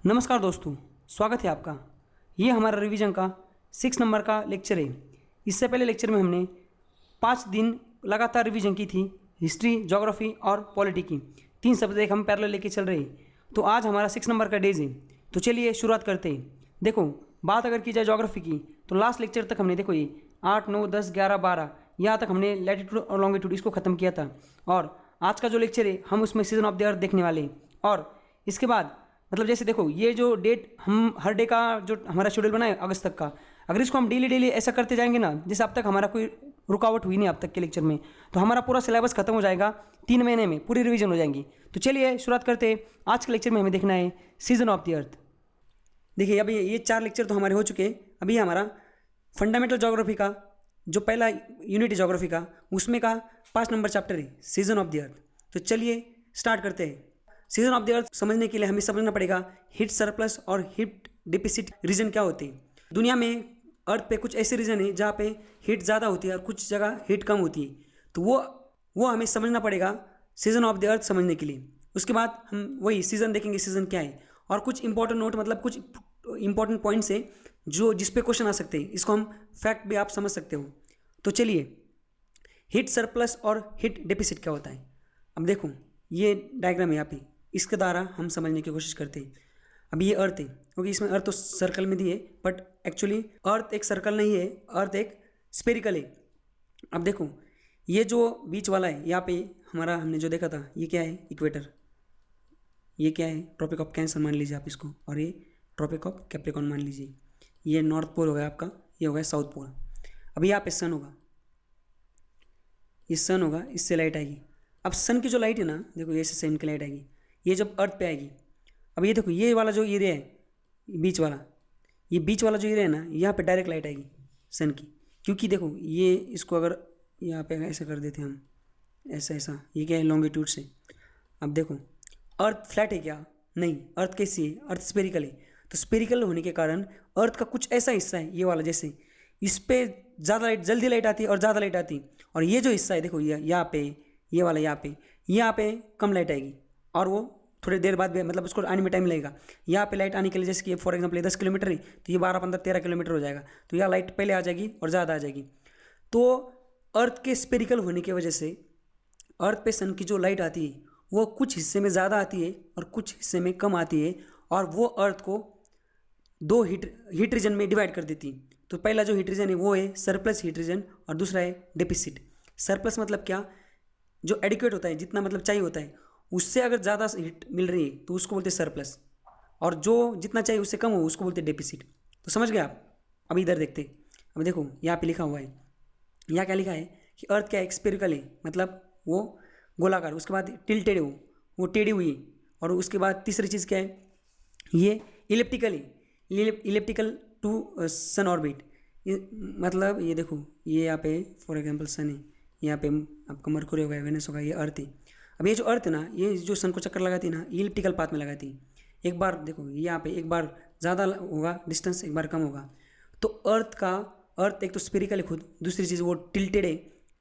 नमस्कार दोस्तों, स्वागत है आपका। ये हमारा रिवीजन का 6 नंबर का लेक्चर है। इससे पहले लेक्चर में हमने 5 दिन लगातार रिवीजन की थी, हिस्ट्री, ज्योग्राफी और पॉलिटी की। 3 सब्जेक्ट हम पैरेलल लेके चल रहे हैं। तो आज हमारा 6 नंबर का डेज है। तो चलिए शुरुआत करते हैं। देखो, बात अगर की जाए ज्योग्राफी की तो लास्ट लेक्चर तक हमने देखो ये 8, 9, 10, 11, 12 यहाँ तक हमने लैटिट्यूड और लॉन्गिट्यूड इसको ख़त्म किया था। और आज का जो लेक्चर है हम उसमें सीजन ऑफ द अर्थ देखने वाले हैं। और इसके बाद मतलब जैसे देखो, ये जो डेट हम हर डे का जो हमारा शेड्यूल बना है अगस्त तक का, अगर इसको हम डेली डेली ऐसा करते जाएंगे ना, जैसे अब तक हमारा कोई रुकावट हुई नहीं अब तक के लेक्चर में, तो हमारा पूरा सिलेबस खत्म हो जाएगा। 3 महीने में पूरी रिवीजन हो जाएंगी। तो चलिए शुरुआत करते हैं। आज के लेक्चर में हमें देखना है सीजन ऑफ द अर्थ। देखिए, अभी ये 4 लेक्चर तो हमारे हो चुके हैं। अभी हमारा फंडामेंटल ज्योग्राफी का जो पहला यूनिट है ज्योग्राफी का, उसमें का 5 नंबर चैप्टर है सीजन ऑफ द अर्थ। तो चलिए स्टार्ट करते हैं। सीजन ऑफ द अर्थ समझने के लिए हमें समझना पड़ेगा हीट सरप्लस और हीट डिफिसिट रीजन क्या होते हैं। दुनिया में अर्थ पे कुछ ऐसे रीजन है जहाँ पे हीट ज़्यादा होती है और कुछ जगह हीट कम होती है। तो वो हमें समझना पड़ेगा सीजन ऑफ द अर्थ समझने के लिए। उसके बाद हम वही सीजन देखेंगे, सीजन क्या है, और कुछ इंपॉर्टेंट नोट मतलब कुछ इंपॉर्टेंट पॉइंट्स है जो जिस पे क्वेश्चन आ सकते हैं। इसको हम फैक्ट भी आप समझ सकते हो। तो चलिए, हीट सरप्लस और हीट डेफिसिट क्या होता है। अब देखो, ये डायग्राम है यहाँ पे, इसके द्वारा हम समझने की कोशिश करते हैं। अभी ये अर्थ है, क्योंकि इसमें अर्थ तो सर्कल में दी है, बट एक्चुअली अर्थ एक सर्कल नहीं है, अर्थ एक स्फेरिकल है। अब देखो, ये जो बीच वाला है यहाँ पे हमारा हमने जो देखा था, ये क्या है, इक्वेटर। ये क्या है, ट्रॉपिक ऑफ कैंसर मान लीजिए आप इसको, और ये ट्रॉपिक ऑफ कैप्रिकॉर्न मान लीजिए। ये नॉर्थ पोल हो गया आपका, ये हो गया साउथ पोल। अभी यहाँ पे सन होगा, ये सन होगा, इससे लाइट आएगी। अब सन की जो लाइट है ना, देखो ये सन की लाइट आएगी, ये जब अर्थ पे आएगी। अब ये देखो, ये वाला जो एरिया है बीच वाला, ये बीच वाला जो एरिया है ना, यहाँ पे डायरेक्ट लाइट आएगी सन की। क्योंकि देखो, ये इसको अगर यहाँ पे ऐसे कर देते हैं हम, ऐसा ऐसा, ये क्या है, लॉन्गिट्यूड से। अब देखो, अर्थ फ्लैट है क्या? नहीं, अर्थ कैसी है, अर्थ स्पेरिकल है। तो स्पेरिकल होने के कारण अर्थ का कुछ ऐसा हिस्सा है, ये वाला जैसे, इस पे ज़्यादा लाइट, जल्दी लाइट आती है और ज़्यादा लाइट आती है। और ये जो हिस्सा है देखो, यहाँ पे, ये वाला यहाँ पे कम लाइट आएगी, और वो थोड़ी देर बाद भी, मतलब उसको आने में टाइम लगेगा। यहाँ पे लाइट आने के लिए, जैसे कि फॉर एग्जांपल ये 10 किलोमीटर है, तो ये 12, 15, 13 किलोमीटर हो जाएगा। तो यहाँ लाइट पहले आ जाएगी और ज़्यादा आ जाएगी। तो अर्थ के स्पेरिकल होने की वजह से अर्थ पे सन की जो लाइट आती है वो कुछ हिस्से में ज़्यादा आती है और कुछ हिस्से में कम आती है, और वो अर्थ को 2 हीट रीजन में डिवाइड कर देती है। तो पहला जो हीट रीजन है वो है सरप्लस हीट रीजन, और दूसरा है डेफिसिट। सरप्लस मतलब क्या, जो एडिक्वेट होता है, जितना मतलब चाहिए होता है, उससे अगर ज़्यादा हीट मिल रही है तो उसको बोलते हैं सरप्लस, और जो जितना चाहिए उससे कम हो उसको बोलते हैं डेफिसिट। तो समझ गए आप। अभी इधर देखते। अब देखो, यहाँ पे लिखा हुआ है, यहाँ क्या लिखा है कि अर्थ क्या है, स्पेरिकल है, मतलब वो गोलाकार। उसके बाद टिल्टेड है, वो टेढ़ी हुई है। और उसके बाद तीसरी चीज़ क्या है, ये इलिप्टिकल है, इलिप्टिकल टू सन ऑर्बिट। मतलब ये देखो, ये यहाँ पे फॉर एग्जांपल सन है, यहाँ पे आपका मरकुरी होगा, वेनस होगा, ये अर्थ है। अब ये जो अर्थ है ना, ये जो सन को चक्कर लगाती है ना, ये इलिप्टिकल पाथ में लगाती है। एक बार देखो, यहाँ पे एक बार ज़्यादा होगा डिस्टेंस, एक बार कम होगा। तो अर्थ एक तो स्पेरिकल है खुद, दूसरी चीज़ वो टिल्टेड है।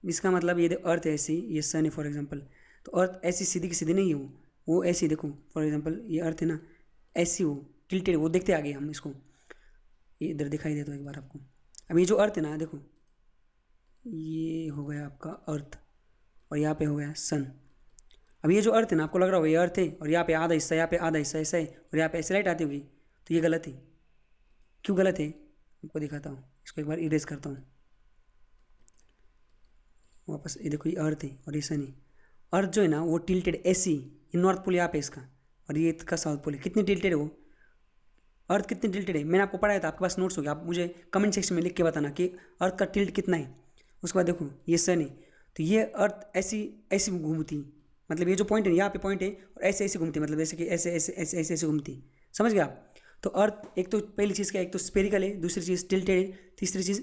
इसका मतलब ये अर्थ है ऐसी, ये सन है फॉर एग्जांपल, तो अर्थ ऐसी सीधी की सीधी नहीं है, वो ऐसी देखो, फॉर एग्जांपल ये अर्थ है ना, ऐसी वो टिल्टेड, वो देखते आगे हम इसको, ये इधर दिखाई देता है एक बार आपको। अब ये जो अर्थ है ना, देखो ये हो गया आपका अर्थ, और यहाँ पे हो गया सन। अब ये जो अर्थ है ना, आपको लग रहा होगा ये अर्थ है, और यहाँ पे आधा हिस्सा, यहाँ पे आधा हिस्सा ऐसा है, और यहाँ पे ऐसे लाइट आती होगी, तो ये गलत है। क्यों गलत है, आपको दिखाता हूँ। इसको एक बार इरेज करता हूँ वापस। ये देखो, ये अर्थ है और ये सन है। अर्थ जो है ना वो टिल्टेड ऐसी, ये नॉर्थ पोल यहाँ पे इसका, और ये इसका साउथ पोल है। कितनी टिल्टेड है वो अर्थ, कितनी टिल्टेड है, मैंने आपको पढ़ाया था, आपके पास नोट्स हो गया। आप मुझे कमेंट सेक्शन में लिख के बताना कि अर्थ का टिल्ट कितना है। उसके बाद देखो, ये सन है, तो ये अर्थ ऐसी ऐसी घूमती, मतलब ये जो पॉइंट है, यहाँ पे पॉइंट है, और ऐसे ऐसे घूमती, मतलब जैसे कि ऐसे ऐसे ऐसे ऐसे ऐसे घूमती। समझ गए आप। तो अर्थ एक तो पहली चीज़ क्या है, एक तो स्पेरिकल है, दूसरी चीज़ टिल्टेड है, तीसरी चीज़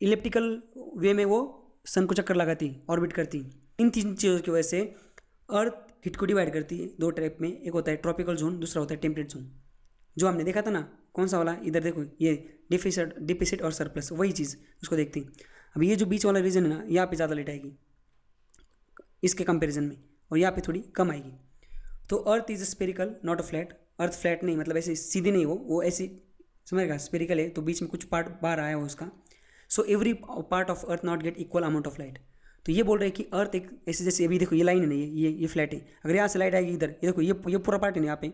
इलिप्टिकल वे में वो सन को चक्कर लगाती, ऑर्बिट करती। इन 3 चीज़ों की वजह से अर्थ हीट को डिवाइड करती है 2 टाइप में। एक होता है ट्रॉपिकल जोन, दूसरा होता है टेम्परेट जोन। जो हमने देखा था ना, कौन सा वाला, इधर देखो, ये डिफिसिट और सरप्लस, वही चीज़ उसको देखती। अब ये जो बीच वाला रीजन है ना, यहाँ पे ज़्यादा लाइट आएगी इसके कंपैरिजन में, और यहाँ पे थोड़ी कम आएगी। तो earth is spherical not a flat, earth flat नहीं, मतलब ऐसे सीधी नहीं, वो ऐसी, समझेगा, स्पेरिकल है, तो बीच में कुछ पार्ट बाहर आया हो उसका। So every part of earth not get equal amount of light. तो ये बोल रहे हैं कि अर्थ एक ऐसे, जैसे अभी देखो ये लाइन है नहीं है, ये फ्लैट है, अगर यहाँ से लाइट आएगी इधर, ये देखो ये पूरा पार्ट है ना यहाँ पे,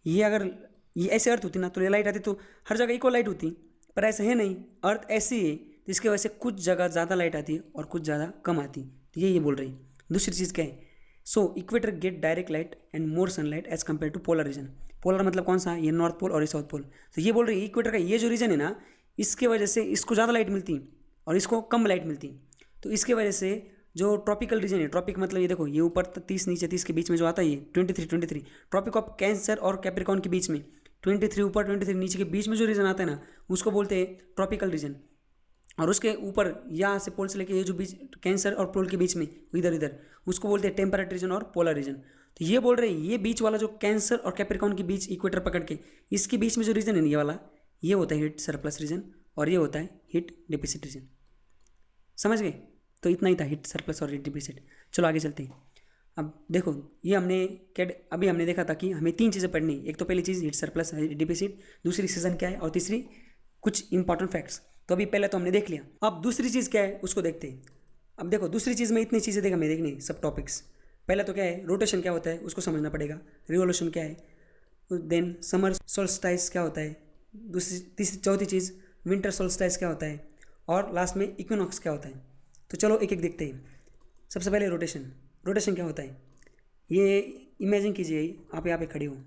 ये अगर ये ऐसे अर्थ होती ना तो ये लाइट आती तो हर जगह इक्वल लाइट होती, पर ऐसा है नहीं, अर्थ ऐसी है तो इसकी वजह से कुछ जगह ज़्यादा लाइट आती है और कुछ ज़्यादा कम आती, तो ये बोल रही है। दूसरी चीज़ क्या है, so equator get direct light and more sunlight as compared to polar region. Polar मतलब कौन सा, ये नॉर्थ पोल और ये साउथ पोल। तो ये बोल रही है इक्वेटर का ये जो रीजन है ना, इसके वजह से इसको ज़्यादा लाइट मिलती और इसको कम लाइट मिलती। तो इसके वजह से जो ट्रॉपिकल रीजन है, ट्रॉपिक मतलब ये देखो, ये ऊपर 30 नीचे 30 के बीच में जो आता है ये 23 ट्रॉपिक ऑफ कैंसर और कैप्रिकॉर्न के बीच में 23 ऊपर 23 नीचे के बीच में जो रीजन आता है ना, उसको बोलते हैं ट्रॉपिकल रीजन। और उसके ऊपर यहाँ से पोल से लेके ये जो बीच कैंसर और पोल के बीच में इधर इधर, उसको बोलते हैं टेम्परेट रीजन और पोलर रीजन। तो ये बोल रहे हैं ये बीच वाला जो कैंसर और कैप्रिकॉर्न के बीच इक्वेटर पकड़ के इसके बीच में जो रीजन है ये वाला, ये होता है हीट सरप्लस रीजन और ये होता है हीट डिफिसिट रीजन। समझ गए? तो इतना ही था हीट सरप्लस और हीट डिफिसिट। चलो आगे चलते हैं। अब देखो ये अभी हमने देखा था कि हमें 3 चीज़ें पढ़नी। एक तो पहली चीज़ हीट सरप्लस हीट डिफिसिट, दूसरी सीजन क्या है और तीसरी कुछ इंपॉर्टेंट फैक्ट्स। तो अभी पहले तो हमने देख लिया, अब दूसरी चीज़ क्या है उसको देखते हैं। अब देखो दूसरी चीज़ में इतनी चीज़ें देखा हमें देखनी सब टॉपिक्स। पहला तो क्या है, रोटेशन क्या होता है उसको समझना पड़ेगा, रिवोल्यूशन क्या है, देन समर सोल्स्टाइस क्या होता है, चौथी चीज़ विंटर सोल्स्टाइस क्या होता है, और लास्ट में इक्विनॉक्स क्या होता है। तो चलो एक एक देखते हैं। सबसे पहले रोटेशन क्या होता है, ये इमेजिन कीजिए आप यहाँ पे खड़े हो,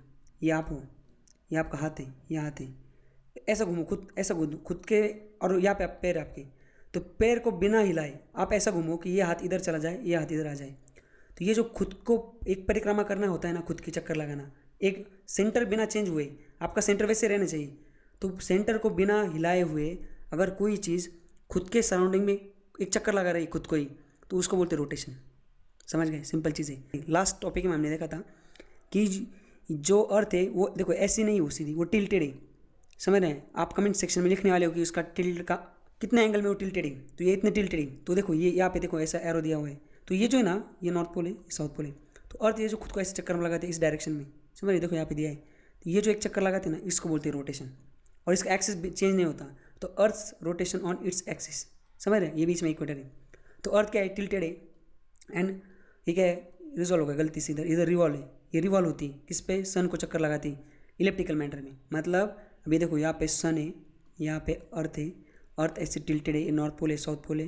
ये आप हो, ये आपका हाथ है, ये हाथ है, ऐसा घूमो खुद के, और यहाँ पे आप पैर आपके, तो पैर को बिना हिलाए आप ऐसा घूमो कि ये हाथ इधर चला जाए, ये हाथ इधर आ जाए। तो ये जो खुद को एक परिक्रमा करना होता है ना, खुद की चक्कर लगाना, एक सेंटर बिना चेंज हुए, आपका सेंटर वैसे रहना चाहिए, तो सेंटर को बिना हिलाए हुए अगर कोई चीज़ खुद के सराउंडिंग में एक चक्कर लगा रही खुद को ही, तो उसको बोलते रोटेशन। समझ गए? सिंपल चीज़ है। लास्ट टॉपिक में हमने देखा था कि जो अर्थ है वो देखो ऐसी नहीं हो सीधी, वो टिल्टेड है। समझ रहे हैं? आप कमेंट सेक्शन में लिखने वाले हो कि उसका टिल्ट का कितने एंगल में वो टिल्टेड है, तो ये इतने टिल्टेड है। तो देखो ये यहाँ पे देखो ऐसा एरो दिया हुआ है, तो ये जो है ना ये नॉर्थ पोल है, ये साउथ पोल है। तो अर्थ ये जो खुद को ऐसे चक्कर में लगाते हैं इस डायरेक्शन में, समझ रहे? देखो यहाँ पे दिया है, तो ये जो एक चक्कर लगाते हैं ना इसको बोलते हैं रोटेशन, और इसका एक्सिस चेंज नहीं होता। तो अर्थ रोटेशन ऑन इट्स एक्सिस, समझ रहे हैं? ये बीच में इक्वेटर है, तो अर्थ क्या है, टिल्टेड है, एंड ये क्या है, रिजॉल्व होगा गलती से, इधर रिवॉल्व है, ये रिवॉल्व होती है किस पे, सन को चक्कर लगाती है इलेप्टिकल मैनर में। मतलब अभी देखो यहाँ पे सन है, यहाँ पे अर्थ है, अर्थ ऐसे टिल्टेड है, ये नॉर्थ पोल है, साउथ पोल है,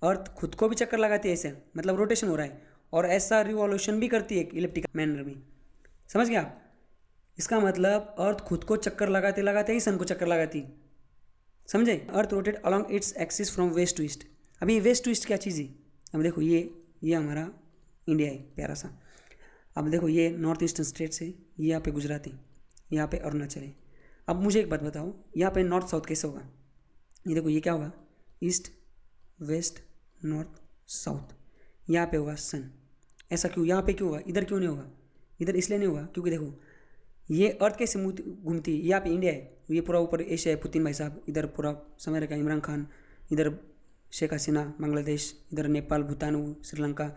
अर्थ खुद को भी चक्कर लगाती है ऐसे, मतलब रोटेशन हो रहा है, और ऐसा रिवॉल्यूशन भी करती है इलेप्टिकल मैनर में। समझ गए आप? इसका मतलब अर्थ खुद को चक्कर लगाते लगाते ही सन को चक्कर लगाती, समझे? Earth rotate along its axis from west to east. अभी वेस्ट टू ईस्ट क्या चीज़ है, अब देखो ये हमारा इंडिया है प्यारा सा। अब देखो ये नॉर्थ ईस्टर्न स्टेट्स है, ये यहाँ पे गुजरात है, यहाँ पे अरुणाचल है। अब मुझे एक बात बताओ, यहाँ पे नॉर्थ साउथ कैसे होगा? ये देखो ये क्या होगा, ईस्ट वेस्ट नॉर्थ साउथ, यहाँ पे होगा सन। ऐसा क्यों, यहाँ पे क्यों होगा, इधर क्यों नहीं होगा? इधर इसलिए नहीं होगा क्योंकि देखो ये अर्थ कैसे घूमती है, यहाँ पे इंडिया है, ये पूरा ऊपर एशिया है, पुतिन भाई साहब इधर पूरा समय रखा, इमरान खान इधर, शेख हसीना बांग्लादेश, इधर नेपाल भूटान श्रीलंका।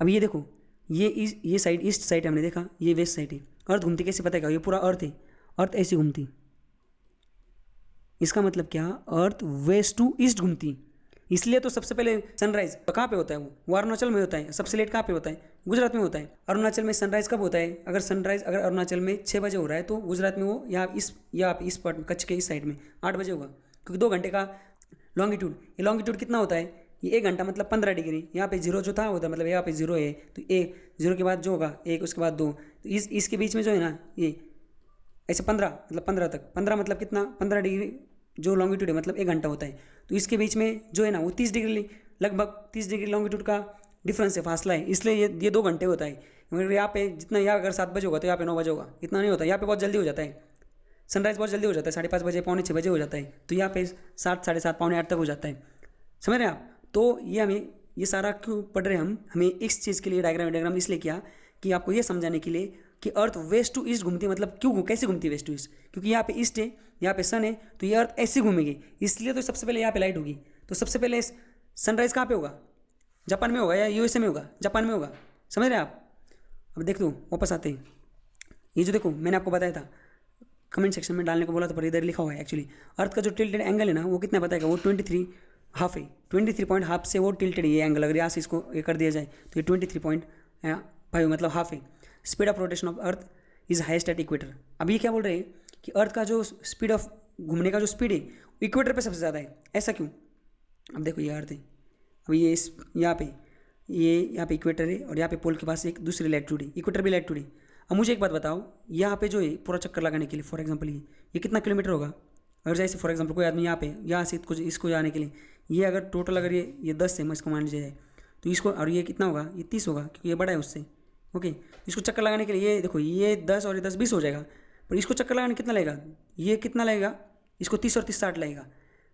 अब ये देखो ये साइड ईस्ट साइड हमने देखा, ये वेस्ट साइड है। अर्थ घूमती कैसे पता है? ये पूरा अर्थ है, अर्थ ऐसे घूमती, इसका मतलब क्या, अर्थ वेस्ट टू ईस्ट घूमती। इसलिए तो सबसे पहले सनराइज कहाँ पे होता है, वो अरुणाचल में होता है। सबसे लेट कहाँ पे होता है? गुजरात में होता है। अरुणाचल में सनराइज कब होता है? अगर अरुणाचल में 6 बजे हो रहा है तो गुजरात में वो यहाँ पे इस पार्ट में कच्छ के इस साइड में 8 बजे होगा, क्योंकि 2 घंटे का लॉन्गिट्यूड। ये लॉन्गिट्यूड कितना होता है? ये 1 घंटा मतलब 15 डिग्री। यहाँ पे 0 जो था उधर, मतलब यहाँ पे 0 है, तो 0 के बाद जो होगा 1, उसके बाद 2, तो इसके बीच में जो है ना ये ऐसे 15 मतलब 15 तक, 15 मतलब कितना, 15 डिग्री जो लॉन्गिट्यूड है, मतलब 1 घंटा होता है। तो इसके बीच में जो है ना वो 30 डिग्री, लगभग 30 डिग्री लॉन्गिट्यूड का डिफरेंस है, फासला है, इसलिए ये 2 घंटे होता है। मगर यहाँ पे जितना, यहाँ अगर 7 बजे होगा तो यहाँ पे 9 बजे होगा, इतना नहीं होता। यहाँ पे बहुत जल्दी हो जाता है, सनराइज़ बहुत जल्दी हो जाता है, 5:30 बजे, 5:45 बजे हो जाता है, तो यहाँ पे 7, 7:30, 7:45 तक हो जाता है। समझ रहे हैं आप? तो ये हमें ये सारा क्यों पढ़ रहे हैं हमें इस चीज़ के लिए डायग्राम इसलिए किया कि आपको ये समझाने के लिए कि अर्थ वेस्ट टू ईस्ट घूमती है। मतलब क्यों, कैसे घूमती है वेस्ट टू ईस्ट? क्योंकि यहाँ पे ईस्ट है, यहाँ पे सन है, तो ये अर्थ ऐसे घूमेगी, इसलिए तो सबसे पहले यहाँ पे लाइट होगी। तो सबसे पहले सनराइज़ कहाँ पे होगा? जापान में होगा या यूएसए में होगा? जापान में होगा। समझ रहे हैं आप? अब देख दो, वापस आते हैं। ये जो देखो मैंने आपको बताया था, कमेंट सेक्शन में डालने को बोला था पर इधर लिखा हुआ है एक्चुअली। अर्थ का जो टिल्टेड एंगल है ना वो कितना बताएगा, वो 23.5 है। 23.5 से वो टिल्टेड ये एंगल, अगर यहाँ से इसको ये कर दिया जाए तो ये 23.5 मतलब हाफ है। Speed of rotation of earth is heist at equator. अब ये क्या बोल रहे हैं कि अर्थ का जो स्पीड ऑफ घूमने का जो स्पीड है इक्वेटर पे सबसे ज़्यादा है। ऐसा क्यों? अब देखो ये अर्थ है, अब ये यहाँ पे इक्वेटर है और यहाँ पे पोल के पास एक दूसरी लैटिट्यूड है, इक्वेटर भी लैटिट्यूड है। अब मुझे एक बात बताओ, यहाँ पे जो है पूरा चक्कर लगाने के लिए फॉर एग्जांपल ये कितना किलोमीटर होगा? अगर जैसे फॉर एग्जांपल कोई आदमी यहाँ से इसको जाने के लिए, ये अगर टोटल अगर ये 10 है, मैं इसको मान लीजिए जाए, तो इसको और ये कितना होगा, ये 30 होगा क्योंकि ये बड़ा है उससे। ओके, इसको चक्कर लगाने के लिए ये देखो ये 10 और ये 10 20 हो जाएगा, पर इसको चक्कर लगाने कितना लगेगा, ये कितना लगेगा, इसको 30 और 30 60 लगेगा।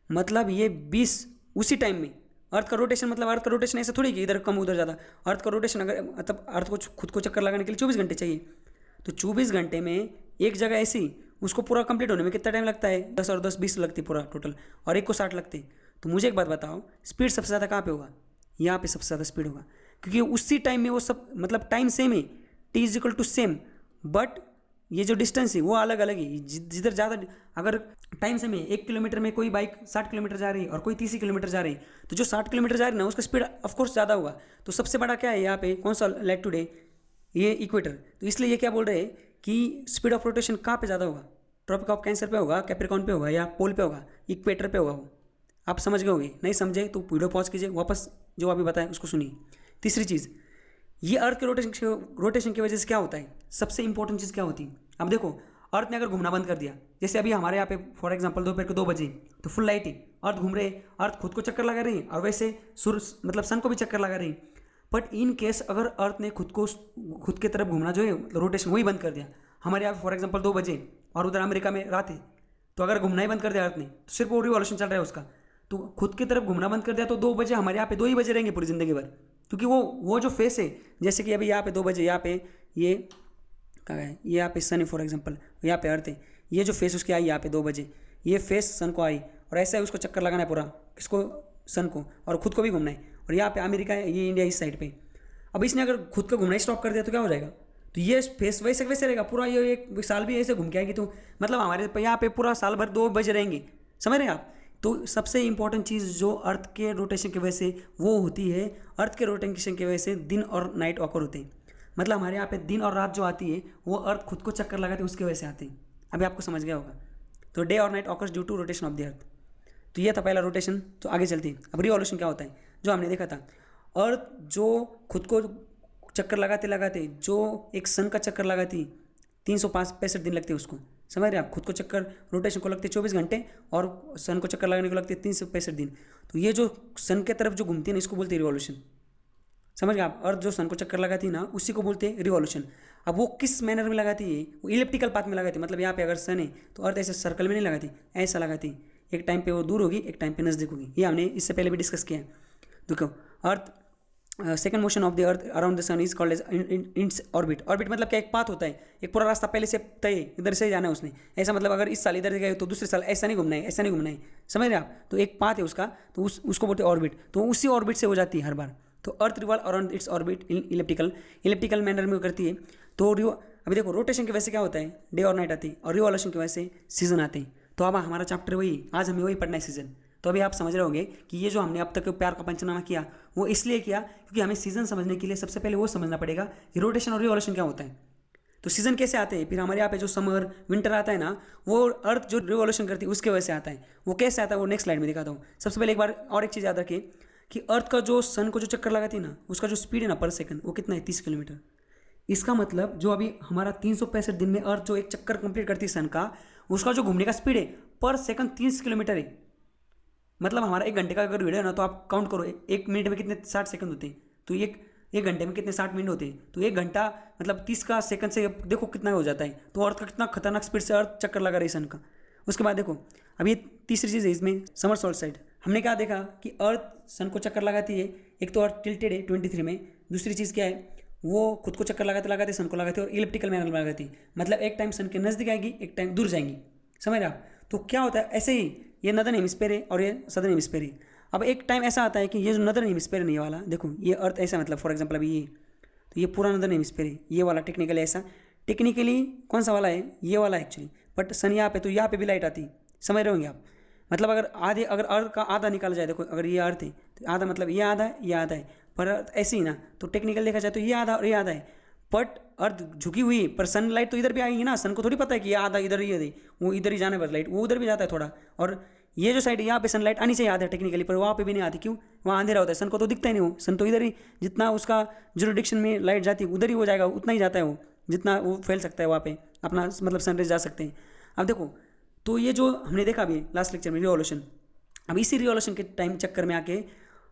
मतलब ये 20 उसी टाइम में। अर्थ का रोटेशन मतलब अर्थ का रोटेशन ऐसा थोड़ी कि इधर कम उधर ज़्यादा। अर्थ का रोटेशन अगर मतलब अर्थ को खुद को चक्कर लगाने के लिए 24 घंटे चाहिए, तो 24 घंटे में एक जगह ऐसी उसको पूरा कंप्लीट होने में कितना टाइम लगता है? 10 और 10 20 लगती पूरा टोटल, और एक को 60 लगते। तो मुझे एक बात बताओ, स्पीड सबसे ज़्यादा कहाँ पे होगा? यहाँ पे सबसे ज़्यादा स्पीड होगा, क्योंकि उसी टाइम में वो सब मतलब टाइम सेम है, T is equal to same, but ये जो डिस्टेंस है वो अलग अलग है। जिधर ज़्यादा अगर टाइम सेम है, 1 किलोमीटर में कोई बाइक 60 किलोमीटर जा रही है और कोई 30 किलोमीटर जा रही है, तो जो 60 किलोमीटर जा रही है ना उसका स्पीड ऑफकोर्स ज़्यादा होगा। तो सबसे बड़ा क्या है यहाँ पे, कौन सा लैटिट्यूड है? ये इक्वेटर। तो इसलिए ये क्या बोल रहे हैं कि स्पीड ऑफ रोटेशन कहाँ पे ज़्यादा होगा? ट्रॉपिक ऑफ कैंसर पे होगा, कैप्रिकॉर्न पे होगा, या पोल पे होगा, इक्वेटर पे होगा। वो आप समझ गए होंगे, नहीं समझे तो वीडियो पॉज कीजिए, वापस जो अभी बताएं उसको सुनिए। तीसरी चीज़, ये अर्थ के रोटेशन की वजह से क्या होता है, सबसे इंपॉर्टेंट चीज़ क्या होती है? अब देखो अर्थ ने अगर घूमना बंद कर दिया, जैसे अभी हमारे यहाँ पे फॉर एग्जांपल दोपहर के 2 बजे तो फुल लाइट है, अर्थ घूम रहे, अर्थ खुद को चक्कर लगा रही है और वैसे सूर्य मतलब सन को भी चक्कर लगा रही है। बट इन केस अगर अर्थ ने खुद के तरफ घूमना जो है रोटेशन वही बंद कर दिया, हमारे यहाँ फॉर एग्जांपल 2 बजे और उधर अमेरिका में रात है, तो अगर घूमना ही बंद कर दिया अर्थ ने, तो सिर्फ वो रिवॉल्यूशन चल रहा है उसका, तो खुद की तरफ घूमना बंद कर दिया तो 2 बजे हमारे यहाँ पे 2 ही बजे रहेंगे पूरी ज़िंदगी भर, क्योंकि वो जो फेस है, जैसे कि अभी यहाँ पे 2 बजे यहाँ पे ये कहाँ है, ये यहाँ पे सन है फॉर एग्जांपल, यहाँ पे अर्थ है, ये जो फेस उसकी आई यहाँ पे 2 बजे, ये फेस सन को आई और ऐसा है उसको चक्कर लगाना है पूरा, किसको? सन को, और खुद को भी घूमना है। और यहाँ पे अमेरिका है, ये इंडिया इस साइड पे। अब इसने अगर खुद का घूमना ही स्टॉप कर दिया तो क्या हो जाएगा? तो ये फेस वैसे वैसे रहेगा पूरा, ये एक साल भी ऐसे घूम के आएगी, तो मतलब हमारे यहाँ पे पूरा साल भर 2 बजे रहेंगे, समझ रहे हैं आप? तो सबसे इंपॉर्टेंट चीज़ जो अर्थ के रोटेशन की वजह से वो होती है, अर्थ के रोटेशन की वजह से दिन और नाइट ऑकर होते हैं। मतलब हमारे यहाँ पे दिन और रात जो आती है वो अर्थ खुद को चक्कर लगाती है उसकी वजह से आती है। अभी आपको समझ गया होगा। तो डे और night occurs due to rotation of the earth. तो ये था पहला रोटेशन। तो आगे चलते हैं, अब रिवॉल्यूशन क्या होता है जो हमने देखा था। अर्थ जो खुद को चक्कर लगाते लगाते जो एक सन का चक्कर लगाती 365 दिन लगते हैं उसको, समझ रहे हैं आप? खुद को चक्कर रोटेशन को लगते 24 घंटे और सन को चक्कर लगाने को लगते 365 दिन। तो ये जो सन के तरफ जो घूमती है ना इसको बोलते हैं रिवॉल्यूशन, समझ गए आप? अर्थ जो सन को चक्कर लगाती है ना उसी को बोलते हैं रिवॉल्यूशन। अब वो किस मैनर में लगाती है? वो इलिप्टिकल पाथ में लगाती है। मतलब यहाँ पे अगर सन है तो अर्थ ऐसे सर्कल में नहीं लगाती, ऐसा लगाती है। एक टाइम पे वो दूर होगी, एक टाइम पे नज़दीक होगी। ये हमने इससे पहले भी डिस्कस किया है। देखो earth second motion of the earth around the sun is called as its orbit. Orbit मतलब क्या? एक पाथ होता है, एक पूरा रास्ता पहले से तय, इधर से जाना है उसने। ऐसा मतलब अगर इस साल इधर गए तो दूसरे साल ऐसा नहीं घूमना है, ऐसा नहीं घूमना है, समझ रहे आप? तो एक पाथ है उसका, तो उसको बोलते हैं ऑर्बिट। तो उसी ऑर्बिट से हो जाती है हर बार। तो अर्थ revolve around its orbit elliptical manner में करती है। तो अभी देखो रोटेशन की वजह से क्या होता है? डे और नाइट आती है, और रिवॉल्यूशन की वजह से सीजन आते हैं। तो अब हमारा चैप्टर वही, आज हमें वही पढ़ना है, सीजन। तो अभी आप समझ रहे होंगे कि ये जो हमने अब तक प्यार का पंचनामा किया वो इसलिए किया क्योंकि हमें सीजन समझने के लिए सबसे पहले वो समझना पड़ेगा कि रोटेशन और रिवॉल्यूशन क्या होता है। तो सीजन कैसे आते हैं? फिर हमारे यहाँ पे जो समर विंटर आता है ना, वो अर्थ जो रिवॉल्यूशन करती है उसके वजह से आता है। वो कैसे आता है वो नेक्स्ट स्लाइड में दिखाता हूँ। सबसे पहले एक बार और एक चीज़ याद रखिए कि अर्थ का जो सन को जो चक्कर लगाती है ना उसका जो स्पीड है ना पर सेकंड, वो कितना है? 30 किलोमीटर। इसका मतलब जो अभी हमारा 365 दिन में अर्थ जो एक चक्कर कंप्लीट करती है सन का, उसका जो घूमने का स्पीड है पर सेकंड 30 किलोमीटर है। मतलब हमारा 1 घंटे का अगर वीडियो है ना तो आप काउंट करो 1 मिनट में कितने 60 सेकंड होते हैं, तो एक घंटे में कितने 60 मिनट होते हैं। तो 1 घंटा मतलब 30 का सेकंड से देखो कितना हो जाता है। तो अर्थ का कितना खतरनाक स्पीड से अर्थ चक्कर लगा रही है सन का। उसके बाद देखो अब ये तीसरी चीज़ है इसमें, समर सोल साइड। हमने क्या देखा कि अर्थ सन को चक्कर लगाती है। एक तो अर्थ टिल्टेड है 23 में, दूसरी चीज़ क्या है? वो खुद को चक्कर लगाते लगाते सन को लगाती है और इलिप्टिकल मैनर में लगाती है। मतलब एक टाइम सन के नज़दीक आएगी, एक टाइम दूर जाएंगी, समझ रहे आप? तो क्या होता है ऐसे ही, ये नदर्न हेमिस्फीयर है और ये सदर्न हेमिस्फीयर है। अब एक टाइम ऐसा आता है कि ये जो नदर्न हेमिस्फीयर नहीं वाला, देखो ये अर्थ ऐसा, मतलब फॉर एग्जांपल अभी ये, तो ये पूरा नदर्न हेमिस्फीयर है, ये वाला टेक्निकली ऐसा टेक्निकली कौन सा वाला है, ये वाला एक्चुअली, बट सन यहाँ पे, तो यहाँ पे भी लाइट आती, समझ रहे होंगे आप। मतलब अगर अर्थ का आधा निकाला जाए, देखो अगर ये अर्थ है तो आधा, मतलब ये आधा है, ये आधा है, पर ऐसे ही ना, तो टेक्निकल देखा जाए तो ये आधा और ये आधा है, बट अर्थ झुकी हुई है, पर सनलाइट तो इधर भी आएगी ना। सन को थोड़ी पता है कि ये आधा इधर ही है, वो इधर ही जाने पर लाइट वो उधर भी जाता है थोड़ा। और ये जो साइड है यहाँ पे सनलाइट आनी चाहिए आधा टेक्निकली, पर वहाँ पे भी नहीं आती। क्यों? वहाँ अंधेरा होता है, सन को तो दिखता ही नहीं, वो सन तो इधर ही, जितना उसका जुरिडिक्शन में लाइट जाती है उधर ही वो जाएगा, उतना ही जाता है वो, जितना वो फैल सकता है वहाँ पे अपना, मतलब सनरेज जा सकते हैं। अब देखो, तो ये जो हमने देखा अभी लास्ट लेक्चर में रिवॉल्यूशन, अब इसी रिवॉल्यूशन के टाइम चक्कर में आके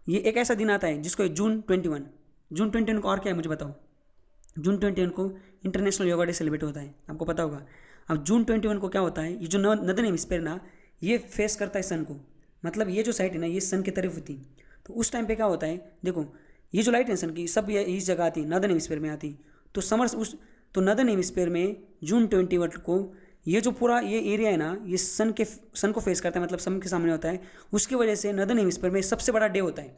ये एक ऐसा दिन आता है जिसको जून 21 को, और क्या है मुझे बताओ। जून 21 को इंटरनेशनल योगा डे सेलिब्रेट होता है, आपको पता होगा। अब जून 21 को क्या होता है, ये जो नदन हेमिस्फीयर ना, ये फेस करता है सन को, मतलब ये जो साइड है ना ये सन की तरफ होती। तो उस टाइम पे क्या होता है, देखो ये जो लाइट है सन की सब ये इस जगह आती, नदन हेमिस्फीयर में आती। तो तो नदन हेमिस्फीयर में जून 21 को ये जो पूरा ये एरिया है ना, ये सन को फेस करता है, मतलब सन के सामने होता है। उसकी वजह से नदन हेमिस्फीयर में सबसे बड़ा डे होता है।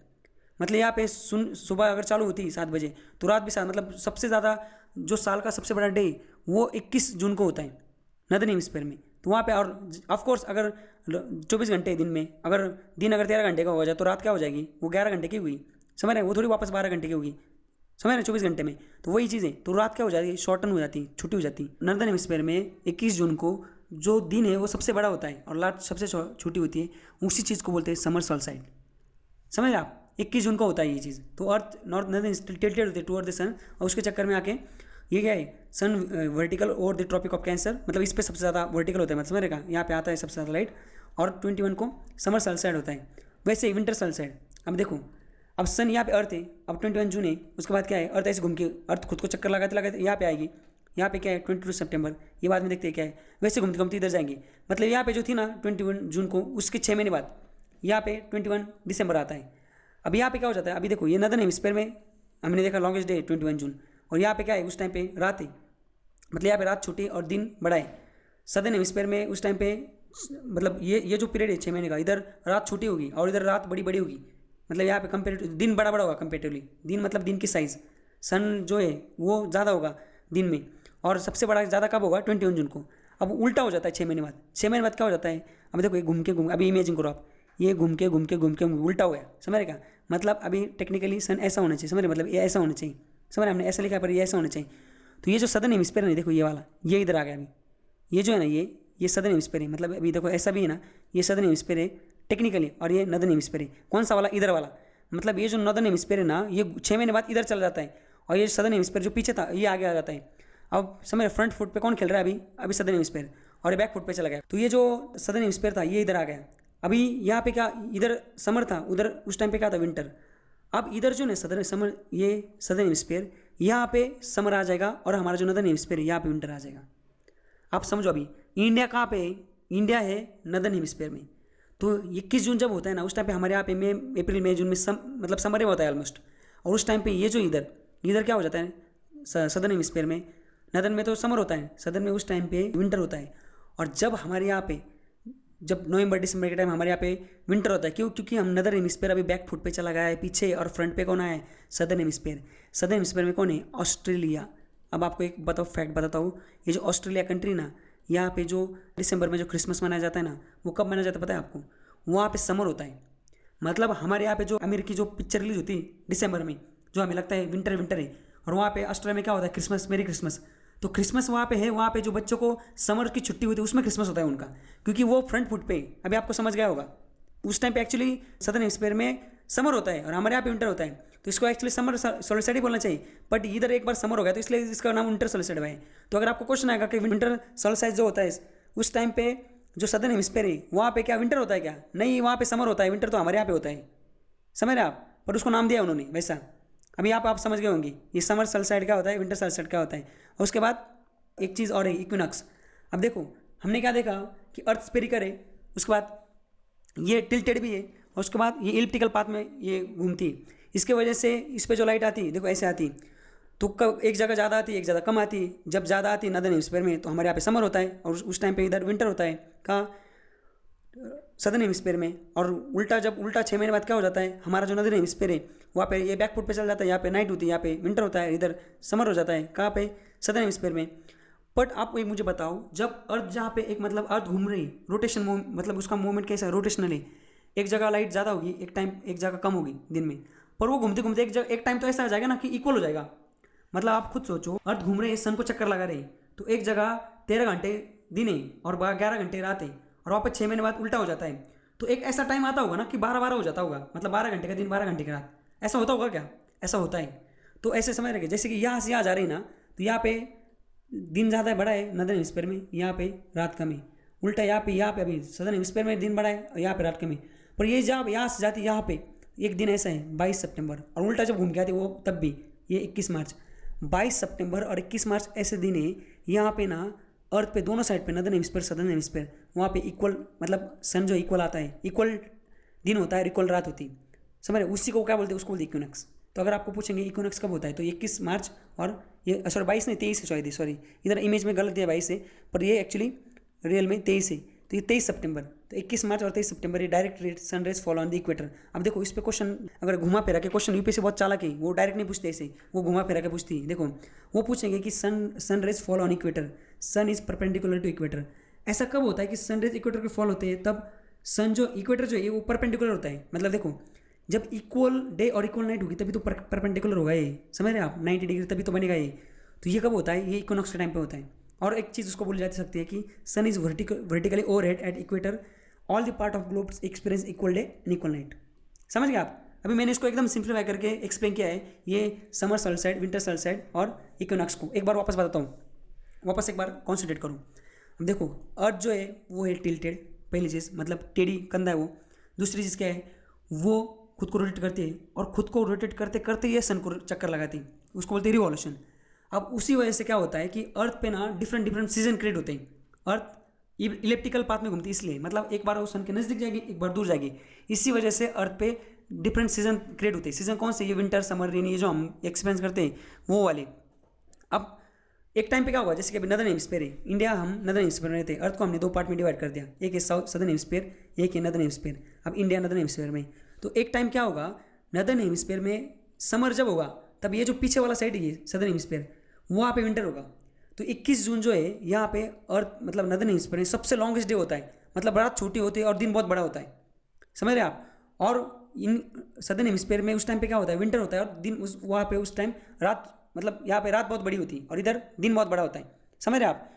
मतलब यहाँ पे सुबह अगर चालू होती 7 बजे तो रात भी 7, मतलब सबसे ज़्यादा जो साल का सबसे बड़ा डे वो 21 जून को होता है नदन हेमिस्फीयर में। तो वहाँ पे, और ऑफकोर्स अगर 24 घंटे दिन में, अगर दिन अगर 13 घंटे का हो जाए तो रात क्या हो जाएगी, वो 11 घंटे की हुई, समझ रहे हैं, वो थोड़ी वापस 12 घंटे की होगी, समझ रहे 24 घंटे में। तो वही चीज़ है, तो रात क्या हो जाती है, शॉर्टन हो जाती है, छुट्टी हो जाती है। नॉर्दर्न हेमिस्फीयर में 21 जून को जो दिन है वो सबसे बड़ा होता है और रात सबसे छोटी होती है। उसी चीज़ को बोलते हैं समर सॉल्स्टिस, समझ आप। 21 जून को होता है ये चीज़। तो अर्थ नॉर्दर्न टिल्टेड होती है टुवर्ड द सन, और उसके चक्कर में आके ये क्या है, सन वर्टिकल और द ट्रॉपिक ऑफ कैंसर, मतलब इस पर सबसे ज़्यादा वर्टिकल होता है, मतलब समझ रहेगा, यहाँ पे आता है सबसे ज़्यादा लाइट। और 21 को समर सॉल्स्टिस होता है। वैसे विंटर सॉल्स्टिस, अब देखो, अब सन यहाँ पे अर्थ है, अब 21 जून है, उसके बाद क्या है, अर्थ ऐसे घूम के, अर्थ खुद को चक्कर लगाते लगाते यहाँ पे आएगी। यहाँ पे क्या है 22 सितंबर, ये बाद में देखते हैं क्या है, वैसे घूमती घूमती इधर जाएंगे। मतलब यहाँ पे जो थी ना 21 जून को, उसके 6 महीने बाद यहाँ पे 21 दिसंबर आता है। अब यहाँ पे क्या हो जाता है, अभी देखो ये नदन हेमिस्फीयर में हमने देखा लॉन्गेस्ट डे 21 जून, और यहाँ पे क्या है उस टाइम पे रात है, मतलब यहाँ पे रात छोटी और दिन बड़ा है। सदर्न हेमिस्फीयर में उस टाइम पे मतलब ये जो पीरियड है 6 महीने का, इधर रात छोटी होगी और इधर रात बड़ी बड़ी होगी। मतलब यहाँ पे कंपेरेटिव दिन बड़ा बड़ा होगा कंपेरेटिवली, दिन मतलब दिन की साइज़, सन जो है वो ज़्यादा होगा दिन में, और सबसे बड़ा ज़्यादा कब होगा 21 जून को। अब उल्टा हो जाता है 6 महीने बाद। 6 महीने बाद क्या हो जाता है, अब देखो ये घूम के अभी इमेजिन करो आप, ये घूम के उल्टा हो गया, समझ रहे क्या। मतलब अभी टेक्निकली सन ऐसा होना चाहिए, समझ रहे, मतलब ये ऐसा होना चाहिए, समझ रहे, हमने ऐसा लिखा पर ये ऐसा होना चाहिए। तो ये जो सदर्न हेमिस्फीयर है, देखो ये वाला ये इधर आ गया अभी, ये जो है ना ये सदर्न हेमिस्फीयर है, मतलब अभी देखो ऐसा भी है ना, ये सदर्न हेमिस्फीयर है टेक्निकली, और ये नॉर्दर्न हेमिस्फीयर है। कौन सा वाला, इधर वाला। मतलब ये जो नॉर्दर्न हेमिस्फीयर है ना, ये 6 महीने बाद इधर चला जाता है, और ये सदर्न हेमिस्फीयर जो पीछे था ये आगे आ जाता है। अब समझ, फ्रंट फुट पे कौन खेल रहा है अभी सदर्न हेमिस्फीयर, और ये बैक फुट पे चला गया। तो ये जो सदर्न हेमिस्फीयर था ये इधर आ गया। अभी यहाँ पे क्या, इधर समर था, उधर उस टाइम पे क्या था, विंटर। अब इधर जो है सदर्न हेमिस्फीयर, यहाँ पे समर आ जाएगा, और हमारा जो नॉर्दर्न हेमिस्फीयर है यहाँ पे विंटर आ जाएगा। आप समझो, अभी इंडिया कहाँ पे है, इंडिया है नॉर्दर्न हेमिस्फीयर में। तो 21 जून जब होता है ना, उस टाइम पे हमारे यहाँ पे अप्रैल मई जून में मतलब समर ही होता है ऑलमोस्ट। और उस टाइम पे ये जो इधर क्या हो जाता है, सदर्न हेमिस्फीयर में, नॉर्दर्न में तो समर होता है, सदर्न में उस टाइम पे विंटर होता है। और जब हमारे यहाँ पे, जब नवंबर दिसंबर के टाइम हमारे यहाँ पे विंटर होता है, क्यों, क्योंकि हम नॉर्दर्न हेमिस्फीयर अभी बैक फुट पे चला गया है पीछे, और फ्रंट पे कौन आया है, सदर्न हेमिस्फीयर। सदर्न हेमिस्फीयर में कौन है, ऑस्ट्रेलिया। अब आपको एक फैक्ट बताता हूँ, ये जो ऑस्ट्रेलिया कंट्री ना, यहाँ पे जो दिसंबर में जो क्रिसमस मनाया जाता है ना, वो कब मनाया जाता है पता है आपको, वहाँ पे समर होता है। मतलब हमारे यहाँ पे जो आमिर की जो पिक्चर रिलीज होती है दिसंबर में, जो हमें लगता है विंटर है, और वहाँ पे ऑस्ट्रेलिया में क्या होता है, क्रिसमस, मेरी क्रिसमस। तो क्रिसमस वहाँ पे है, वहाँ पे जो बच्चों को समर की छुट्टी होती है उसमें क्रिसमस होता है उनका, क्योंकि वो फ्रंट फुट पे। अभी आपको समझ गया होगा, उस टाइम पे एक्चुअली सदर्न हेमिस्फीयर में समर होता है और हमारे यहाँ पे विंटर होता है, तो इसको एक्चुअली समर सॉल्स्टिस ही बोलना चाहिए। बट इधर एक बार समर हो गया तो इसलिए इसका नाम विंटर सॉल्स्टिस है। तो अगर आपको क्वेश्चन आएगा कि विंटर सॉल्स्टिस जो होता है उस टाइम पे जो सदर्न हेमिस्फीयर है वहाँ पे क्या विंटर होता है क्या, नहीं, वहाँ पे समर होता है, विंटर तो हमारे यहाँ पे होता है, समझ रहे आप, पर उसको नाम दिया उन्होंने वैसा। अभी आप समझ गए होंगे ये समर सॉल्स्टिस क्या होता है, विंटर सॉल्स्टिस क्या होता है। और उसके बाद एक चीज़ और है, इक्विनॉक्स। अब देखो हमने क्या देखा कि अर्थ स्फेरिकल है, उसके बाद ये टिल्टेड भी है, और उसके बाद ये इलिप्टिकल पाथ में ये घूमती है। इसके वजह से इस पर जो लाइट आती है देखो ऐसे आती है, तो एक जगह ज़्यादा आती है, एक जगह कम आती है। जब ज़्यादा आती है नॉर्दर्न हेमिस्फीयर में तो हमारे यहाँ पे समर होता है, और उस टाइम पे इधर विंटर होता है, कहाँ, सदर्न हेमिस्फीयर में। और उल्टा 6 महीने बाद क्या हो जाता है, हमारा जो नॉर्दर्न हेमिस्फीयर है वहाँ पे ये बैक फुट पे चल जाता है, यहाँ पे नाइट होती है, यहाँ पे विंटर होता है, इधर समर हो जाता है, कहाँ पे, सदर्न हेमिस्फीयर में। बट आप एक मुझे बताओ, जब अर्थ जहाँ पे एक मतलब अर्थ घूम रही, रोटेशन मतलब उसका मूवमेंट कैसा है, रोटेशनल है, एक जगह लाइट ज़्यादा होगी, एक टाइम एक जगह कम होगी दिन में, पर वो घूमते घूमते एक टाइम तो ऐसा आ जाएगा ना कि इक्वल हो जाएगा। मतलब आप खुद सोचो, अर्थ घूम रहे हैं, सन को चक्कर लगा रहे हैं, तो एक जगह 13 घंटे दिन है और 11 घंटे रात है, और वहाँ पर 6 महीने बाद उल्टा हो जाता है। तो एक ऐसा टाइम आता होगा ना कि 12-12 हो जाता होगा, मतलब 12 घंटे का दिन 12 घंटे का रात, ऐसा होता होगा क्या? ऐसा होता है। तो ऐसे समझ रहे, जैसे कि यहाँ से यहाँ जा रही ना, तो यहाँ पे दिन ज़्यादा बड़ा है नदर्न हेमिस्फीयर में, यहाँ पे रात कम है। उल्टा यहाँ पे अभी सदर्न हेमिस्फीयर में दिन बड़ा है और यहाँ पे रात कम है। पर ये जब यहाँ से जाती है यहाँ पे एक दिन ऐसा है 22 सितंबर, और उल्टा जब घूम के आती है वो तब भी ये 21 मार्च। 22 सितंबर और 21 मार्च ऐसे दिन है यहाँ पे ना, अर्थ पे दोनों साइड पे, नदर्न हेमिस्फीयर सदर्न हेमिस्फीयर, वहाँ पे इक्वल, मतलब सन जो इक्वल आता है, इक्वल दिन होता है, इक्वल रात होती है। समझ रहे, उसी को क्या बोलते हैं, उसको बोलते हैं इक्विनॉक्स। तो अगर आपको पूछेंगे इक्विनॉक्स कब होता है, तो 21 मार्च, और ये सॉरी 22 नहीं 23 है, सॉरी इधर इमेज में गलत दिया 22 है, पर ये एक्चुअली रियल में 23 है। तो ये 23 सितंबर, तो 21 मार्च और 23 सितंबर ये direct sunrise follow on the equator. अब देखो इस पे क्वेश्चन अगर घुमा फिरा के, क्वेश्चन यूपीएससी बहुत चालाक है, वो डायरेक्ट नहीं पूछते ऐसे, वो घुमा फिरा के पूछती है। देखो वो पूछेंगे कि sunrise follow on equator, sun is perpendicular to equator. ऐसा कब होता है कि सनराइज इक्वेटर के फॉलो होते हैं, तब सन जो इक्वेटर जो है वो परपेंडिकुलर होता है। मतलब देखो जब इक्वल डे और इक्वल नाइट होगी तभी तो परपेंडिकुलर होगा ये, समझ रहे हैं आप, 90 डिग्री तभी तो बनेगा ये। तो ये कब होता है, ये इक्विनॉक्स के टाइम पे होता है। और एक चीज़ उसको बोली जा सकती है कि sun is vertically overhead at equator, all the part of globe experience equal day and equal night. समझ गए आप? अभी मैंने इसको एकदम सिंप्लीफाई करके एक्सप्लेन किया है, ये समर सनसाइड, विंटर सनसाइड और इक्विनॉक्स को। एक बार वापस बताता हूँ, वापस एक बार कॉन्सेंट्रेट करूँ। अब देखो अर्थ जो है वो है टिल्टेड, पहली चीज़, मतलब टेढ़ी कंधा है वो। दूसरी चीज़ क्या है, वो खुद को रोटेट करती है, और खुद को रोटेट करते करते ये सन को चक्कर लगाती है, उसको बोलते हैं रिवॉल्यूशन। अब उसी वजह से क्या होता है कि अर्थ पे ना डिफरेंट डिफरेंट सीजन क्रिएट होते हैं। अर्थ इलेप्टिकल पाथ में घूमती है, इसलिए मतलब एक बार वो सन के नज़दीक जाएगी, एक बार दूर जाएगी। इसी वजह से अर्थ पे डिफरेंट सीजन क्रिएट होते हैं। सीजन कौन से, ये विंटर समर रेनी, ये जो हम एक्सपीरियंस करते हैं वो वाले। अब एक टाइम पे क्या होगा, जैसे कि अभी नदर्न हेमिस्फीयर है, इंडिया हम नदर्न हेमिस्फीयर में रहते हैं, अर्थ को हमने 2 पार्ट में डिवाइड कर दिया, एक है सदर्न हेमिस्फीयर, एक है नदर्न हेमिस्फीयर। अब इंडिया नदर्न हेमिस्फीयर में, तो एक टाइम क्या होगा, नदर्न हेमिस्फीयर में समर जब होगा तब ये जो पीछे वाला साइड है सदर्न हेमिस्फीयर, वहाँ पे विंटर होगा। तो 21 जून जो है यहाँ पे अर्थ मतलब नदर्न हेमिस्फीयर में सबसे लॉन्गेस्ट डे होता है, मतलब रात छोटी होती है और दिन बहुत बड़ा होता है, समझ रहे आप। और इन सदर्न हेमिस्फीयर में उस टाइम पे क्या होता है, विंटर होता है, और दिन उस वहाँ पे उस टाइम रात, मतलब यहाँ पे रात बहुत बड़ी होती है और इधर दिन बहुत बड़ा होता है, समझ रहे आप।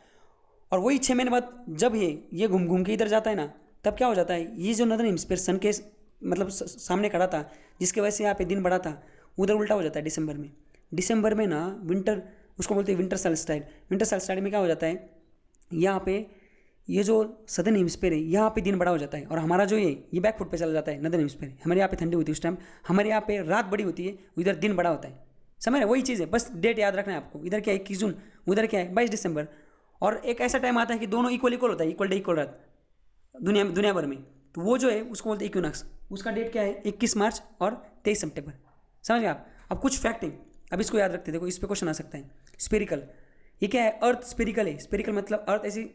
और वही 6 महीने बाद जब ये घूम घूम के इधर जाता है ना, तब क्या हो जाता है, ये जो नदर्न हेमिस्फीयर सन के मतलब सामने खड़ा था, जिसकी वजह से यहाँ पे दिन बड़ा था, उधर उल्टा हो जाता है दिसंबर में। दिसंबर में ना विंटर, उसको बोलते हैं विंटर सॉल्स्टाइस। विंटर सॉल्स्टाइस में क्या हो जाता है, यहाँ पे ये जो सदर्न हेमिस्फीयर है यहाँ पे दिन बड़ा हो जाता है, और हमारा जो ये बैक फुट पे चला जाता है नदर्न हेमिस्फीयर। हमारे यहाँ पे ठंडी होती है उस टाइम, हमारे यहाँ पे रात बड़ी होती है, उधर दिन बड़ा होता है, समझ रहे, वही चीज़ है, बस डेट याद रखना है आपको। इधर क्या है 21 जून, उधर क्या है 22 दिसंबर। और एक ऐसा टाइम आता है कि दोनों इक्वल इक्वल होता है, इक्वल डे इक्वल रात दुनिया भर में, तो वो जो है उसको बोलते हैं इक्विनॉक्स। उसका डेट क्या है 21 मार्च और 23 सितंबर, समझ गए आप। अब कुछ फैक्ट है, अब इसको याद रखते, देखो इस पे क्वेश्चन आ सकता है। स्पेरिकल, ये क्या है, अर्थ स्पेरिकल है। स्पेरिकल मतलब अर्थ ऐसी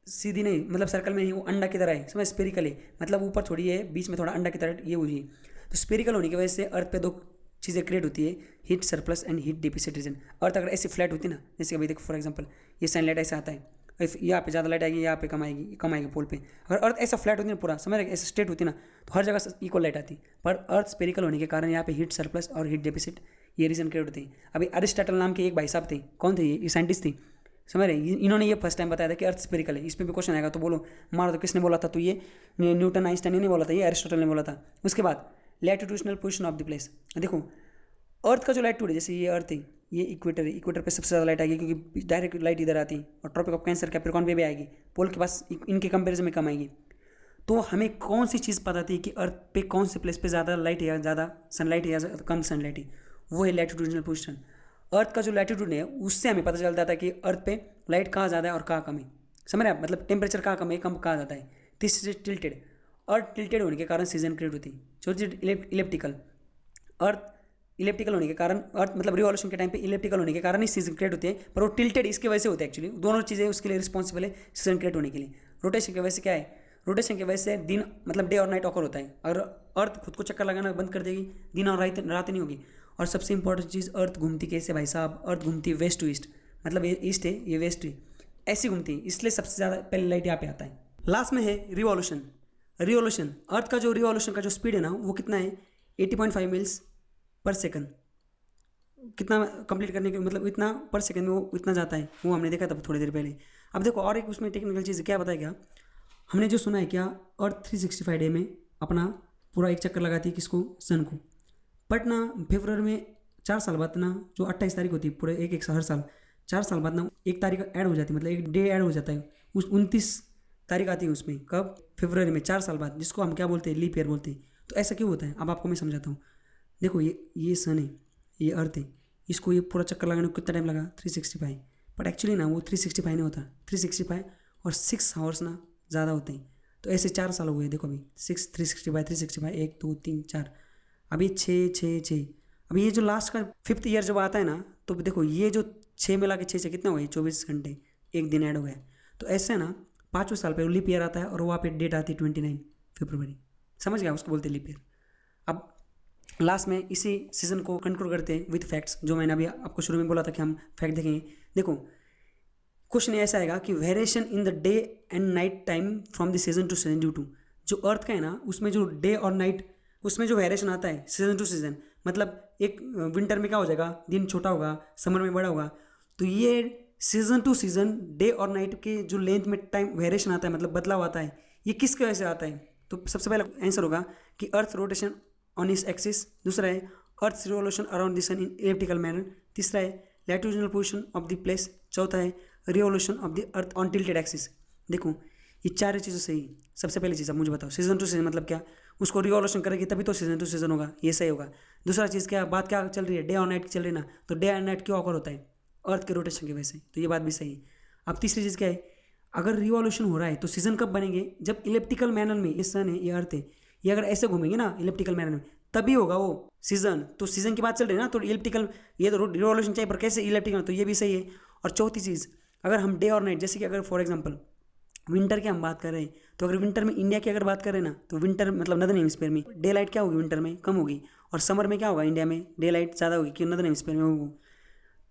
सीधी नहीं, मतलब सर्कल में नहीं, वो अंडा की तरह है, समझ। स्पेरिकल है मतलब ऊपर थोड़ी है, बीच में थोड़ा अंडा की तरह ये हुई है। तो स्पेरिकल होने की वजह से अर्थ पे 2 चीज़ें क्रिएट होती है, heat surplus and heat deficit region. Earth अगर ऐसी फ्लैट होती ना, जैसे अभी देखो फॉर एग्जांपल ये सनलाइट ऐसा आता है, यहाँ पे ज़्यादा लाइट आएगी, यहाँ पे कम आएगी पोल पे। अगर अर्थ ऐसा फ्लैट होती ना पूरा, समझ रहे, ऐसा स्ट्रेट होती ना, तो हर जगह इक्वल लाइट आती। पर अर्थ स्पेरिकल होने के कारण यहाँ पे हीट सरप्लस और हीट डेफिसिट ये रीजन क्रिएट होती है। अभी अरिस्टोटल नाम के एक भाई साहब थे, कौन थे ये साइंटिस्ट थे, समझ रहे, इन्होंने ये फर्स्ट टाइम बताया था कि अर्थ स्पेरिकल है। इस पर भी क्वेश्चन आएगा तो बोलो मारो, तो किसने बोला था, तो ये न्यूटन आइंस्टाइन ने बोला था, ये अरिस्टोटल ने बोला था। उसके बाद latitudinal position of the place, देखो अर्थ का जो लैटिट्यूड है, जैसे ये अर्थ है, ये इक्वेटर है, इक्वेटर पे सबसे ज़्यादा लाइट आएगी क्योंकि डायरेक्ट लाइट इधर आती है, और ट्रॉपिक ऑफ कैंसर कैप्रिकॉर्न पे भी आएगी, पोल के पास इनके कंपेरिजन में कम आएगी। तो हमें कौन सी चीज़ पता थी कि अर्थ पे कौन से प्लेस पे ज़्यादा लाइट है या ज़्यादा सनलाइट है या कम सनलाइट है, वो है लैटिट्यूडनल पोजिशन। अर्थ का जो लैटिट्यूड है उससे हमें पता चलता था कि अर्थ पे लाइट कहाँ ज़्यादा है और कहाँ कम है, समझ रहे आप, मतलब टेम्परेचर कहाँ कम है, कम कहाँ ज़्यादा है। This is tilted, earth tilted होने के कारण सीजन क्रिएट होती है। चौथी इलेप्टिकल, अर्थ इलेप्टिकल होने के कारण, अर्थ मतलब रिवॉल्यूशन के टाइम पे इलेप्टिकल होने के कारण ही सीजन क्रिएट होते हैं, पर वो टिल्टेड इसके वजह से होते हैं। एक्चुअली दोनों चीज़ें उसके लिए रिस्पॉन्सिबल है सीजन क्रिएट होने के लिए। रोटेशन की वजह से क्या है, रोटेशन की वजह से दिन मतलब डे और नाइट ऑकर होता है। अगर अर्थ खुद को चक्कर लगाना बंद कर देगी, दिन और रात नहीं होगी। और सबसे इंपॉर्टेंट चीज़, अर्थ घूमती कैसे भाई साहब, अर्थ घूमती वेस्ट टू ईस्ट, मतलब ये ईस्ट है ये वेस्ट है, ऐसी घूमती है, इसलिए सबसे ज़्यादा पहले लाइट यहाँ पे आता है। लास्ट में है रिवॉल्यूशन। रिवॉल्यूशन, अर्थ का जो रिवॉल्यूशन का जो स्पीड है ना वो कितना है 80.5 मील्स पर सेकंड। कितना कंप्लीट करने के मतलब इतना पर सेकंड में वो इतना जाता है, वो हमने देखा था थोड़ी देर पहले। अब देखो और एक उसमें टेक्निकल चीज़ क्या बताया क्या, हमने जो सुना है क्या अर्थ 365 डे में अपना पूरा एक चक्कर लगाती है किसको, सन को। बट ना फरवरी में 4 साल बाद ना जो 28 तारीख होती है पूरे एक हर साल 4 साल बाद ना एक तारीख ऐड हो जाती है, मतलब एक डे ऐड हो जाता है, उस 29 तारीख आती है उसमें। कब? फरवरी में 4 साल बाद, जिसको हम क्या बोलते हैं, लीप ईयर बोलते हैं। तो ऐसा क्यों होता है अब आपको मैं समझाता हूँ। देखो ये सन है, ये अर्थ है, इसको ये पूरा चक्कर लगाने को कितना टाइम लगा 365, बट एक्चुअली ना वो 365 नहीं होता, 365 और 6 आवर्स ना ज़्यादा होते हैं। तो ऐसे 4 साल हो गए, देखो अभी 365 1 2 3 4, अभी 6 अभी ये जो लास्ट का 5th ईयर जब आता है ना, तो देखो ये जो 6 मिला के 6 कितना हो गया 24 घंटे, एक दिन ऐड हो गया। तो ऐसे ना 5वें साल पे लीप ईयर आता है और वहाँ पे डेट आती है 29 फरवरी, समझ गया, उसको बोलते हैं लीप ईयर। अब लास्ट में इसी सीजन को कंक्लूड करते हैं विथ फैक्ट्स, जो मैंने अभी आपको शुरू में बोला था कि हम फैक्ट देखेंगे। देखो क्वेश्चन ऐसा आएगा कि variation in the day and night time from the season to season due to, जो अर्थ का है ना उसमें जो डे और नाइट उसमें जो वेरिएशन आता है सीजन टू सीजन, मतलब एक विंटर में क्या हो जाएगा, दिन छोटा होगा, समर में बड़ा होगा। तो ये सीजन टू सीजन डे और नाइट के जो लेंथ में टाइम वेरिएशन आता है, मतलब बदलाव आता है, ये किसकी वजह से आता है। तो सबसे पहला आंसर होगा कि earth rotation on its axis, दूसरा है earth revolution around the sun in elliptical manner, तीसरा है latitudinal position of the place, चौथा है revolution of the earth on tilted axis. देखो ये चार चीज़ें सही। सबसे पहली चीज़ अब मुझे बताओ, सीजन टू सीजन मतलब क्या, उसको रिवोल्यूशन करेगी तभी तो सीजन टू सीजन होगा, ये सही होगा। दूसरा चीज़ क्या, बात क्या चल रही है, डे और नाइट की चल रही है ना, तो डे एंड नाइट क्यों ऑकर होता है, अर्थ के रोटेशन की वजह से, तो ये बात भी सही है। अब तीसरी चीज़ क्या है, अगर रिवॉल्यूशन हो रहा है तो सीजन कब बनेंगे, जब इलेप्टिकल मैनर में, ये सन है ये अर्थ है, ये अगर ऐसे घूमेंगे ना इलेप्टिकल मैनर में तभी होगा वो सीजन। तो सीजन की बात चल रही है ना, तो इलेप्टिकल, ये तो रिवॉल्यूशन चाहिए पर कैसे इलेप्टिकल, तो ये भी सही है। और चौथी चीज़, अगर हम डे और नाइट, जैसे कि अगर फॉर एग्जांपल विंटर की हम बात कर रहे हैं, तो अगर विंटर में इंडिया की अगर बात करें ना, तो विंटर मतलब नदर्न हेमिस्फीयर में डे लाइट क्या होगी, विंटर में कम होगी, और समर में क्या होगा, इंडिया में डे लाइट ज़्यादा होगी, क्योंकि नदर्न हेमिस्फीयर में होगी।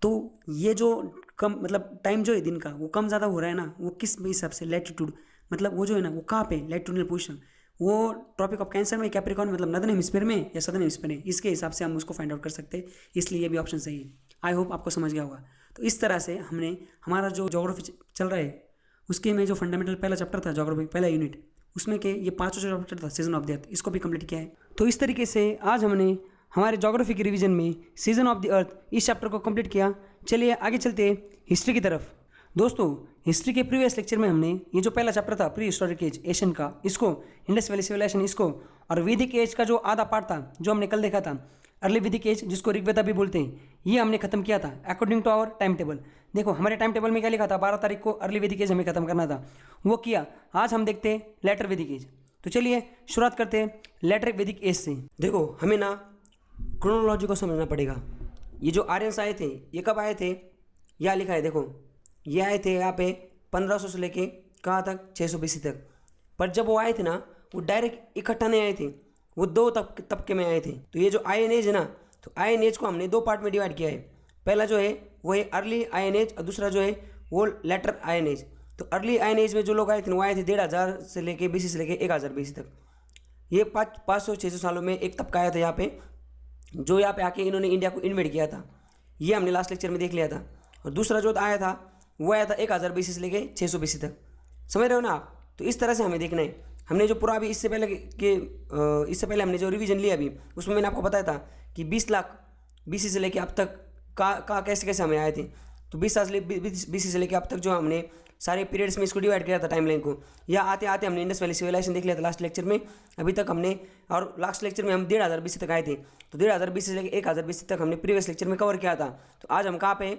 तो ये जो कम मतलब टाइम जो है दिन का वो कम ज़्यादा हो रहा है ना, वो किस हिसाब से, लैटिट्यूड, मतलब वो जो है ना वो कहाँ पे लैटिट्यूडनल पोजीशन, वो ट्रॉपिक ऑफ कैंसर में, कैप्रिकॉर्न में, मतलब नदर्न हेमिस्फीयर में या सदर्न हेमिस्फीयर में, इसके हिसाब से हम उसको फाइंड आउट कर सकते हैं। इसलिए ये भी ऑप्शन सही है। आई होप आपको समझ गया होगा। तो इस तरह से हमने हमारा जो ज्योग्राफी चल रहा है उसके में जो फंडामेंटल पहला चैप्टर था ज्योग्राफी, पहला यूनिट, उसमें के ये 5 चैप्टर था सीजन ऑफ द अर्थ, इसको भी कंप्लीट किया है। तो इस तरीके से आज हमने हमारे ज्योग्राफी के रिवीजन में सीजन ऑफ द अर्थ इस चैप्टर को कंप्लीट किया। चलिए आगे चलते हैं हिस्ट्री की तरफ। दोस्तों हिस्ट्री के प्रीवियस लेक्चर में हमने ये जो पहला चैप्टर था प्री हिस्टोरिक एज एशियन का, इसको इंडस वैली सिविलाइजेशन, इसको और वैदिक एज का जो आधा पार्ट था जो हमने कल देखा था अर्ली वैदिक एज, जिसको ऋग्वेदा भी बोलते हैं, ये हमने खत्म किया था according to our time table. देखो हमारे टाइम टेबल में क्या लिखा था, 12 तारीख को अर्ली वैदिक एज हमें खत्म करना था, वो किया। आज हम देखते हैं लेटर वैदिक एज। तो चलिए शुरुआत करते हैं लेटर वैदिक एज से। देखो हमें ना क्रोनोलॉजी को समझना पड़ेगा। ये जो आर्यंस आए थे ये कब आए थे, यहाँ लिखा है, देखो ये आए थे यहाँ पे 1500 से लेके कहाँ तक 600 BC तक। पर जब वो आए थे ना वो डायरेक्ट इकट्ठा नहीं आए थे, वो 2 तबके में आए थे। तो ये जो आयन एज है ना, तो आयन एज को हमने 2 पार्ट में डिवाइड किया है। पहला जो है वो है अर्ली आयन एज और दूसरा जो है वो लेटर आयन एज। तो अर्ली आयन एज में जो लोग आए थे वो आए थे 1500 से लेके BC से लेके 1000 BC तक। ये 500-600 सालों में एक तबका आया था यहाँ पे, जो यहाँ पे आके इन्होंने इंडिया को इन्वेड किया था, ये हमने लास्ट लेक्चर में देख लिया था। और दूसरा जो आया था वो आया था 1000 BC से लेके 600 BC तक, समझ रहे हो ना आप। तो इस तरह से हमें देखना है। हमने जो पूरा अभी इससे पहले हमने जो रिवीजन लिया अभी, उसमें मैंने आपको बताया था कि 20 लाख BC से लेके अब तक का कैसे कैसे हमें आए थे। तो 20 BC से लेके अब तक जो हमने सारे पीरियड्स में इसको डिवाइड किया था टाइमलाइन को। या आते आते हमने इंडस वैली सिविलाइजेशन देख लिया था लास्ट लेक्चर में। अभी तक हमने, और लास्ट लेक्चर में हम 1500 BC तक आए थे, तो 1500 BC से लेकर 1000 BC तक हमने प्रीवियस लेक्चर में कवर किया था। तो आज हम कहाँ पे,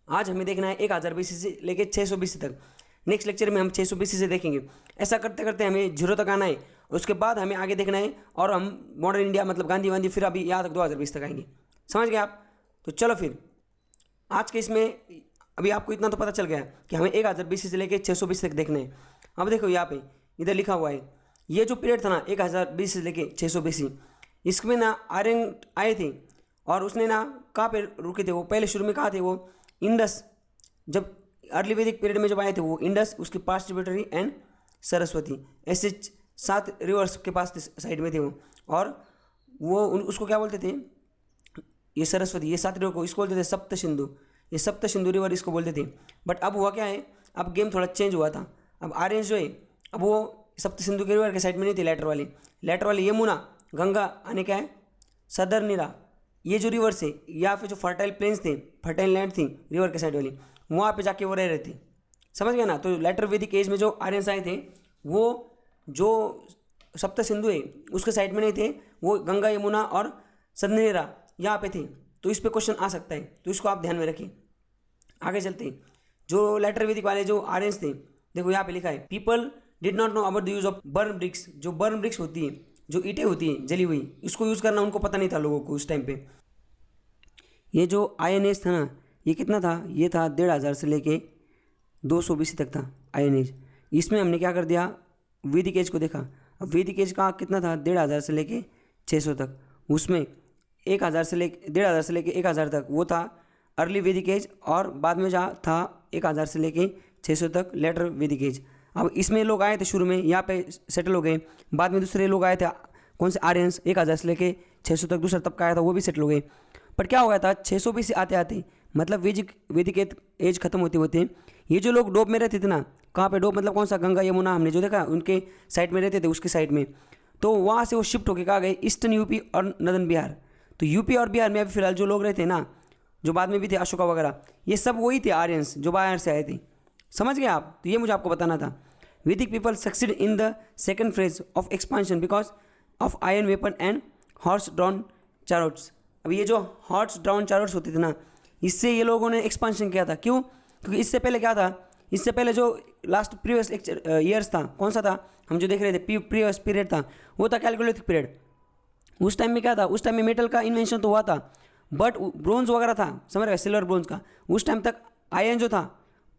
आज हमें देखना है 1000 BC से लेकर 600 BC तक। नेक्स्ट लेक्चर में हम 600 BC से देखेंगे। ऐसा करते करते हमें 0 तक आना है, उसके बाद हमें आगे देखना है और हम मॉडर्न इंडिया मतलब गांधी वांधी फिर अभी यहाँ तक 2000 BC तक आएंगे। समझ गए आप। तो चलो फिर आज के इसमें अभी आपको इतना तो पता चल गया कि हमें 1000 BC से लेकर 600 BC तक देखना है। अब देखो यहाँ पे इधर लिखा हुआ है, ये जो पीरियड था ना 1000 BC से लेकर 600 BC, इसमें ना आर्यन आए थे और उसने ना कहाँ पे रुके थे, वो पहले शुरू में कहाँ थे, वो इंडस, जब अर्ली वैदिक पीरियड में जब आए थे वो इंडस, उसके पास ट्रिब्यूटरी एंड सरस्वती, ऐसे 7 रिवर्स के पास साइड में थे वो। और वो उसको क्या बोलते थे, ये सरस्वती, ये 7 रिवर को इसको बोलते थे सप्त सिंधु, ये सप्त सिंधु रिवर इसको बोलते थे। बट अब हुआ क्या है, अब गेम थोड़ा चेंज हुआ था। अब आर्यन जो है अब वो सप्त सिंधु के रिवर के साइड में नहीं थे, लेटर वाली यमुना गंगा आने क्या है सदर नीरा, ये जो रिवर से या फिर जो फर्टाइल प्लेन्स थे, फर्टाइल लैंड थी रिवर के साइड वाली, वहाँ पे जाके वो रह रहे थे। समझ गए ना। तो लेटर वैदिक एज में जो आर्यंस आए थे वो जो सप्त सिंधु है उसके साइड में नहीं थे, वो गंगा यमुना और सदनीरा यहाँ पे थे। तो इस पे क्वेश्चन आ सकता है, तो इसको आप ध्यान में रखें। आगे चलते हैं। जो लेटर वैदिक वाले जो आर्यंस थे, देखो यहाँ पे लिखा है people did not know about the use of burn bricks. जो बर्न ब्रिक्स होती है, जो ईंटें होती हैं जली हुई, इसको यूज़ करना उनको पता नहीं था लोगों को उस टाइम पे। ये जो आयन एज था ना, ये कितना था, ये था 1500 से लेके 200 BC तक था आयन एज। इसमें हमने क्या कर दिया, वैदिक एज को देखा। अब वैदिक एज का कितना था, 1500 से लेके 600 तक। उसमें 1000 से लेके 1500 से लेके 1000 तक वो था अर्ली वैदिक एज, और बाद में जहाँ था 1000 से लेके 600 तक लेटर वैदिक एज। अब इसमें लोग आए थे शुरू में, यहाँ पे सेटल हो गए। बाद में दूसरे लोग आए थे, कौन से आर्यंस, 1000 से लेके 600 तक दूसरा तबका आया था, वो भी सेटल हो गए। पर क्या हो गया था, 600 BC आते आते मतलब वैदिक एज खत्म होते होते ये जो लोग डोब में रहते थे ना, कहाँ पे डोब मतलब कौन सा, गंगा यमुना हमने जो देखा उनके साइड में रहते थे, उसके साइड में। तो वहाँ से वो शिफ्ट होकर कहाँ गए, ईस्टर्न यूपी और नदन बिहार। तो यूपी और बिहार में अभी फिलहाल जो लोग रहते हैं ना, जो बाद में भी थे अशोका वगैरह, ये सब वही थे आर्यंस जो बाहर से आए थे। समझ गए आप। तो ये मुझे आपको बताना था। Vedic people succeed in the second phase of expansion because of iron weapon and horse drawn chariots. अब ये जो हॉर्स ड्रॉन चारोट्स होते थे ना, इससे ये लोगों ने एक्सपांशन किया था। क्यों? क्योंकि इससे पहले क्या था, इससे पहले जो लास्ट प्रीवियस ईयर्स था, कौन सा था, हम जो देख रहे थे प्रीवियस पीरियड था, वो था कैलकुलेटिक पीरियड। उस टाइम में क्या था, उस टाइम में मेटल का इन्वेंशन तो हुआ था, बट ब्रोंज वगैरह था, समझ रहे, सिल्वर ब्रोंज का। उस टाइम तक आयरन जो था,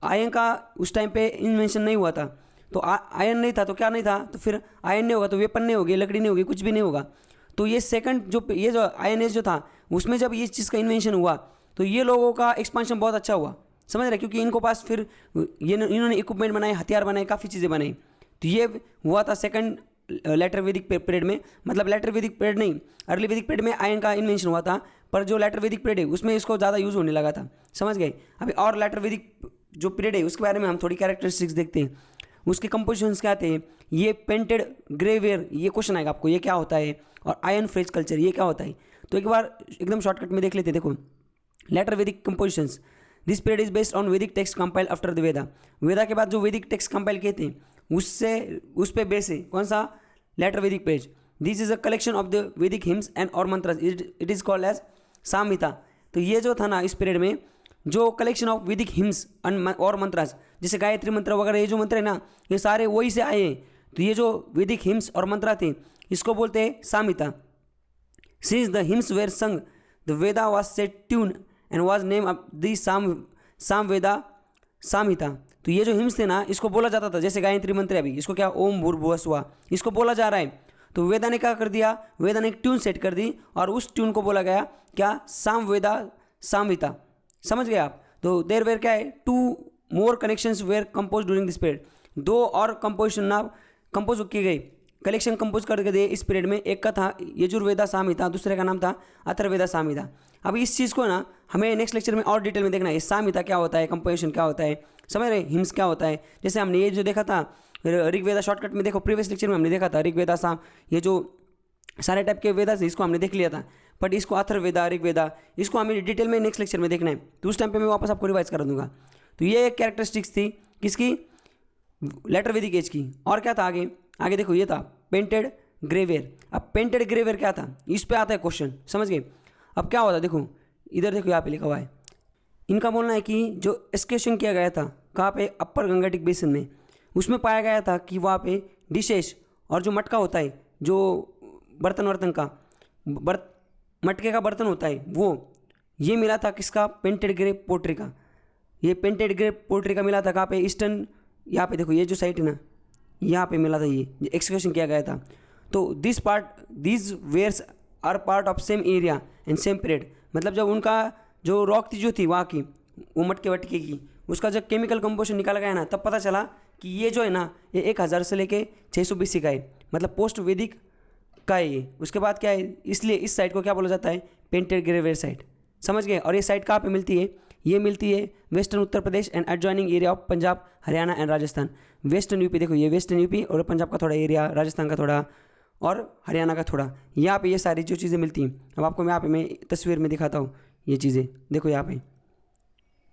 आयरन का उस टाइम पे इन्वेंशन नहीं हुआ था। तो आयरन नहीं था तो क्या नहीं था, तो फिर आयरन नहीं होगा तो वेपन नहीं होगी, लकड़ी नहीं होगी, कुछ भी नहीं होगा। तो ये सेकंड जो ये जो आयरन एज जो था, उसमें जब इस चीज़ का इन्वेंशन हुआ तो ये लोगों का एक्सपांशन बहुत अच्छा हुआ। समझ रहे, क्योंकि इनको पास फिर ये इन्होंने इक्विपमेंट बनाए, हथियार बनाए, काफ़ी चीज़ें बनाई। तो ये हुआ था सेकंड लेटर वैदिक पीरियड में। मतलब लेटर वैदिक पीरियड नहीं, अर्ली वैदिक पीरियड में आयरन का इन्वेंशन हुआ था, पर जो लेटर वैदिक पीरियड है उसमें इसको ज़्यादा यूज़ होने लगा था। समझ गए। अभी और लेटर वैदिक जो पीरियड है उसके बारे में हम थोड़ी कैरेक्टरिस्टिक्स देखते हैं। उसके कंपोजिशंस क्या थे, ये पेंटेड ग्रेवेयर, ये क्वेश्चन आएगा आपको, ये क्या होता है, और आयरन फ्रेज कल्चर ये क्या होता है। तो एक बार एकदम शॉर्टकट में देख लेते हैं। देखो, लेटर वैदिक compositions, this period is based on वैदिक टेक्स्ट कंपाइल आफ्टर द वेदा। वेदा के बाद जो वैदिक टेक्स्ट कंपाइल किए थे उस पे बेस है कौन सा, लेटर वैदिक page. This is a collection of the वैदिक हिम्स एंड और मंत्र, इट इज कॉल्ड एज सामहिता। तो ये जो था ना इस पीरियड में जो कलेक्शन ऑफ वैदिक हिम्स और मंत्रास, जैसे गायत्री मंत्र वगैरह, ये जो मंत्र है ना, ये सारे वही से आए हैं। तो ये जो वैदिक हिम्स और मंत्र थे इसको बोलते हैं सामहिता। सिंस द हिम्स वेर संग the Veda was set tune and was name of the साम वेदा सामहिता। तो ये जो हिम्स थे ना, इसको बोला जाता था, जैसे गायत्री मंत्र अभी इसको क्या ओम भूर्भुवः स्वः, इसको बोला जा रहा है। तो वेदा ने क्या कर दिया, वेदा ने एक ट्यून सेट कर दी और उस ट्यून को बोला गया क्या, साम वेदा सामहिता। समझ गए आप। तो देर वेर क्या है, 2 more connections were compose during this period. 2 और कंपोजिशन ना कंपोज की गई, कलेक्शन कंपोज करके दिए इस पीरियड में। एक का था यजुर्वेदा सामहिता, दूसरे का नाम था अथर्ववेदा सामहिता। अब इस चीज़ को ना हमें नेक्स्ट लेक्चर में और डिटेल में देखना है, सामहिता क्या होता है, कंपोजिशन क्या होता है, समझ रहे, हिम्स क्या होता है। जैसे हमने ये जो देखा था ऋग्वेदा, शॉर्टकट में देखो प्रीवियस लेक्चर में हमने देखा था ऋग्वेदा साम, ये जो सारे टाइप के वेदा से इसको हमने देख लिया था। बट इसको अथर्ववेदा, ऋग्वेदा, इसको हमें डिटेल में नेक्स्ट लेक्चर में देखना है। तो उस टाइम पे मैं वापस आपको रिवाइज करा दूंगा। तो ये एक कैरेक्टरिस्टिक्स थी किसकी, लेटर वैदिक एज की। और क्या था आगे, आगे देखो ये था पेंटेड ग्रेवेयर। अब पेंटेड ग्रेवेयर क्या था, इस पे आता है क्वेश्चन, समझ गए। अब क्या होता है, देखो इधर देखो यहाँ पे लिखा हुआ है, इनका बोलना है कि जो एक्सकेशन किया गया था कहाँ पे, अपर गंगेटिक बेसिन में, उसमें पाया गया था कि वहाँ पे डिशेस और जो मटका होता है, जो बर्तन का मटके का बर्तन होता है, वो ये मिला था किसका, पेंटेड ग्रे पोट्री का। ये पेंटेड ग्रे पोट्री का मिला था कहाँ पे, ईस्टर्न, यहाँ पे देखो ये जो साइट है ना, यहाँ पे मिला था, ये एक्सकेशन किया गया था। तो this where's are part of same area and same period. मतलब जब उनका जो रॉक थी जो थी वहाँ की, वो मटके वटके की, उसका जब केमिकल कंपोजिशन निकाला गया ना, तब पता चला कि ये जो है ना, ये 1000 से लेके 600 BC का है, मतलब पोस्ट वैदिक का है ये। उसके बाद क्या है, इसलिए इस साइट को क्या बोला जाता है, पेंटेड ग्रेवेयर साइट। समझ गए। और ये साइट कहाँ पे मिलती है, ये मिलती है western Uttar Pradesh and adjoining area of Punjab, Haryana and Rajasthan. Western UP, देखो ये वेस्टर्न यूपी और पंजाब का थोड़ा एरिया, राजस्थान का थोड़ा और हरियाणा का थोड़ा, यहाँ पे ये सारी जो चीज़ें मिलती हैं। अब आपको यहाँ पे मैं तस्वीर में दिखाता हूँ ये चीज़ें। देखो यहाँ पे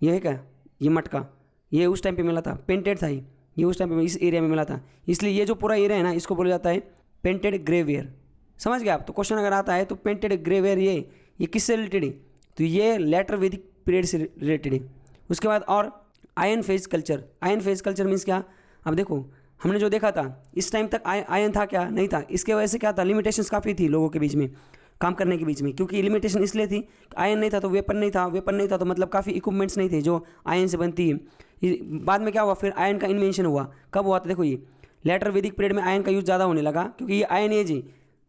ये है क्या, ये मटका, ये उस टाइम पे मिला था, पेंटेड था ये उस टाइम पे इस एरिया में मिला था, इसलिए ये जो पूरा एरिया है ना, इसको बोला जाता है पेंटेड ग्रेवेयर। समझ गए आप। तो क्वेश्चन अगर आता है तो पेंटेड ग्रेवेयर ये किससे रिलेटेड है, तो ये लेटर वैदिक पीरियड से रिलेटेड है। उसके बाद और ion phase culture. Ion phase culture means क्या, अब देखो हमने जो देखा था इस टाइम तक आयन था क्या, नहीं था। इसके वजह से क्या था, लिमिटेशंस काफ़ी थी लोगों के बीच में, काम करने के बीच में, क्योंकि लिमिटेशन इसलिए थी, आयन नहीं था तो वेपन नहीं था, वेपन नहीं था तो मतलब काफ़ी इक्विपमेंट्स नहीं थे जो आयन से बनती है। बाद में क्या हुआ, फिर आयन का इन्वेंशन हुआ। कब हुआ था, देखो ये लेटर वैदिक पीरियड में आयन का यूज़ ज़्यादा होने लगा, क्योंकि ये आयन एज है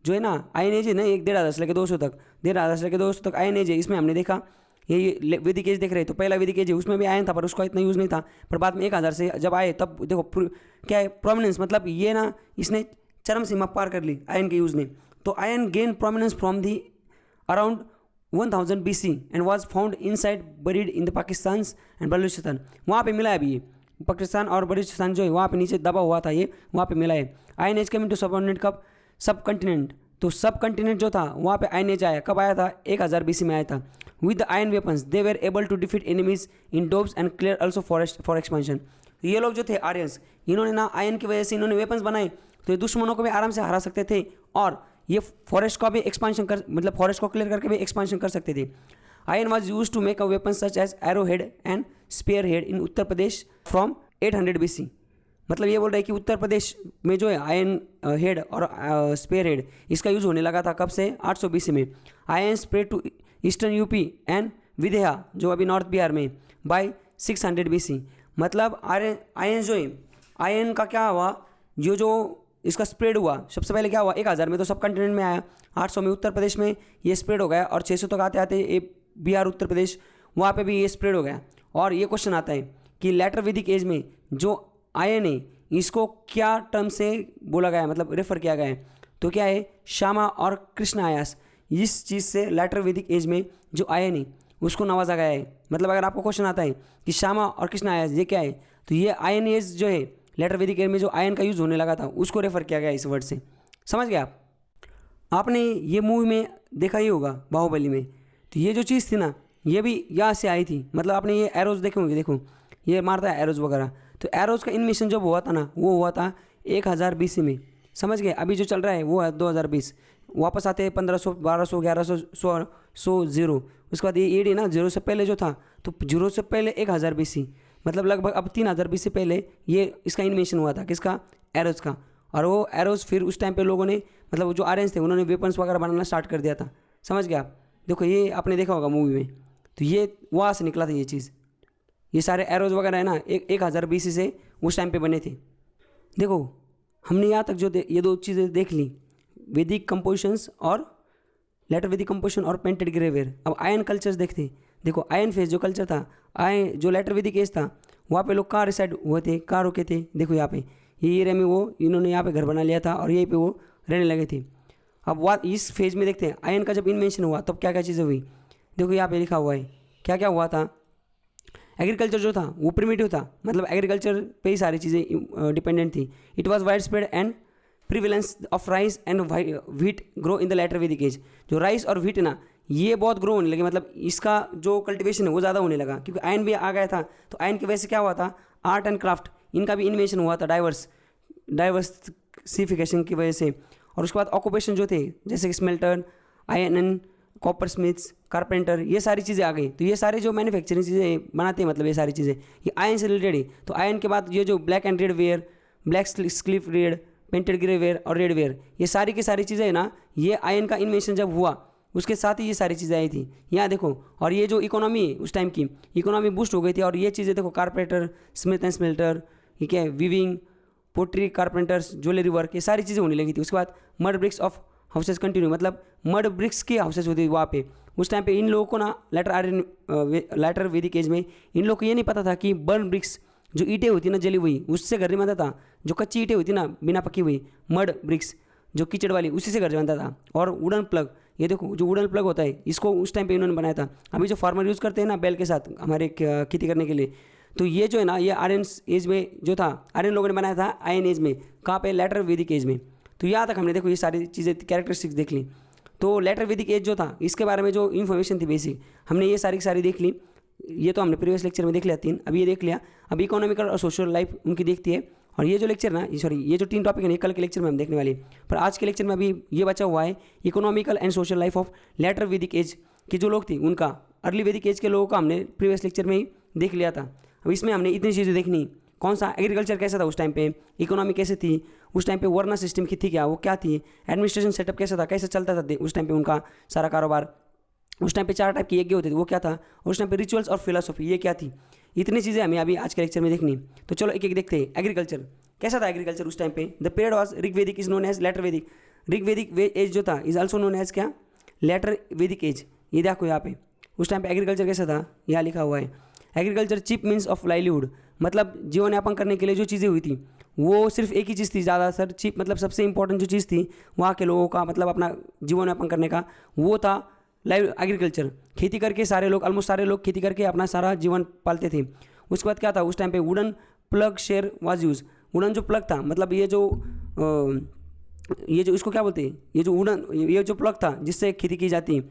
जो है ना, आयन एज है ना, 1,500 से लेकर 200 तक, 1,500 से लेकर 200 तक आयन एज है। इसमें हमने देखा ये वैदिक एज देख रहे हैं, तो पहला वैदिक एज है उसमें भी आयन था, पर उसका इतना यूज़ नहीं था। पर बाद में 1000 से जब आए तब देखो क्या है, प्रोमिनेंस, मतलब ये ना इसने चरम सीमा पार कर ली आयन के यूज़ ने। तो ion gain prominence from the around 1000 BC and was found inside buried in the Pakistan and Balochistan. वहाँ पे मिला है अभी ये, पाकिस्तान और बलूचिस्तान जो है वहाँ पे नीचे दबा हुआ था, ये वहाँ पे मिला है। आयन एज कमिंग टू सब कंटिनेंट, तो सब कंटिनेंट जो था वहाँ पे आयन एज आया, कब आया था, 1000 BC में आया था। With the iron weapons they were able to defeat enemies in doabs and clear also forest for expansion. ये लोग जो थे आर्यंस, इन्होंने ना आयन की वजह से इन्होंने वेपन्स बनाए, तो ये दुश्मनों को भी आराम से हरा सकते थे, और ये फॉरेस्ट का भी एक्सपांशन कर, मतलब फॉरेस्ट को क्लियर करके भी एक्सपांशन कर सकते थे। Iron was use to make a weapon such as arrow head and spear head in Uttar Pradesh from 800 BC। मतलब ये बोल रहे हैं कि उत्तर प्रदेश में जो है आयन हेड और स्पेयर हेड, इसका यूज़ होने लगा था कब से, 800 BC में। Iron spread to eastern UP and Videha जो अभी नॉर्थ बिहार में बाय 600 BC। मतलब आयन जो है, आयन का क्या हुआ, जो इसका स्प्रेड हुआ, सबसे पहले क्या हुआ, 1000 में तो सब कंटिनेंट में आया, 800 में उत्तर प्रदेश में ये स्प्रेड हो गया, और 600 तक आते आते ये बिहार उत्तर प्रदेश वहाँ पे भी ये स्प्रेड हो गया। और ये क्वेश्चन आता है कि लेटर वैदिक एज में जो आयन है इसको क्या टर्म से बोला गया है, मतलब रेफर किया गया है, तो क्या है, श्यामा और कृष्ण आयास। इस चीज़ से लेटर वैदिक एज में जो आयन है उसको नवाजा गया है। मतलब अगर आपको क्वेश्चन आता है कि श्यामा और कृष्ण आयास ये क्या है, तो ये आयन एज जो है लेटर वैदिक एज में जो आयन का यूज़ होने लगा था उसको रेफर किया गया इस वर्ड से। समझ गए आप। आपने ये मूवी में देखा ही होगा बाहुबली में, तो ये जो चीज़ थी ना ये भी यहाँ से आई थी। मतलब आपने ये एरोज देखे होंगे, देखो ये मारता है एरोज वगैरह, तो एरोज का इन्वेंशन जब हुआ था ना वो हुआ था 1000 BC में। समझ गए। अभी जो चल रहा है वो है 2020, वापस आते हैं 1500 1200 1100 100 0। उसके बाद ये एडी ना, जीरो से पहले जो था, तो जीरो से पहले 1000 BC, मतलब लगभग अब 3000 BC पहले ये इसका इन्वेंशन हुआ था, किसका, एरोज का। और वो एरोज फिर उस टाइम पे लोगों ने, मतलब जो आर्यंस थे उन्होंने वेपन्स वगैरह बनाना स्टार्ट कर दिया था। समझ गए आप। देखो ये आपने देखा होगा मूवी में, तो ये वहाँ से निकला था ये चीज़। ये सारे एरोज वगैरह है ना 1000 BC से उस टाइम पे बने थे। देखो हमने यहाँ तक जो ये दो चीज़ें देख ली, वैदिक कंपोजिशंस और लेटर वैदिक कंपोजिशन और पेंटेड ग्रेवेयर। अब आयन कल्चर्स देखते। देखो आयन फेज जो कल्चर था, आयन जो लेटर वैदिक एज था, वहाँ पे लोग कहाँ रिसाइड हुए थे, कहाँ रुके थे, देखो यहाँ पे ये एरिया में वो इन्होंने यहाँ पे घर बना लिया था और यहीं पे वो रहने लगे थे। अब बात इस फेज में देखते हैं, आयन का जब इन्वेंशन हुआ तब क्या क्या चीज़ें हुई। देखो यहाँ पे लिखा हुआ है क्या क्या हुआ था। एग्रीकल्चर जो था वो प्रिमिटिव था, मतलब एग्रीकल्चर पे ही सारी चीज़ें डिपेंडेंट थी। It was wide spread and prevalence of rice and wheat grow in the later Vedic age. जो राइस और व्हीट ना ये बहुत ग्रो होने लगे, मतलब इसका जो कल्टिवेशन है वो ज़्यादा होने लगा, क्योंकि आयन भी आ गया था। तो आयन की वजह से क्या हुआ था, आर्ट एंड क्राफ्ट इनका भी इन्वेंशन हुआ था, डाइवर्सिफिकेशन की वजह से। और उसके बाद ऑक्यूपेशन जो थे जैसे कि smelter, iron, copper Smiths, carpenter, ये सारी चीज़ें आ गई। तो ये सारे जो मैन्युफैक्चरिंग चीज़ें बनाते हैं, मतलब ये सारी चीज़ें ये आयन से रिलेटेड है। तो आयन के बाद ये जो black and red ware, black slip red, painted grey ware और रेड वेयर, ये सारी की सारी चीज़ें है ना, ये आयन का इन्वेंशन जब हुआ उसके साथ ही ये सारी चीज़ें आई थी। यहाँ देखो, और ये जो इकोनॉमी है उस टाइम की इकोनॉमी बूस्ट हो गई थी। और ये चीज़ें देखो, कारपेंटर, स्मिथ एंड स्मेल्टर, ये क्या है, weaving, pottery, carpenters, jewellery work, ये सारी चीज़ें होने लगी थी। उसके बाद mud bricks of houses continue, मतलब मड ब्रिक्स के हाउसेस होते थे वहाँ पे, उस टाइम पे इन लोगों को ना लेटर वैदिक एज में इन लोगों को ये नहीं पता था कि बर्न ब्रिक्स जो ईंटें होती ना जली हुई उससे घर नहीं बनता था, जो कच्ची ईंटें होती ना बिना पकी हुई मड ब्रिक्स जो कीचड़ वाली उसी से घर बनता था। और वुडन प्लग, ये देखो जो वुडन प्लग होता है इसको उस टाइम पे इन्होंने बनाया था। अभी जो फार्मर यूज़ करते हैं ना बैल के साथ हमारे खेती करने के लिए, तो ये जो है ना ये आयरन एज में जो था आयरन लोगों ने बनाया था आयरन एज में, कहाँ पे लेटर वैदिक एज में। तो यहाँ तक हमने देखो ये सारी चीज़ें कैरेक्टरिस्टिक्स देख ली। तो लेटर वैदिक एज जो था इसके बारे में जो इन्फॉर्मेशन थी बेसिक हमने ये सारी की सारी देख ली। ये तो हमने प्रीवियस लेक्चर में देख लिया 3, अभी ये देख लिया। अभी इकोनॉमिकल और सोशल लाइफ उनकी देखती है। और ये जो लेक्चर ना सॉरी ये जो 3 टॉपिक है कल के लेक्चर में हम देखने वाले हैं, पर आज के लेक्चर में अभी ये बचा हुआ है economical and social life of later Vedic age के जो लोग थे उनका। अर्ली वैदिक एज के लोगों का हमने प्रीवियस लेक्चर में ही देख लिया था। अब इसमें हमने इतनी चीज़ें देखनी, कौन सा एग्रीकल्चर कैसा था उस टाइम पे, इकोनॉमी कैसे थी उस टाइम पे, वर्ना सिस्टम की थी क्या वो क्या थी, एडमिनिस्ट्रेशन सेटअप कैसा था, कैसे चलता था उस टाइम पे उनका सारा कारोबार। उस टाइम पे 4 टाइप के यज्ञ होते थे वो क्या था, और उस टाइम पे रिचुअल्स और फिलोसफी ये क्या थी। इतनी चीज़ें हमें अभी आज के लेक्चर में देखनी। तो चलो एक एक देखते हैं। एग्रीकल्चर कैसा था एग्रीकल्चर उस टाइम पे। द पीरियड वाज ऋग वैदिक इज नोन एज लेटर वैदिक। ऋग वैदिक एज जो था इज ऑल्सो नोन एज क्या, लेटर वैदिक एज। ये देखो यहाँ पे उस टाइम पे एग्रीकल्चर कैसा था, यहाँ लिखा हुआ है agriculture chief means of livelihood, मतलब जीवन यापन करने के लिए जो चीज़ें हुई थी वो सिर्फ एक ही चीज़ थी ज़्यादातर चीप, मतलब सबसे इंपॉर्टेंट जो चीज़ थी वहाँ के लोगों का मतलब अपना जीवन यापन करने का वो था लाइव एग्रीकल्चर। खेती करके सारे लोग ऑलमोस्ट सारे लोग खेती करके अपना सारा जीवन पालते थे। उसके बाद क्या था उस टाइम पे wooden plug share was use. Wooden जो प्लग था मतलब ये जो इसको क्या बोलते हैं, ये जो वुडन ये जो प्लग था जिससे खेती की जाती है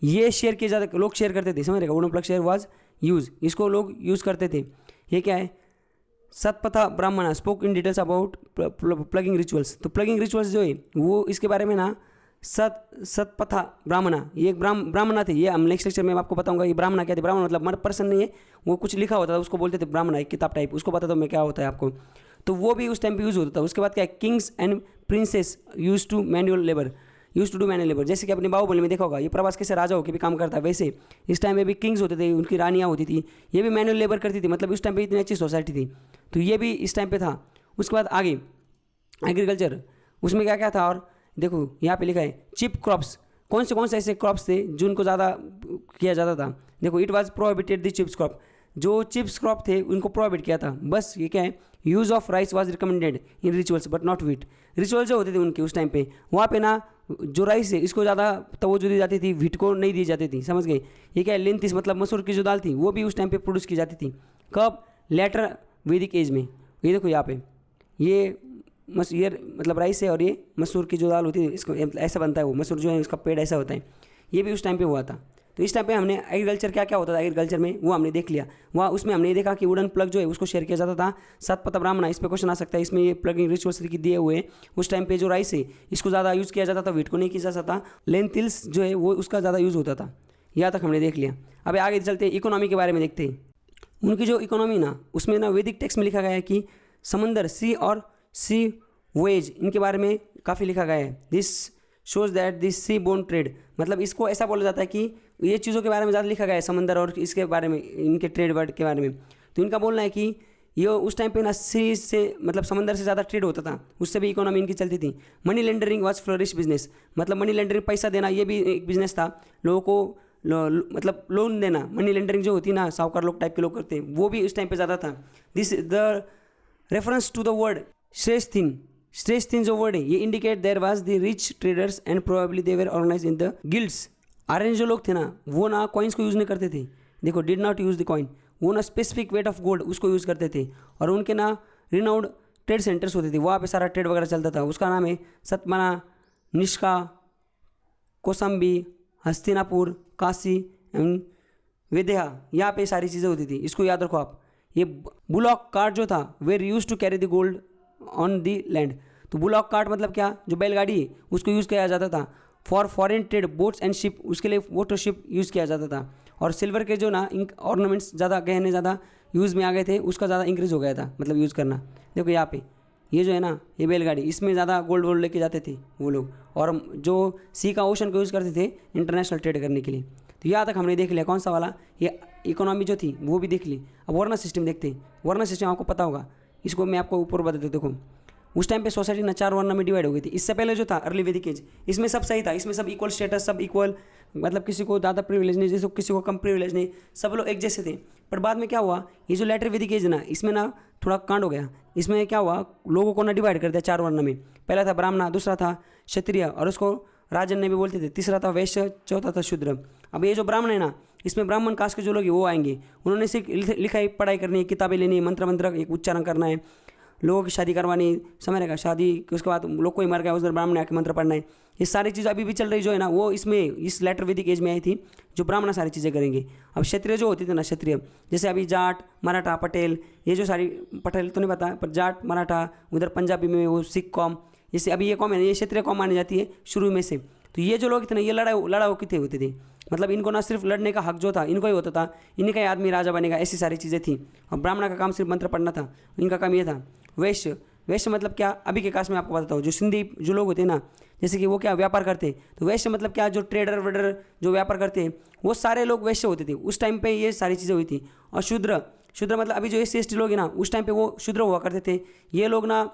ये शेयर किए जाते, लोग शेयर करते थे, समझ रहे। Wooden plug share was use, इसको लोग यूज़ करते थे। ये क्या है, सतपथा ब्राह्मणा spoke in details about plugging rituals. तो प्लगिंग रिचुअल्स जो है वो इसके बारे में ना सतपथा ब्राह्मणा, ये एक ब्राह्मणा थे। ये हम नेक्स्ट लेक्चर में आपको बताऊंगा ये ब्राह्मणा क्या थे। ब्राह्मण मतलब मर्द पर्सन नहीं है, वो कुछ लिखा होता था उसको बोलते थे ब्राह्मणा, एक किताब टाइप, उसको बताता हूँ मैं क्या होता है आपको। तो वो भी उस टाइम पे यूज़ होता था। उसके बाद क्या है, kings and princes use to manual labour, जैसे कि अपने बाहुबली में देखा होगा ये प्रभास कैसे राजा होकर भी काम करता है, वैसे इस टाइम में भी किंग्स होते थे, उनकी रानियाँ होती थी, ये भी मैनुअल लेबर करती थी। मतलब उस टाइम पे इतनी अच्छी सोसाइटी थी, तो ये भी इस टाइम पे था। उसके बाद आगे एग्रीकल्चर, उसमें क्या क्या था, और देखो यहाँ पे लिखा है चिप क्रॉप्स, कौन से ऐसे क्रॉप्स थे जिनको ज़्यादा किया जाता था। देखो it was prohibited the chips crop, जो चिप्स क्रॉप थे उनको प्रोहिबिट किया था। बस ये क्या है, use of rice was recommended in rituals but not wheat. Ritual जो होते थे उनके उस टाइम पे वहाँ पे ना जो राइस है इसको ज़्यादा तवज्जो दी जाती थी, व्हीट को नहीं दी जाती थी, समझ गए। ये क्या है, लेंथिस मतलब मसूर की जो दाल थी वो भी उस टाइम पे प्रोड्यूस की जाती थी। कब, लेटर वैदिक एज में। ये देखो यहाँ पे ये मतलब राइस है और ये मसूर की जो दाल होती है इसको ऐसा बनता है, वो मसूर जो है इसका पेड़ ऐसा होता है, ये भी उस टाइम पे हुआ था। तो इस टाइम पे हमने एग्रीकल्चर क्या क्या होता था एग्रीकल्चर में वो हमने देख लिया। वहाँ उसमें हमने ये देखा कि वुडन प्लग जो है उसको शेयर किया जाता था। सतपथा ब्राह्मणा, इस पर क्वेश्चन आ सकता है, इसमें ये प्लगिंग रिचुअल्स दिए हुए हैं। उस टाइम पे जो राइस है इसको ज़्यादा यूज़ किया जाता था, व्हीट को नहीं किया जाता था। लेंटिल्स जो है वो उसका ज़्यादा यूज़ होता था। यहाँ तक हमने देख लिया। अब आगे चलते हैं, इकोनॉमी के बारे में देखते हैं। उनकी जो इकोनॉमी ना उसमें ना वैदिक टेक्स्ट में लिखा गया है कि समंदर सी और सी वोएज इनके बारे में काफ़ी लिखा गया है। This shows that this sea borne trade, मतलब इसको ऐसा बोला जाता है कि ये चीज़ों के बारे में ज़्यादा लिखा गया है, समंदर और इसके बारे में, इनके ट्रेड वर्ड के बारे में। तो इनका बोलना है कि ये उस टाइम पे ना सी से मतलब समंदर से ज़्यादा ट्रेड होता था, उससे भी इकोनॉमी इनकी चलती थी। मनी लेंडरिंग वाज फ्लोरिश बिजनेस, मतलब मनी लेंडरिंग पैसा देना ये भी एक बिजनेस था। लोगों को मतलब लोन देना, मनी लेंडरिंग जो होती ना साहूकार लोग टाइप के लोग करते हैं, वो भी उस टाइम पे ज़्यादा था। This the reference to the word shreshthin जो वर्ड है ये indicate there was the rich traders and probably they were organised in the guilds. Aryan जो लोग थे ना वो ना कॉइन्स को यूज़ नहीं करते थे, देखो did not use the coin, वो ना स्पेसिफिक वेट ऑफ गोल्ड उसको यूज़ करते थे। और उनके ना रिनाउंड ट्रेड सेंटर्स होते थे, वहाँ पे सारा ट्रेड वगैरह चलता था। उसका नाम है सतमना, निष्का, कौसम्बी, हस्तिनापुर, काशी एंड विदेहा, यहाँ पे सारी चीज़ें होती थी, इसको याद रखो आप। ये बुलॉक कार्ट जो था were use to carry the gold on the land. तो बुलॉक कार्ट मतलब क्या, जो बैलगाड़ी है उसको यूज़ किया जाता था। For foreign trade boats and ship, उसके लिए बोट और शिप यूज़ किया जाता था। और सिल्वर के जो ना इंक ऑर्नामेंट्स ज़्यादा गहने ज़्यादा यूज़ में आ गए थे, उसका ज़्यादा इंक्रीज़ हो गया था, मतलब यूज़ करना। देखो यहाँ पे ये जो है ना ये बैलगाड़ी, इसमें ज़्यादा गोल्ड वोल्ड लेके जाते थे वो लोग, और जो सी का ओशन को यूज़ करते थे इंटरनेशनल ट्रेड करने के लिए। तो यहाँ तक हमने देख लिया कौन सा वाला, ये इकोनॉमी जो थी वो भी देख ली। अब वर्ना सिस्टम देखते हैं। वर्ना सिस्टम आपको पता होगा, इसको मैं आपको ऊपर बता देता हूँ। देखो उस टाइम पे सोसाइटी ना 4 वर्ण में डिवाइड हो गई थी। इससे पहले जो था अर्ली वैदिक एज, इसमें सब सही था, इसमें सब इक्वल स्टेटस, सब इक्वल, मतलब किसी को ज़्यादा प्रिविलेज नहीं, जैसे किसी को कम प्रिविलेज नहीं, सब लोग एक जैसे थे। पर बाद में क्या हुआ, ये जो लेटर वैदिक एज ना, इसमें ना थोड़ा कांड हो गया। इसमें क्या हुआ, लोगों को ना डिवाइड कर दिया 4 वर्ण में। पहला था ब्राह्मण, दूसरा था क्षत्रिय और उसको राजन ने भी बोलते थे, तीसरा था वैश्य, चौथा था शूद्र। अब ये जो ब्राह्मण है ना, इसमें ब्राह्मण कास्ट के जो लोग हैं वो आएंगे, उन्होंने सिर्फ लिखाई पढ़ाई करनी है, किताबें लेनी है, मंत्र एक उच्चारण करना है, लोगों की शादी करवानी, समझ रहेगा, शादी उसके बाद लोग कोई मर गया उधर ब्राह्मण आके मंत्र पढ़ना है। ये सारी चीज़ अभी भी चल रही जो है ना, वो इसमें इस लेटर वैदिक एज में आई थी, जो ब्राह्मण सारी चीज़ें करेंगे। अब क्षत्रिय जो होती थी ना, क्षत्रिय जैसे अभी जाट, मराठा, पटेल, ये जो सारी, पटेल तो नहीं पता, पर जाट, मराठा, उधर पंजाबी में वो सिख कौम, जैसे अभी ये कौम है, ये क्षेत्रीय कौम मानी जाती है शुरू में से। तो ये जो लोग थे ना, ये लड़ाऊ कितने होते थे, मतलब इनको ना सिर्फ लड़ने का हक जो था इनको ही होता था, इन्हीं का ही आदमी राजा बनेगा, ऐसी सारी चीज़ें थी। और ब्राह्मण का काम सिर्फ मंत्र पढ़ना था, इनका काम ये था। वैश्य मतलब क्या, अभी के कास्ट में आपको बताता हूँ, जो सिंधी जो लोग होते हैं ना, जैसे कि वो क्या व्यापार करते, तो वैश्य मतलब क्या, जो ट्रेडर वेडर जो व्यापार करते हैं वो सारे लोग वैश्य होते थे उस टाइम पे, ये सारी चीज़ें हुई थी। और शूद्र मतलब अभी जो SC/ST लोग हैं ना, उस टाइम पे वो शूद्र हुआ करते थे। ये लोग ना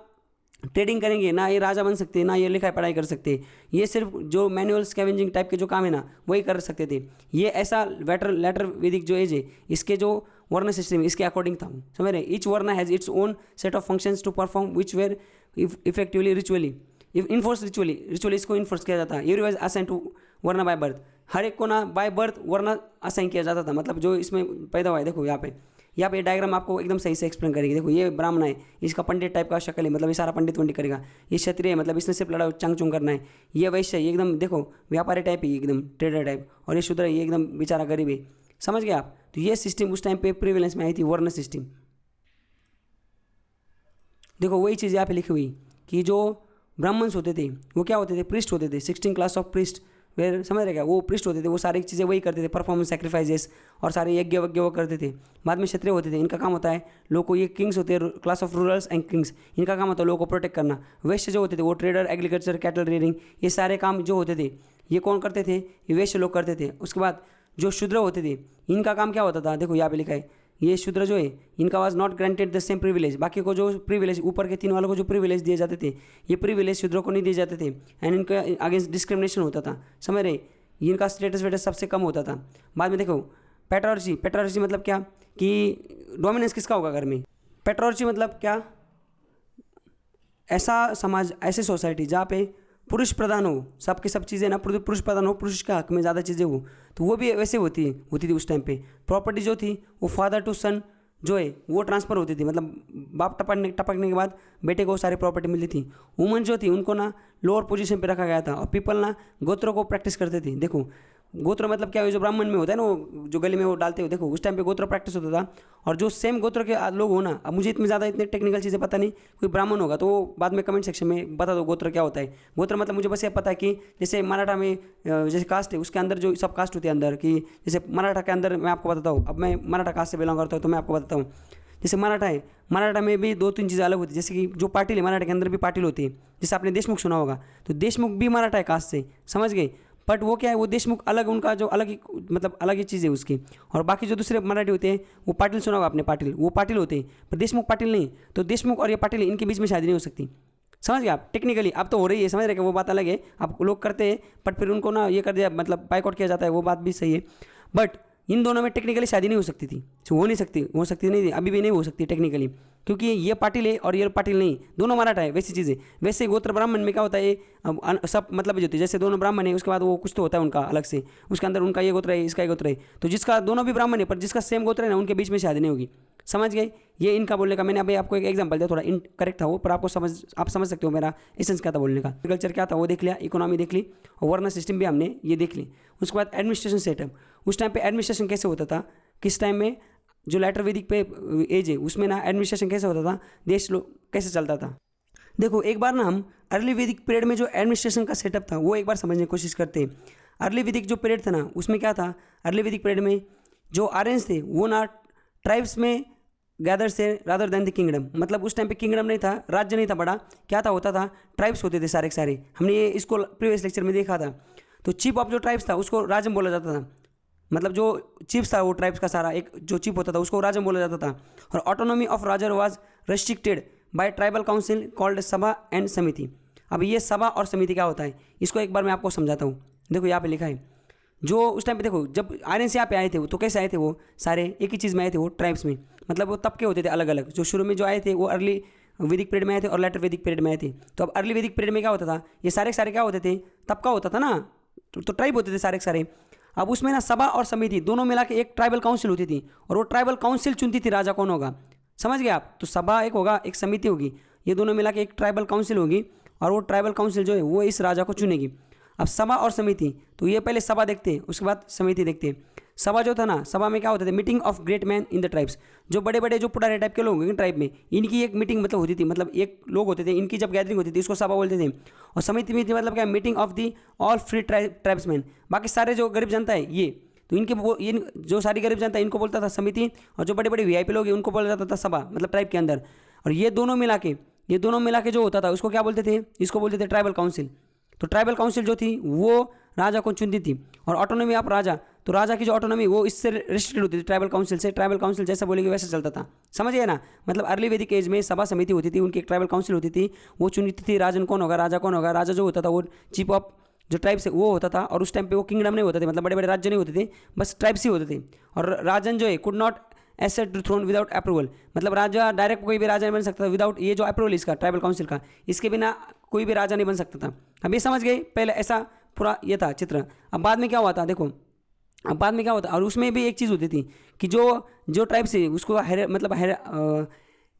ट्रेडिंग करेंगे ना, ये राजा बन सकते, ना ये लिखाई पढ़ाई कर सकते, ये सिर्फ जो मैनुअल स्कैवेंजिंग टाइप के जो काम है ना वही कर सकते थे। ये ऐसा लेटर वैदिक जो एज है, इसके जो वर्ण सिस्टम इसके अकॉर्डिंग था, समझ रहे। Each varna has its own set of functions to perform which were effectively ritually enforce ritually इसको इन्फोर्स किया जाता है। Every wise assign to varna by birth, हर एक को ना बाय बर्थ वर्ण असाइन किया जाता था, मतलब जो इसमें पैदा हुआ है। देखो यहाँ पे डायग्राम आपको एकदम सही से एक्सप्लेन करेगी। देखो ये ब्राह्मण है, इसका पंडित टाइप का शक्ल है, मतलब ये सारा पंडित वंडित करेगा। ये क्षत्रिय है, मतलब इसने सिर्फ लड़ा चंग चुंग करना है। ये वैश्य है, ये एकदम देखो व्यापारी टाइप है, एकदम ट्रेडर टाइप। और ये शूद्र है, ये एकदम बेचारा गरीब है, समझ गए आप। तो ये सिस्टम उस टाइम पे प्रिवेलेंस में आई थी, वर्ण सिस्टम। देखो वही चीज़ यहाँ पे लिखी हुई कि जो ब्राह्मण्स होते थे वो क्या होते थे, प्रिस्ट होते थे। 16 क्लास ऑफ प्रिस्ट, वे समझ रहे क्या, वो प्रिस्ट होते थे, वो सारी चीज़ें वही करते थे, परफॉर्मेंस सेक्रीफाइसेस और सारे यज्ञ वज्ञ वो करते थे। बाद में क्षत्रिय होते थे, इनका काम होता है लोगों को, ये किंग्स होते हैं, class of rulers and Kings, इनका काम होता है लोगों को प्रोटेक्ट करना। वैश्य जो होते थे वो ट्रेडर, एग्रीकल्चर, कैटल रेयरिंग, ये सारे काम जो होते थे ये कौन करते थे, ये वैश्य लोग करते थे। उसके बाद जो शूद्र होते थे, इनका काम क्या होता था, देखो यहाँ पे लिखा है, ये शूद्र जो है इनका was not granted the same privilege. बाकी को जो प्रिविलेज, ऊपर के 3 वालों को जो प्रिविलेज दिए जाते थे, ये प्रिविलेज शूद्रों को नहीं दिए जाते थे, एंड इनके अगेंस्ट डिस्क्रिमिनेशन होता था, समझ रहे। इनका स्टेटस वेटस सबसे कम होता था। बाद में देखो पेट्रोर्ची मतलब क्या, कि डोमिनेंस किसका होगा घर में। पेट्रोर्ची मतलब क्या, ऐसा समाज, ऐसी सोसाइटी जहाँ पे पुरुष प्रधान हो, सबके सब चीज़ें ना पुरुष प्रधान हो, पुरुष के हक में ज़्यादा चीज़ें हो, तो वो भी वैसे होती थी उस टाइम पे। प्रॉपर्टी जो थी वो फादर टू सन जो है वो ट्रांसफ़र होती थी, मतलब बाप टपकने के बाद बेटे को सारी प्रॉपर्टी मिलती थी। वुमन जो थी उनको ना लोअर पोजीशन पे रखा गया था, और पीपल ना गोत्रों को प्रैक्टिस करते थे। देखो गोत्र मतलब क्या है, जो ब्राह्मण में होता है ना, वो जो गले में वो डालते हो, देखो उस टाइम पे गोत्र प्रैक्टिस होता था। और जो सेम गोत्र के लोग हो ना, अब मुझे इतनी टेक्निकल चीज़ें पता नहीं, कोई ब्राह्मण होगा तो वो बाद में कमेंट सेक्शन में बता दो गोत्र क्या होता है। गोत्र मतलब मुझे बस ये पता है कि जैसे मराठा में जैसे कास्ट है, उसके अंदर जो सब कास्ट होते हैं अंदर, कि जैसे मराठा के अंदर मैं आपको बताता हूँ, अब मैं मराठा कास्ट से बिलोंग करता हूँ तो मैं आपको बताता हूँ। जैसे मराठा है, मराठा में भी 2-3 चीज़ें अलग होती है, जैसे कि जो पाटिल है, मराठा के अंदर भी पाटिल होती है। जैसे आपने देशमुख सुना होगा, तो देशमुख भी मराठा है कास्ट से, समझ गए। बट वो क्या है, वो देशमुख अलग, उनका जो अलग ही मतलब अलग ही चीज़ है उसकी। और बाकी जो दूसरे मराठी होते हैं वो पाटिल सुना होगा आपने, पाटिल, वो पाटिल होते हैं, पर देशमुख पाटिल नहीं। तो देशमुख और ये पाटिल, इनके बीच में शादी नहीं हो सकती, समझ गए आप। टेक्निकली अब तो हो रही है, समझ रहे कि वो बात अलग है, आप लोग करते हैं बट फिर उनको ना ये कर दिया, मतलब बाइकआउट किया जाता है, वो बात भी सही है। बट इन दोनों में टेक्निकली शादी नहीं हो सकती थी, हो नहीं सकती नहीं थी, अभी भी नहीं हो सकती टेक्निकली, क्योंकि ये पाटिल है और ये पाटिल नहीं, दोनों मराठा है। वैसी चीज़ें, वैसे गोत्र ब्राह्मण में क्या होता है, सब मतलब जो होती है, जैसे दोनों ब्राह्मण है उसके बाद वो कुछ तो होता है उनका अलग से, उसके अंदर उनका ये गोत्र है, इसका ये गोत्र है, तो जिसका दोनों भी ब्राह्मण है पर जिसका सेम गोत्र है ना, उनके बीच में शादी नहीं होगी, समझ गए। ये इनका बोलने का, मैंने अभी आपको एक एग्जांपल दिया, थोड़ा इनकरेक्ट था वो, पर आप समझ सकते हो मेरा एसेंस क्या था बोलने का। एग्रीकल्चर क्या था वो देख लिया, इकोनॉमी देख ली, और वर्ण सिस्टम भी हमने ये देख ली। उसके बाद एडमिनिस्ट्रेशन सेटअप, उस टाइम पे एडमिनिस्ट्रेशन कैसे होता था, किस टाइम में जो लेटर वैदिक पे एज है उसमें ना एडमिनिस्ट्रेशन कैसे होता था, देश कैसे चलता था। देखो एक बार ना हम अर्ली वैदिक पीरियड में जो एडमिनिस्ट्रेशन का सेटअप था वो एक बार समझने की कोशिश करते हैं। अर्ली वैदिक जो पीरियड था ना, उसमें क्या था, अर्ली वैदिक पीरियड में जो आर्यंस थे वो ना ट्राइब्स में गैदर से रादर देन द किंगडम, मतलब उस टाइम पे किंगडम नहीं था, राज्य नहीं था बड़ा, क्या था होता था, ट्राइब्स होते थे सारे के सारे। हमने ये इसको प्रीवियस लेक्चर में देखा था। तो चीफ ऑफ जो ट्राइब्स था उसको राजम बोला जाता था, मतलब जो चीफ था वो ट्राइब्स का सारा, एक जो चीफ होता था उसको राजम बोला जाता था। और autonomy of Roger was restricted, bye tribal council called सभा एंड समिति। अब ये सभा और समिति क्या होता है, इसको एक बार मैं आपको समझाता हूँ। देखो यहाँ पे लिखा है, जो उस टाइम पे देखो जब आर्यंस यहाँ पे आए थे वो तो कैसे आए थे, वो सारे एक ही चीज़ में आए थे, वो ट्राइब्स में, मतलब वो तबके होते थे अलग अलग। जो शुरू में जो आए थे वो अर्ली वैदिक पीरियड में आए थे और लेटर वैदिक पीरियड में आए थे। तो अब अर्ली वैदिक पीरियड में क्या होता था, ये सारे के सारे क्या होते थे, तबका होता था ना, तो ट्राइब होते थे सारे के सारे। अब उसमें ना सभा और समिति दोनों मिला के एक ट्राइबल काउंसिल होती थी, और वो ट्राइबल काउंसिल चुनती थी राजा कौन होगा। समझ गए आप, तो सभा एक होगा, एक समिति होगी, ये दोनों मिला के एक ट्राइबल काउंसिल होगी, और वो ट्राइबल काउंसिल जो है वो इस राजा को चुनेगी। अब सभा और समिति, तो ये पहले सभा देखते हैं, उसके बाद समिति देखते हैं। सभा जो था ना, सभा में क्या होते थे, meeting of great man in the tribes, जो बड़े बड़े जो पुराने टाइप के लोग होंगे ट्राइब में, इनकी एक मीटिंग मतलब होती थी, मतलब एक लोग होते थे, इनकी जब गैदरिंग होती थी इसको सभा बोलते थे। और समिति में थी मतलब क्या, meeting of the all free tribesman, बाकी सारे जो गरीब जनता है ये, तो इन जो सारी गरीब जनता है इनको बोलता था समिति, और जो बड़े बड़े वीआईपी लोग हैं उनको बोला जाता था सभा, मतलब ट्राइब के अंदर। और ये दोनों मिला के जो होता था उसको क्या बोलते थे, इसको बोलते थे ट्राइबल काउंसिल। तो ट्राइबल काउंसिल जो थी वो राजा को चुनती थी। और ऑटोनॉमी ऑफ राजा, तो राजा की जो ऑटोनॉमी वो इससे रिस्ट्रिक्टेड होती थी ट्राइबल काउंसिल से। ट्राइबल काउंसिल जैसा बोलेंगे वैसे चलता था, समझिए ना। मतलब अर्ली वैदिक एज में सभा समिति होती थी, उनकी एक ट्राइबल काउंसिल होती थी, वो चुनती थी राजन कौन होगा, राजा कौन होगा। राजा जो होता था वो चीफ ऑफ जो ट्राइब्स है वो होता था, और उस टाइम पे वो किंगडम नहीं होते थे, मतलब बड़े बड़े राज्य नहीं होते थे, बस ट्राइब्स ही होते थे। और राजन जो है could not ascend to throne without approval, मतलब राजा डायरेक्ट कोई भी राजा नहीं बन सकता था विदाउट ये जो अप्रूवल इसका ट्राइबल काउंसिल का, इसके बिना कोई भी राजा नहीं बन सकता था। अब ये समझ गए, पहले ऐसा पूरा ये था चित्र। अब बाद में क्या हुआ था, देखो अब बाद में क्या होता, और उसमें भी एक चीज़ होती थी कि जो ट्राइब से उसको मतलब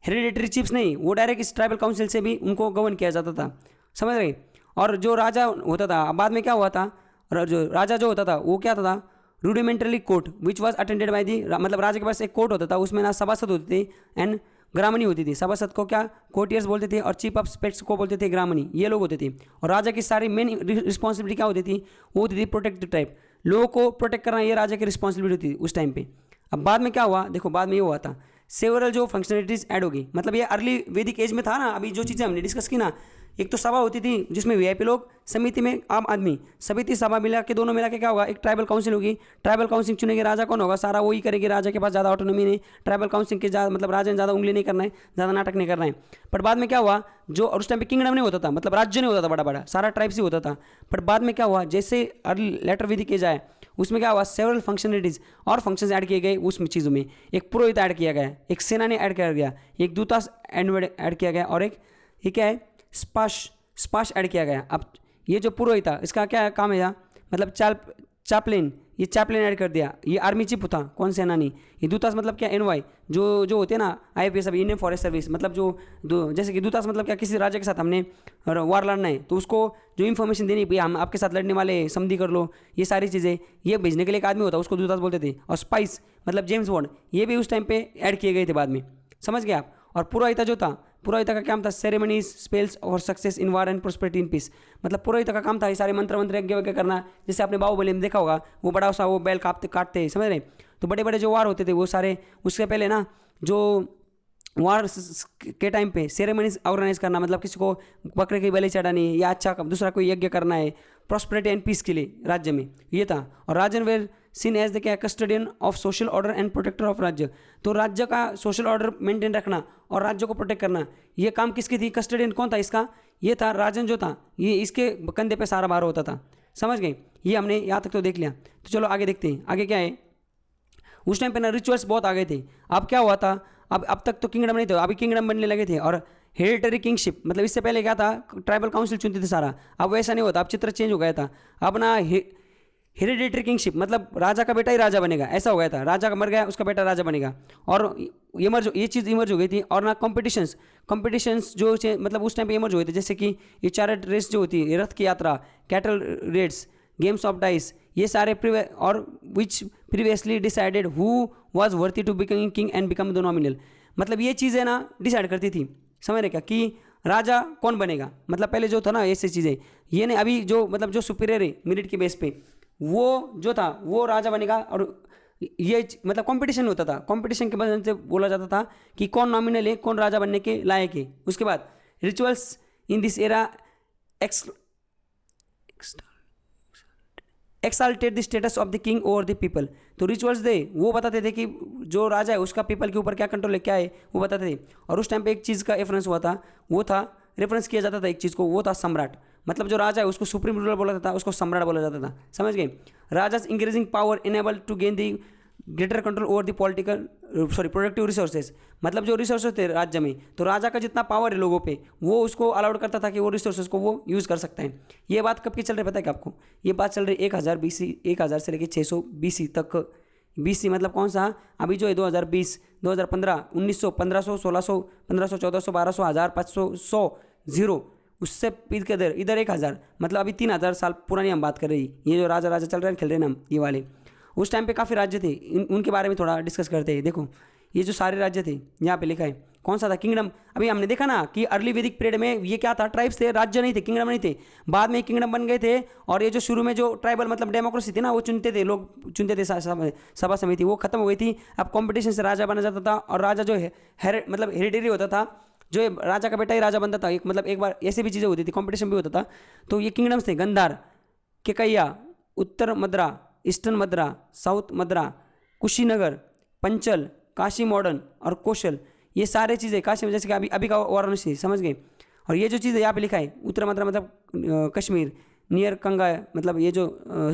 हेरिडेटरी चीफ्स नहीं, वो डायरेक्ट इस ट्राइबल काउंसिल से भी उनको गवर्न किया जाता था, समझ रहे। और जो राजा होता था, अब बाद में क्या हुआ था, जो राजा जो होता था वो क्या था, rudimentary court which was attended by the, मतलब राजा के पास एक कोर्ट होता था, उसमें ना सभासद होते थे एंड ग्रामणी होती थी। सभासद को क्या कोर्टियर्स बोलते थे, और चीफ ऑफ स्टेट्स को बोलते थे ग्रामणी, ये लोग होते थे। और राजा की सारी मेन रिस्पॉन्सिबिलिटी क्या होती थी, वो होती थी प्रोटेक्ट द ट्राइब, लोगों को प्रोटेक्ट करना, ये राजा की रिस्पॉन्सिबिलिटी थी उस टाइम पे। अब बाद में क्या हुआ, देखो बाद में ये हुआ था, सेवरल जो फंक्शनलिटीज ऐड होगी, मतलब ये अर्ली वैदिक एज में था ना। अभी जो चीज़ें हमने डिस्कस की ना, एक तो सभा होती थी जिसमें वीआईपी लोग, समिति में आम आदमी, समिति सभा मिला के दोनों मिला के क्या होगा, एक ट्राइबल काउंसिल होगी। ट्राइबल काउंसिल चुनेगी, राजा कौन होगा, सारा वही करेगी, राजा के पास ज़्यादा ऑटोनॉमी नहीं, ट्राइबल काउंसिल के ज़्यादा मतलब राजा ने ज़्यादा उंगली नहीं करना है, ज़्यादा नाटक नहीं करना है। बट बाद में क्या हुआ, जो और उस टाइम पे किंगडम नहीं होता था, मतलब राज्य नहीं होता था बड़ा बड़ा, सारा ट्राइब्स ही होता था। बट बाद में क्या हुआ, जैसे अर्ली लेटर वैदिक एज आया, उसमें क्या हुआ, सेवरल फंक्शनलिटीज और फंक्शंस ऐड किए गए उस चीज़ों में। एक पुरोहित ऐड किया गया, एक सेनानी ऐड किया गया, एक दूतास ऐड किया गया, और एक ये क्या है, स्पाश ऐड किया गया। अब ये जो पुरोहित था इसका क्या काम है यहाँ, मतलब चापलिन, ये चापलिन ऐड कर दिया। ये आर्मी चीफ था, कौन सेनानी। ये दूतास मतलब क्या, एनवाई जो होते हैं ना, आईपीएस, अभी इंडियन फॉरेस्ट सर्विस, मतलब जैसे कि दूतास मतलब क्या, किसी राज्य के साथ हमने वार लड़ना है तो उसको जो इन्फॉर्मेशन देनी, भैया हम आपके साथ लड़ने वाले, संधि कर लो, ये सारी चीज़ें ये भेजने के लिए एक आदमी होता है, उसको दूतास बोलते थे। और स्पाइस मतलब जेम्स बॉन्ड, ये भी उस टाइम पे ऐड किए गए थे बाद में, समझ गए आप। और पुरोहिता जो था, पुरोहिता का काम था सेरेमनीज, स्पेल्स और success in war and prosperity in peace, मतलब पुरोहिता का काम था ये सारे मंत्र यज्ञ वज्ञ करना। जैसे आपने बाहुबली में देखा होगा, वो बड़ा सा वो बैल काटते समझ रहे। तो बड़े बड़े जो वार होते थे वो सारे, उससे पहले ना जो वार के टाइम पे सेरेमनीज ऑर्गेनाइज करना, मतलब किसी को बकरे की बलि चढ़ानी है या अच्छा दूसरा कोई यज्ञ करना है प्रॉस्पेरिटी एंड पीस के लिए राज्य में, ये था। और rajan were seen as the क्या, custodian of social order and protector of rajya, तो राज्य का सोशल ऑर्डर मेंटेन रखना और राज्य को प्रोटेक्ट करना, ये काम किसकी थी, कस्टोडियन कौन था इसका, ये था राजन जो था, ये इसके कंधे पे सारा भार होता था, समझ गए। ये हमने यहाँ तक तो देख लिया। तो चलो आगे देखते हैं, आगे क्या है। उस टाइम पे ना रिचुअल्स बहुत आ गए थे। अब क्या हुआ था, अब तक तो किंगडम नहीं था, अभी किंगडम बनने लगे थे। और हेरिटरी किंगशिप, मतलब इससे पहले क्या था, ट्राइबल काउंसिल चुनते थे सारा, अब वैसा नहीं होता, अब चित्र चेंज हो गया था। अब ना हेरिडेटरी किंगशिप, मतलब राजा का बेटा ही राजा बनेगा, ऐसा हो गया था। राजा का मर गया, उसका बेटा राजा बनेगा। और ये चीज़ इमर्ज हो गई थी। और ना कॉम्पिटिशन्स जो मतलब उस टाइम पे इमर्ज हुए थे, जैसे कि ये चैरिट रेस जो होती है, रथ की यात्रा, cattle raids, games of dice, ये सारे और which previously decided who was worthy to become king and become the nominal, मतलब ये चीज़ें ना डिसाइड करती थी, समझ रहे क्या, कि राजा कौन बनेगा। मतलब पहले जो था ना ऐसी चीज़ें, ये नहीं, अभी जो मतलब जो सुपीरियर है मेरिट के बेस पे, वो जो था वो राजा बनेगा। और ये मतलब कंपटीशन होता था, कंपटीशन के वजह से बोला जाता था कि कौन नॉमिनल है, कौन राजा बनने के लायक है। उसके बाद rituals in this era exalted the status of the king over the people, तो रिचुअल्स थे वो बताते थे कि जो राजा है उसका पीपल के ऊपर क्या कंट्रोल है, क्या है, वो बताते थे। और उस टाइम पे एक चीज़ का रेफरेंस हुआ था, वो था रेफरेंस किया जाता था एक चीज़ को, वो था सम्राट। मतलब जो राजा है उसको सुप्रीम रूलर बोला जाता था, उसको सम्राट बोला जाता था, समझ गए। Raja's increasing power enable to gain the greater control over the political productive resources. मतलब जो रिसोर्सेज थे राज्य में, तो राजा का जितना पावर है लोगों पे, वो उसको अलाउड करता था कि वो रिसोर्सेज को वो यूज़ कर सकता है। ये बात कब की चल रही है पता है क्या आपको? ये बात चल रही है 1000 BC, 1000 से लेकर 600 BC तक। BC मतलब कौन सा? अभी जो है 2020, 2015, 1900, 1500, 1600, 1500, 1400, 1200, 1000, 500, 100, 0, उससे पीछे के इधर 1000, मतलब अभी 3000 साल पुरानी हम बात कर रही। ये जो राजा राजा चल रहे हैं, खेल रहे हैं ना ये वाले, उस टाइम पे काफ़ी राज्य थे, उनके बारे में थोड़ा डिस्कस करते हैं। देखो ये जो सारे राज्य थे यहाँ पे लिखा है, कौन सा था? किंगडम। अभी हमने देखा ना कि अर्ली वैदिक पीरियड में ये क्या था? ट्राइब्स थे, राज्य नहीं थे, किंगडम नहीं थे। बाद में किंगडम बन गए थे। और ये जो शुरू में जो ट्राइबल मतलब डेमोक्रेसी थी ना, वो चुनते थे, लोग चुनते थे, सभा समिति, वो खत्म हो गई थी। अब कॉम्पिटिशन से राजा बना जाता था, और राजा जो है मतलब हेरिडेटरी होता था, जो राजा का बेटा ही राजा बनता था। एक मतलब एक बार ऐसी भी चीज़ें होती थी, कॉम्पिटिशन भी होता था। तो ये किंगडम्स थे, गंधार, केकैया, उत्तर मद्रा, ईस्टर्न मद्रा, साउथ मद्रा, कुशीनगर, पंचल, काशी मॉडर्न और कौशल, ये सारे चीज़ें काशी में, जैसे कि अभी का वाराणसी, समझ गए। और ये जो चीज़ है यहाँ पे लिखा है, उत्तर मद्रा मतलब कश्मीर, नियर कंगा मतलब ये जो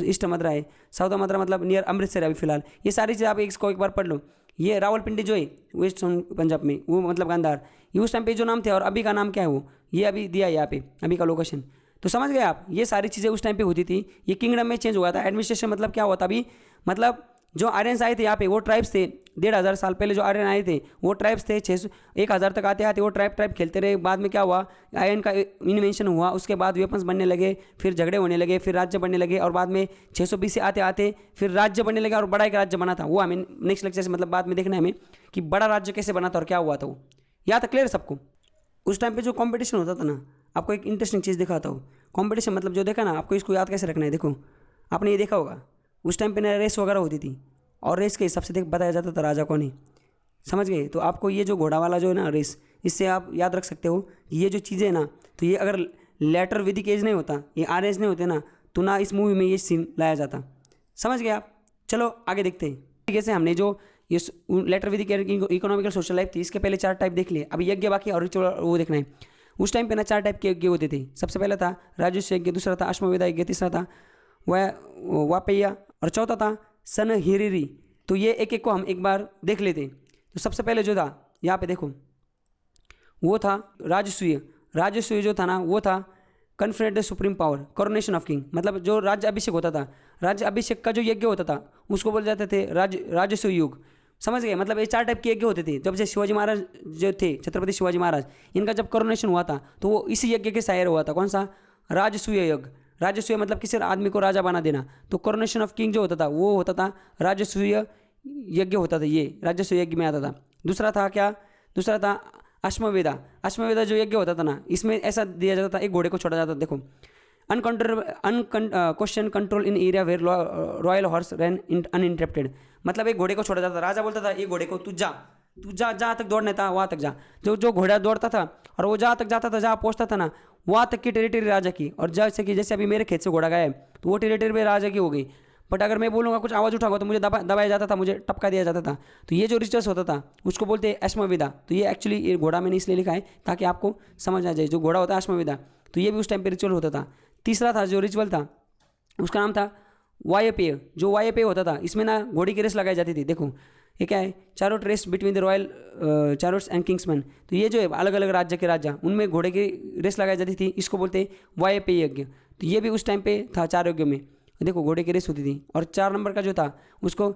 ईस्ट मद्रा है, साउथ मद्रा मतलब नियर अमृतसर है अभी फिलहाल। ये सारी चीज़ें आप इसको एक बार पढ़ लो। ये रावलपिंडी जो है वेस्ट पंजाब में, वो मतलब गांधार, ये उस टाइम पे जो नाम थे, और अभी का नाम क्या है वो, ये अभी दिया है यहाँ पे, अभी का लोकेशन। तो समझ गए आप, ये सारी चीज़ें उस टाइम पे होती थी। ये किंगडम में चेंज हुआ था। एडमिनिस्ट्रेशन मतलब क्या हुआ था अभी, मतलब जो आर्यंस आए थे यहाँ पे, वो ट्राइब्स थे। 1500 साल पहले जो आर्यन आए थे वो ट्राइब्स थे। 600 1000 तक आते आते वो ट्राइब खेलते रहे। बाद में क्या हुआ, आयरन का इन्वेंशन हुआ, उसके बाद वेपन्स बनने लगे, फिर झगड़े होने लगे, फिर राज्य बनने लगे, और बाद में 600 BC आते आते फिर राज्य बनने लगा, और बड़ा एक राज्य बना था। वो हमें नेक्स्ट लेक्चर से मतलब बाद में देखना है हमें कि बड़ा राज्य कैसे बना था और क्या हुआ था वो। यहाँ तक क्लियर सबको? उस टाइम पे जो कंपटीशन होता था ना, आपको एक इंटरेस्टिंग चीज़ दिखाता हूँ। कंपटीशन मतलब जो देखा ना, आपको इसको याद कैसे रखना है। देखो आपने ये देखा होगा, उस टाइम पे ना रेस वगैरह होती थी, और रेस के हिसाब से बताया जाता था राजा कौन है, समझ गए। तो आपको ये जो घोड़ा वाला जो है ना रेस, इससे आप याद रख सकते हो कि ये जो चीज़ें है ना, तो ये अगर लेटर वैदिक एज नहीं होता, ये आर्यन नहीं होते ना, तो ना इस मूवी में ये सीन लाया जाता। समझ गए आप? चलो आगे देखते हैं। तरीके से हमने जो ये लेटर वैदिक इकोनॉमिकल सोशल लाइफ थी, इसके पहले 4 टाइप देख लिए। अभी यज्ञ बाकी और वो देखना है। उस टाइम पे ना 4 टाइप के यज्ञ होते थे। सबसे पहला था राजस्व यज्ञ, दूसरा था अश्वमेध यज्ञ, तीसरा था वापैया, और चौथा था सनहिरिरी। तो ये एक एक को हम एक बार देख लेते हैं। तो सबसे पहले जो था यहाँ पे देखो, वो था राजसूय। राजसूय जो था ना, वो था conferred the supreme power, coronation of king. मतलब जो राज्य अभिषेक होता था, राज्य अभिषेक का जो यज्ञ होता था उसको बोले जाते थे राजसूय युग। समझ गए? मतलब ये 4 टाइप के यज्ञ होते थे। जब से शिवाजी महाराज जो थे, छत्रपति शिवाजी महाराज, इनका जब कोरोनेशन हुआ था, तो वो इसी यज्ञ के शायर हुआ था। कौन सा? राजसूय यज्ञ। राजसूय मतलब किसी आदमी को राजा बना देना। तो कोरोनेशन ऑफ किंग जो होता था वो होता था राजसूय यज्ञ होता था, ये राजसूय यज्ञ में आता था। दूसरा था क्या? दूसरा था अश्वमेधा। अश्वमेधा जो यज्ञ होता था ना, इसमें ऐसा दिया जाता था, एक घोड़े को छोड़ा जाता था। देखो, question control in area where royal horse run uninterrupted. मतलब एक घोड़े को छोड़ा जाता, राजा बोलता था ये घोड़े को, तू जा जहाँ तक दौड़ना था वहाँ तक जा। जो घोड़ा दौड़ता था और वो जहाँ तक जाता था, जहाँ पहुँचता था ना, वहाँ तक की टेरिटरी राजा की। और जैसे अभी मेरे खेत से घोड़ा गया है, तो वो टेरिटरी भी राजा की हो गई। बट अगर मैं बोलूँगा, कुछ आवाज़ उठाऊंगा, तो मुझे दबाया जाता था, मुझे टपका दिया जाता था। तो ये जो रिचुअल्स होता था उसको बोलते हैं अश्वमेधा। तो ये एक्चुअली ये घोड़ा मैंने इसलिए लिखा है ताकि आपको समझ आ जाए। जो घोड़ा होता है अश्वमेधा, तो ये भी उस टाइम पे रिचुअल होता था। तीसरा था जो रिचुअल था, उसका नाम था वायपेय। जो वायपेय होता था, इसमें ना घोड़ी की रेस लगाई जाती थी। देखो ये क्या है, chariot race between the royal chariots and kinsmen. तो ये जो है अलग अलग राज्य के राजा, उनमें घोड़े की रेस लगाई जाती थी। इसको बोलते हैं वायपेय यज्ञ। तो ये भी उस टाइम पे था 4 यज्ञों में। देखो घोड़े की रेस होती थी। और 4 नंबर का जो था उसको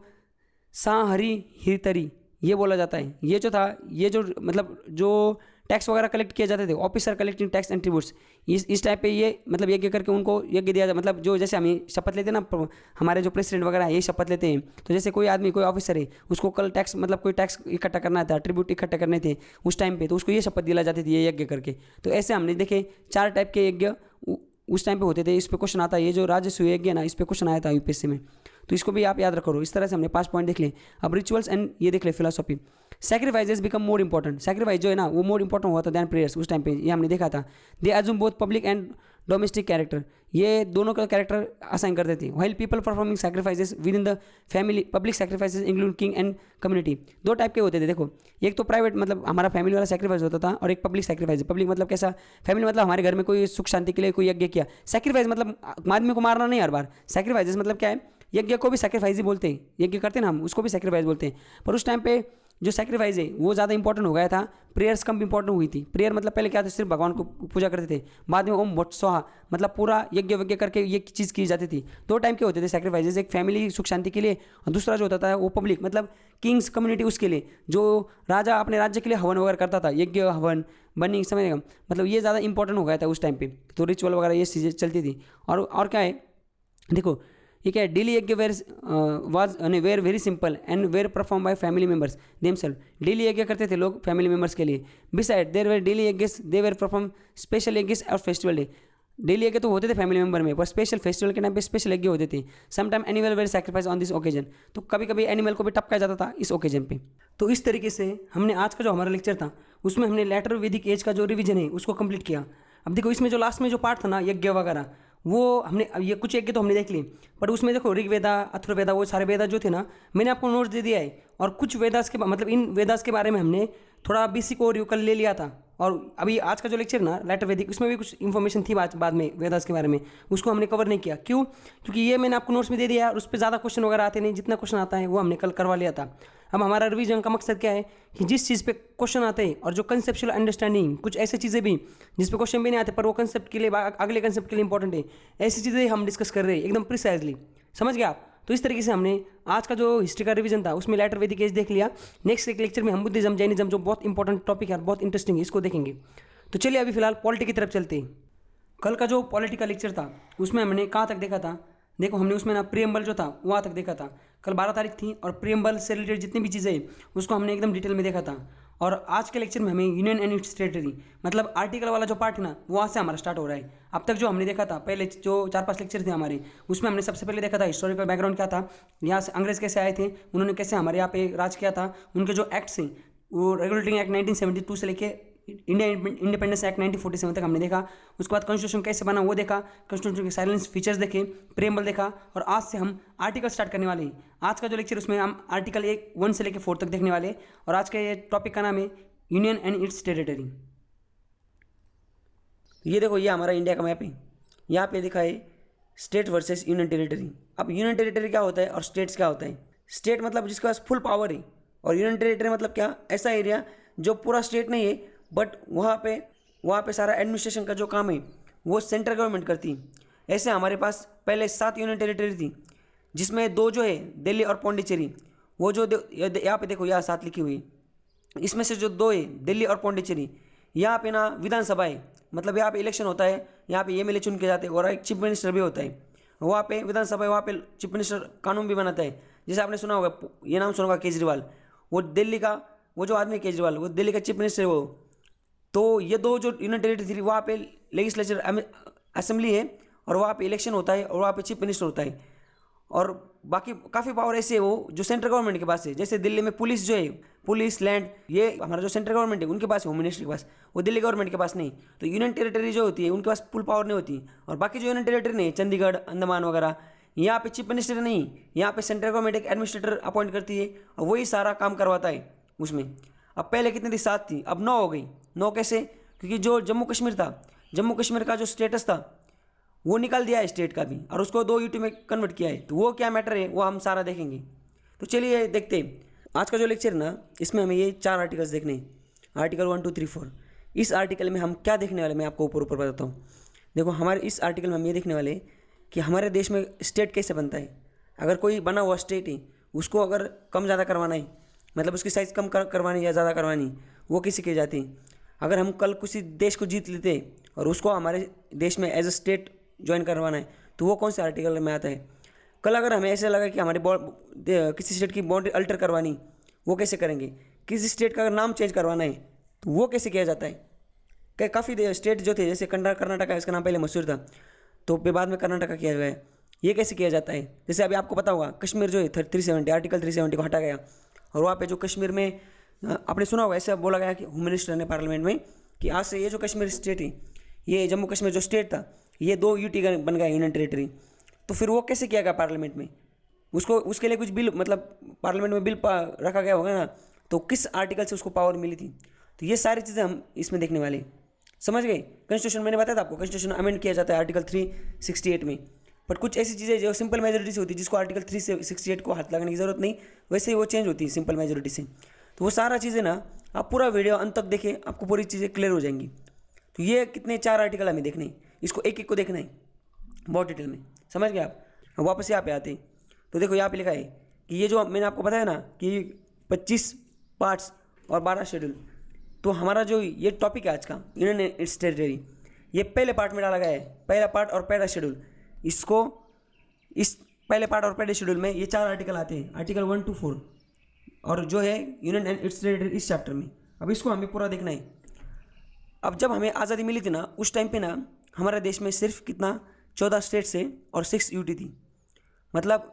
साहरी हिरतरी ये बोला जाता है। ये जो था, ये जो मतलब जो टैक्स वगैरह कलेक्ट किए जाते थे, officer collecting tax and tributes, इस टाइप पे ये मतलब यज्ञ करके उनको यज्ञ दिया जाता। मतलब जो जैसे हम शपथ लेते हैं ना, हमारे जो प्रेसिडेंट वगैरह है ये शपथ लेते हैं। तो जैसे कोई आदमी, कोई ऑफिसर है, उसको कल टैक्स मतलब कोई टैक्स इकट्ठा करना था, ट्रिब्यूट इकट्ठा करने थे उस टाइम पे, तो उसको ये शपथ दिला जाती थी ये यज्ञ करके। तो ऐसे हमने देखे 4 टाइप के यज्ञ उस टाइम पे होते थे। इस पे क्वेश्चन आता है, ये जो राजसूय यज्ञ है ना, इस पे क्वेश्चन आया था यूपीएससी में। तो इसको भी आप याद रखो। इस तरह से हमने 5 पॉइंट देख लिए। अब रिचुअल्स एंड ये देख ले philosophy. Sacrifices become more important. Sacrifice जो है ना वो मोर इंपॉर्टेंट हुआ था दैन प्रेयर्स उस टाइम पे, ये हमने देखा था। They assume both public and domestic character, ये दोनों का कैरेक्टर असाइन करते थे। While people performing sacrifices within the family, public sacrifices include king and community. दो टाइप के होते थे देखो, एक तो प्राइवेट मतलब हमारा फैमिली वाला सैक्रिफाइस होता था, और एक पब्लिक सैक्रिफाइस। पब्लिक मतलब कैसा, फैमिली मतलब हमारे घर में कोई सुख शांति के लिए कोई यज्ञ किया। सैक्रिफाइस मतलब आदमी को मारना नहीं हर बार। सैक्रिफाइसेस मतलब क्या है, यज्ञ को भी सैक्रिफाइस ही बोलते हैं, यज्ञ करते हैं ना हम, उसको भी सैक्रिफाइस बोलते हैं। पर उस टाइम पे जो सैक्रिफाइस है वो ज़्यादा इंपॉर्टेंट हो गया था, प्रेयर्स कम इंपॉर्टेंट हुई थी। प्रेयर मतलब पहले क्या था, सिर्फ भगवान को पूजा करते थे, बाद में ओम भट्ट स्वाहा मतलब पूरा यज्ञ वज्ञ करके ये चीज़ की जाती थी। दो टाइम के होते थे सैक्रिफाइसेस, एक फैमिली सुख शांति के लिए, और दूसरा जो होता था वो पब्लिक मतलब किंग्स कम्युनिटी उसके लिए, जो राजा अपने राज्य के लिए हवन वगैरह करता था, यज्ञ हवन बनी समझेगा, मतलब ये ज़्यादा इंपॉर्टेंट हो गया था उस टाइम पे। तो रिचुअल वगैरह ये चीज़ें चलती थी। और क्या है देखो, ये क्या है, daily yajna was were very simple and were perform by family members themselves. Daily yajna करते थे लोग फैमिली मेम्बर्स के लिए। Beside there were daily yajnas they were perform special yajnas और फेस्टिवल डे। डेली यज्ञ तो होते थे फैमिली मेम्बर में, पर स्पेशल फेस्टिवल के टाइम पे स्पेशल यज्ञ होते थे। Sometime animal were sacrifice on this occasion, तो कभी कभी एनिमल को भी टपकाया जाता था इस ओकेजन पे। तो इस तरीके से हमने आज का जो हमारा लेक्चर था उसमें हमने लेटर वैदिक एज का जो रिवीजन है उसको कंप्लीट किया। अब देखो इसमें जो लास्ट में जो पार्ट था ना यज्ञ वगैरह, वो हमने अब ये कुछ यज्ञ तो हमने देख लिए, पर उसमें देखो ऋग्वेदा अथर्ववेदा वो सारे वेदा जो थे ना, मैंने आपको नोट्स दे दिया है। और कुछ वेदास के मतलब इन वेदास के बारे में हमने थोड़ा बेसिक और कल ले लिया था। और अभी आज का जो लेक्चर ना लेटर वैदिक, उसमें भी कुछ इन्फॉर्मेशन थी बाद में वेदास के बारे में, उसको हमने कवर नहीं किया। क्यों? क्योंकि ये मैंने आपको नोट्स में दे दिया और उस पर ज़्यादा क्वेश्चन वगैरह आते नहीं, जितना क्वेश्चन आता है वो हमने कल करवा लिया था। अब हमारा रिवीजन का मकसद क्या है कि जिस चीज़ पे क्वेश्चन आते हैं और जो कंसेप्चुअल अंडरस्टैंडिंग, कुछ ऐसी चीज़ें भी जिस पे क्वेश्चन भी नहीं आते पर वो कंसेप्ट के लिए अगले कंसेप्ट के लिए इंपॉर्टेंट है, ऐसी चीज़ें हम डिस्कस कर रहे हैं एकदम प्रिसाइजली। समझ गए आप? तो इस तरीके से हमने आज का जो हिस्ट्री का रिवीजन था उसमें लेटर वैदिक एज देख लिया। नेक्स्ट एक लेक्चर में हम बुद्धिज्म जैनिज्म जो बहुत इंपॉर्टेंट टॉपिक है, बहुत इंटरेस्टिंग है, इसको देखेंगे। तो चलिए अभी फिलहाल पॉलिटी की तरफ चलते हैं। कल का जो पॉलिटी का लेक्चर था उसमें हमने कहाँ तक देखा था, देखो हमने उसमें ना प्रीएम्बल जो था वहाँ तक देखा था। कल 12 तारीख थी और प्रीएम्बल से रिलेटेड जितनी भी चीज़ें हैं उसको हमने एकदम डिटेल में देखा था। और आज के लेक्चर में हमें यूनियन एंड इट्स टेरिटरी मतलब आर्टिकल वाला जो पार्ट है ना वहाँ से हमारा स्टार्ट हो रहा है। अब तक जो हमने देखा था पहले जो 4-5 लेक्चर थे हमारे, उसमें हमने सबसे पहले देखा था हिस्टोरिकल बैकग्राउंड क्या था, यहाँ से अंग्रेज कैसे आए थे, उन्होंने कैसे हमारे यहाँ पे राज किया था, उनके जो एक्ट्स हैं वो रेगुलेटिंग एक्ट 1972 से लेके इंडिया इंडिपेंडेंस एक्ट 1947 तक हमने देखा। उसके बाद कॉन्स्टिट्यूशन कैसे बना वो देखा, कॉन्स्टिट्यूशन के साइलेंस फीचर्स देखे, प्रीएम्बल देखा, और आज से हम आर्टिकल स्टार्ट करने वाले हैं। आज का जो लेक्चर उसमें हम आर्टिकल 1 से लेकर 4 तक देखने वाले हैं। और आज के टॉपिक का नाम है यूनियन एंड इट्स टेरिटरी। ये देखो ये हमारा इंडिया का मैप है, यहाँ पे दिखा है स्टेट वर्सेस यूनियन टेरिटरी। अब यूनियन टेरिटरी क्या होता है और स्टेट्स क्या होता है? स्टेट मतलब जिसके पास फुल पावर है, और यूनियन टेरिटरी मतलब क्या, ऐसा एरिया जो पूरा स्टेट नहीं है बट वहाँ पे सारा एडमिनिस्ट्रेशन का जो काम है वो सेंट्रल गवर्नमेंट करती है। ऐसे हमारे पास पहले 7 यूनियन टेरिटरी थी, जिसमें 2 जो है दिल्ली और पौंडीचेरी, वो जो यहाँ पे देखो यहाँ 7 लिखी हुई है, इसमें से जो 2 है दिल्ली और पौंडीचेरी, यहाँ पे ना विधानसभा है, मतलब यहाँ पे इलेक्शन होता है, यहाँ पे एमएलए चुन के जाते हैं, और एक चीफ मिनिस्टर भी होता है। वहाँ पे विधानसभा है, वहाँ पे चीफ मिनिस्टर कानून भी बनाता है। जैसे आपने सुना होगा, ये नाम सुना होगा केजरीवाल, वो दिल्ली का वो जो आदमी केजरीवाल वो दिल्ली का चीफ मिनिस्टर है वो। तो ये 2 जो यूनियन टेरिटरी थी वहाँ पे लेजिस्लेचर असेंबली है, और वहाँ पे इलेक्शन होता है, और वहाँ पे चीफ मिनिस्टर होता है। और बाकी काफ़ी पावर ऐसे है वो जो सेंट्रल गवर्नमेंट के पास है। जैसे दिल्ली में पुलिस जो है, पुलिस लैंड, ये हमारा जो सेंट्रल गवर्नमेंट है उनके पास है, होम मिनिस्ट्री के पास, वो दिल्ली गवर्नमेंट के पास नहीं। तो यूनियन टेरिटरी जो होती है उनके पास फुल पावर नहीं होती। और बाकी जो यूनियन टेरिटरी नहीं, चंडीगढ़, अंडमान वगैरह, यहाँ पे चीफ मिनिस्टर नहीं, यहाँ पे सेंट्रल गवर्नमेंट एक एडमिनिस्ट्रेटर अपॉइंट करती है और वही सारा काम करवाता है उसमें। अब पहले कितनी थी? 7 थी, अब 9 हो गई। 9 कैसे? क्योंकि जो जम्मू कश्मीर था, जम्मू कश्मीर का जो स्टेटस था वो निकाल दिया है स्टेट का भी, और उसको 2 यूटी में कन्वर्ट किया है। तो वो क्या मैटर है वो हम सारा देखेंगे। तो चलिए देखते हैं आज का जो लेक्चर ना, इसमें हमें ये 4 आर्टिकल्स देखने हैं, आर्टिकल 1, 2, 3, 4। इस आर्टिकल में हम क्या देखने वाले मैं आपको ऊपर बताता हूँ। देखो हमारे इस आर्टिकल में हम ये देखने वाले कि हमारे देश में स्टेट कैसे बनता है। अगर कोई बना हुआ स्टेट है उसको अगर कम ज़्यादा करवाना है, मतलब उसकी साइज़ कम करवानी या ज़्यादा करवानी, वो किसी की जाती है। अगर हम कल किसी देश को जीत लेते और उसको हमारे देश में एज अ स्टेट ज्वाइन करवाना है तो वो कौन से आर्टिकल में आता है? कल अगर हमें ऐसा लगा कि हमारी किसी स्टेट की बाउंड्री अल्टर करवानी, वो कैसे करेंगे? किसी स्टेट का अगर नाम चेंज करवाना है तो वो कैसे किया जाता है? काफ़ी स्टेट जो थे, जैसे कर्नाटका, इसका नाम पहले मशहूर था तो बाद में कर्नाटका किया गया है। ये कैसे किया जाता है? जैसे अभी आपको पता होगा कश्मीर जो है 370 आर्टिकल 370 को हटा गया, और वहाँ पे जो कश्मीर में आपने सुना होगा, ऐसा बोला गया कि होम मिनिस्टर ने पार्लियामेंट में कि आज से ये जो कश्मीर स्टेट है, ये जम्मू कश्मीर जो स्टेट था, ये 2 यूटी का बन गया यूनियन टेरिटरी। तो फिर वो कैसे किया गया पार्लियामेंट में? उसको उसके लिए कुछ बिल, मतलब पार्लियामेंट में बिल रखा गया होगा ना, तो किस आर्टिकल से उसको पावर मिली थी? तो ये सारी चीज़ें हम इसमें देखने वाले हैं। समझ गए? कॉन्स्टिट्यूशन मैंने बताया था आपको, कॉन्स्टिट्यूशन अमेंड किया जाता है आर्टिकल 368 में, बट कुछ ऐसी चीज़ें जो सिंपल मेजोरिटी से होती है, जिसको आर्टिकल 368 को हाथ लगाने की जरूरत नहीं, वैसे ही वो चेंज होती है सिंपल मेजोरिटी से। तो वो सारा चीज़ें ना, आप पूरा वीडियो अंत तक देखें, आपको पूरी चीज़ें क्लियर हो जाएंगी। तो ये कितने 4 आर्टिकल हमें देखने हैं, इसको एक एक को देखना है बहुत डिटेल में। समझ गए आप? अब वापस यहाँ पे आते हैं, तो देखो यहाँ पे लिखा है कि ये जो मैंने आपको बताया ना कि 25 पार्ट्स और 12 शेड्यूल, तो हमारा जो ये टॉपिक है आज का, यूनियन एंड इट्स टेरिटरी, ये पहले पार्ट में डाला गया है। पहला पार्ट और पहला शेड्यूल, इसको इस पहले पार्ट और पहले शेड्यूल में ये 4 आर्टिकल आते हैं, आर्टिकल 1 to 4, और जो है यूनियन एंड इट्स टेरिटरी इस चैप्टर में। अब इसको हमें पूरा देखना है। अब जब हमें आज़ादी मिली थी ना, उस टाइम पे ना हमारे देश में सिर्फ कितना 14 स्टेट से और 6 यूटी थी। मतलब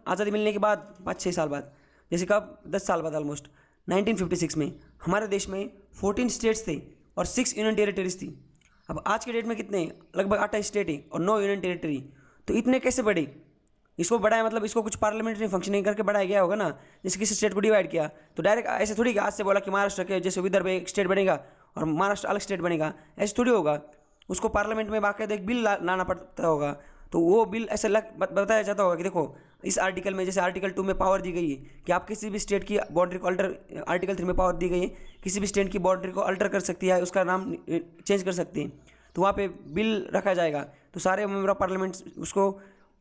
आज़ादी मिलने के बाद 5-6 साल बाद, जैसे कब 10 साल बाद ऑलमोस्ट 1956 में हमारे देश में 14 स्टेट्स थे और 6 यूनियन टेरिटरीज थी। अब आज के डेट में कितने? लगभग 28 स्टेट है और 9 यूनियन टेरिटरी। तो इतने कैसे बढ़े? इसको बढ़ाया मतलब इसको कुछ पार्लियामेंट्री फंक्शनिंग करके बढ़ाया गया होगा ना। जैसे किसी स्टेट को डिवाइड किया तो डायरेक्ट ऐसे थोड़ी कि आज से बोला कि महाराष्ट्र के जैसे विदर्भ एक स्टेट बनेगा और महाराष्ट्र अलग स्टेट बनेगा, ऐसे थोड़ी होगा। उसको पार्लियामेंट में बाकायदा एक बिल लाना पड़ता होगा। तो वो बिल ऐसे बताया जाता होगा कि देखो इस आर्टिकल में, जैसे आर्टिकल 2 में पावर दी गई है कि आप किसी भी स्टेट की बाउंड्री को अल्टर, आर्टिकल 3 में पावर दी गई है किसी भी स्टेट की बाउंड्री को अल्टर कर सकती है, उसका नाम चेंज कर सकती है। तो वहाँ पे बिल रखा जाएगा, तो सारे मेंबर ऑफ पार्लियामेंट उसको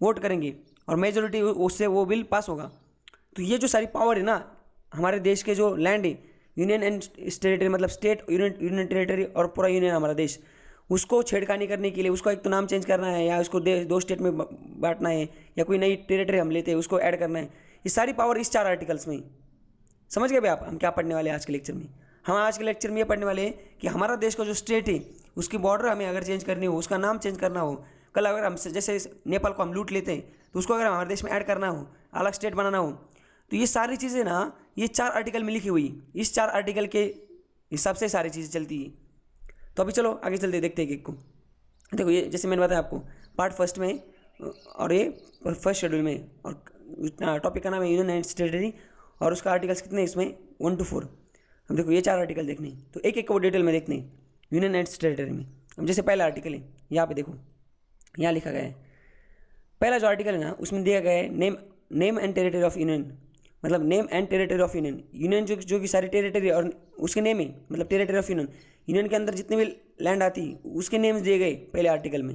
वोट करेंगे और मेजोरिटी उससे वो बिल पास होगा। तो ये जो सारी पावर है ना, हमारे देश के जो लैंड है, यूनियन एंड टेरिटरी, मतलब स्टेट यूनियन टेरिटरी और पूरा यूनियन हमारा देश, उसको छेड़खानी करने के लिए उसको एक तो नाम चेंज करना है, या उसको 2 स्टेट में बांटना है, या कोई नई टेरिटरी हम लेते हैं उसको ऐड करना है। ये सारी पावर इस 4 आर्टिकल्स में। समझ गए भाई आप हम क्या पढ़ने वाले हैं आज के लेक्चर में? हम आज के लेक्चर में ये पढ़ने वाले हैं कि हमारा देश का जो स्टेट है उसकी बॉर्डर हमें अगर चेंज करनी हो, उसका नाम चेंज करना हो, कल अगर हम जैसे नेपाल को हम लूट लेते हैं तो उसको अगर हमारे देश में ऐड करना हो, अलग स्टेट बनाना हो, तो ये सारी चीज़ें ना ये 4 आर्टिकल में लिखी हुई, इस 4 आर्टिकल के हिसाब से सारी चीज़ें चलती है। तो अभी चलो आगे चलते देखते हैं एक को। देखो ये जैसे मैंने बताया आपको पार्ट फर्स्ट में और ये फर्स्ट शेड्यूल में, और टॉपिक का नाम है यूनियन एंड टेरिटरी, और उसका आर्टिकल्स कितने इसमें 1 to 4। अब देखो ये 4 आर्टिकल देखने हैं, तो एक एक को डिटेल में देखने हैं यूनियन एंड टेरिटरी में। अब जैसे पहला आर्टिकल है, यहाँ पे देखो यहाँ लिखा गया है, पहला जो आर्टिकल है ना उसमें दिया गया है name and territory of union, मतलब name and territory of union. Union जो कि सारी टेरिटरी और उसके नेम है, मतलब टेरिटरी ऑफ यूनियन, यूनियन के अंदर जितने भी लैंड आती उसके नेम्स दिए गए पहले आर्टिकल में।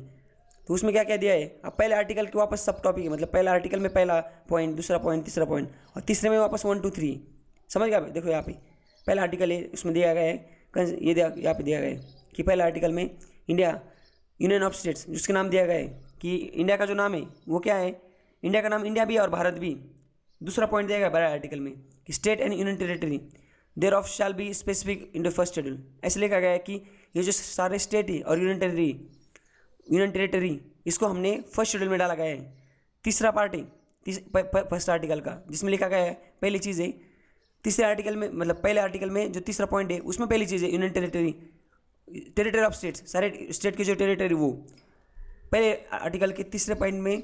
तो उसमें क्या क्या दिया है? अब पहले आर्टिकल के वापस सब टॉपिक है, मतलब पहला आर्टिकल में पहला पॉइंट, दूसरा पॉइंट, तीसरा पॉइंट, और तीसरे में वापस 1 to 3। समझ गया? देखो यहाँ पे पहला आर्टिकल है, उसमें दिया गया है ये यहाँ पे दिया गया है कि पहला आर्टिकल में इंडिया यूनियन ऑफ स्टेट्स, जिसके नाम दिया गया है कि इंडिया का जो नाम है वो क्या है, इंडिया का नाम इंडिया भी और भारत भी। दूसरा पॉइंट दिया गया बड़ा आर्टिकल में कि state and union territory there of shall be specific in the first schedule. ऐसे लिखा गया है कि ये जो सारे स्टेट है और यूनियन टेरिटरी इसको हमने फर्स्ट शेड्यूल में डाला गया है। तीसरा पार्ट है फर्स्ट आर्टिकल का, जिसमें लिखा गया है पहली चीज़ है तीसरे आर्टिकल में, मतलब पहले आर्टिकल में जो तीसरा पॉइंट है उसमें पहली चीज़ है यूनियन टेरिटरी ऑफ स्टेट्स, सारे स्टेट की जो टेरिटरी वो पहले आर्टिकल के तीसरे पॉइंट में,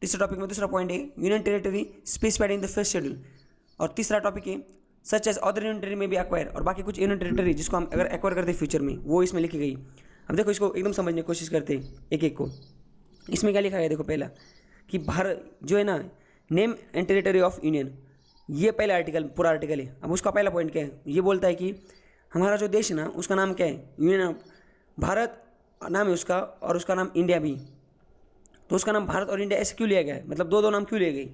तीसरे टॉपिक में दूसरा पॉइंट है union territory specified in the first schedule, और तीसरा टॉपिक है such as other union territory में भी एक्वायर, और बाकी कुछ यूनियन टेरिटरी जिसको हम अगर एक्वायर करते हैं फ्यूचर में वो इसमें लिखी गई। अब देखो इसको एकदम समझने की कोशिश करते हैं एक एक को। इसमें क्या लिखा गया देखो, पहला कि भारत जो है ना name and territory of union, ये पहला आर्टिकल पूरा आर्टिकल है। अब उसका पहला पॉइंट क्या है, ये बोलता है कि हमारा जो देश है ना उसका नाम क्या है, यूनियन ऑफ भारत नाम है उसका, और उसका नाम इंडिया भी। तो उसका नाम भारत और इंडिया ऐसे क्यों लिया गया है, मतलब दो नाम क्यों लिए गए?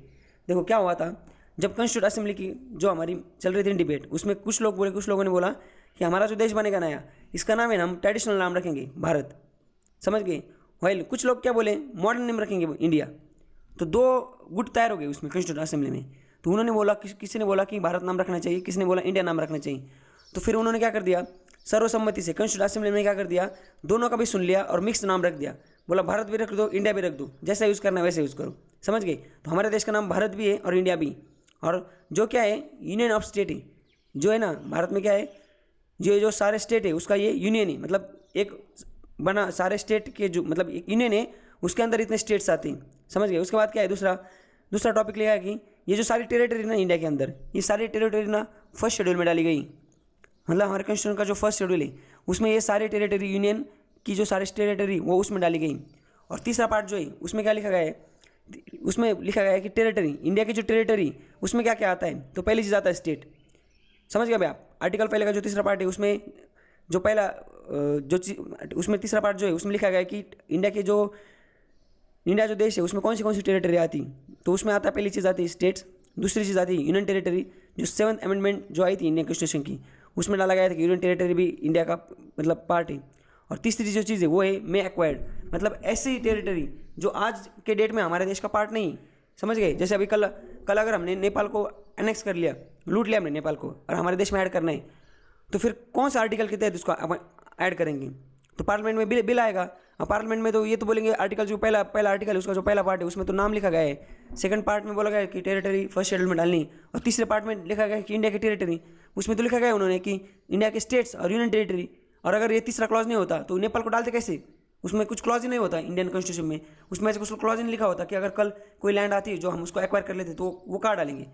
देखो क्या हुआ था, जब कॉन्स्टिट्यूट असेंबली की जो हमारी चल रही थी डिबेट, उसमें कुछ लोगों ने बोला कि हमारा जो देश बनेगा नया, इसका नाम है ना हम ट्रेडिशनल नाम रखेंगे भारत। समझ गए? वाइल कुछ लोग क्या बोले मॉडर्न नेम रखेंगे इंडिया। तो 2 गुट तैयार हो गए उसमें कॉन्स्टिट्यूट असेंबली में। तो उन्होंने बोला किसी ने बोला कि भारत नाम रखना चाहिए, किसी ने बोला इंडिया नाम रखना चाहिए। तो फिर उन्होंने क्या कर दिया, सर्वसम्मति से कॉन्स्टिट्यूट असेंबली में क्या कर दिया, दोनों का भी सुन लिया और मिक्स नाम रख दिया। बोला भारत भी रख दो, इंडिया भी रख दो, जैसा यूज़ करना है वैसे यूज़ करो, समझ गए। तो हमारे देश का नाम भारत भी है और इंडिया भी, और जो क्या है यूनियन ऑफ स्टेट है, जो है ना भारत में क्या है, जो सारे स्टेट है उसका ये यूनियन है, मतलब एक बना सारे स्टेट के जो मतलब एक यूनियन है, उसके अंदर इतने स्टेट्स आते हैं, समझ गए। उसके बाद क्या है दूसरा टॉपिक लिखा है कि ये जो सारी टेरिटरी ना इंडिया के अंदर, ये सारी टेरिटरी ना फर्स्ट शेड्यूल में डाली गई, मतलब हमारे कॉन्स्टिट्यूशन का जो फर्स्ट शेड्यूल है उसमें ये सारे टेरिटरी यूनियन की जो सारे टेरिटरी वो उसमें डाली गई। और तीसरा पार्ट जो है उसमें क्या लिखा गया है, उसमें लिखा गया है कि टेरिटरी, इंडिया की जो टेरिटरी उसमें क्या क्या आता है। तो पहली चीज़ आता है स्टेट, समझ गए भाई आप। आर्टिकल पहले का जो तीसरा पार्ट है उसमें जो पहला उसमें तीसरा पार्ट जो है उसमें लिखा गया है कि इंडिया जो देश है उसमें कौन सी टेरिटरी आती। तो उसमें आता है पहली चीज़ आती है स्टेट्स, दूसरी चीज़ आती है यूनियन टेरिटरी। जो 7th अमेंडमेंट जो आई थी इंडियन कॉन्स्टिट्यूशन की उसमें डाला गया था कि यूनियन टेरिटरी भी इंडिया का मतलब पार्ट है। और तीसरी जो चीज़ है वो है मे एक्वायर्ड, मतलब ऐसी टेरिटरी जो आज के डेट में हमारे देश का पार्ट नहीं, समझ गए। जैसे अभी कल अगर हमने नेपाल को एनेक्स कर लिया, लूट लिया हमने नेपाल को, और हमारे देश में ऐड करना है, तो फिर कौन सा आर्टिकल के तहत उसको ऐड करेंगे। तो पार्लियामेंट में बिल आएगा, और पार्लियामेंट में तो ये तो बोलेंगे आर्टिकल जो पहला आर्टिकल है उसका जो पहला पार्ट है उसमें तो नाम लिखा गया है। सेकंड पार्ट में बोला गया है कि टेरिटरी फर्स्ट शेड्यूल में डालनी, और तीसरे पार्ट में लिखा गया है कि इंडिया की टेरिटरी, उसमें तो लिखा गया है उन्होंने कि इंडिया के स्टेट्स और यूनियन टेरिटरी। और अगर ये तीसरा क्लॉज नहीं होता तो नेपाल को डालते कैसे, उसमें कुछ क्लॉज ही नहीं होता इंडियन कॉन्स्टिट्यूशन में, उसमें ऐसे कुछ क्लॉज ही नहीं लिखा होता कि अगर कल कोई लैंड आती है जो हम उसको एक्वायर कर लेते तो वो कहाँ डालेंगे,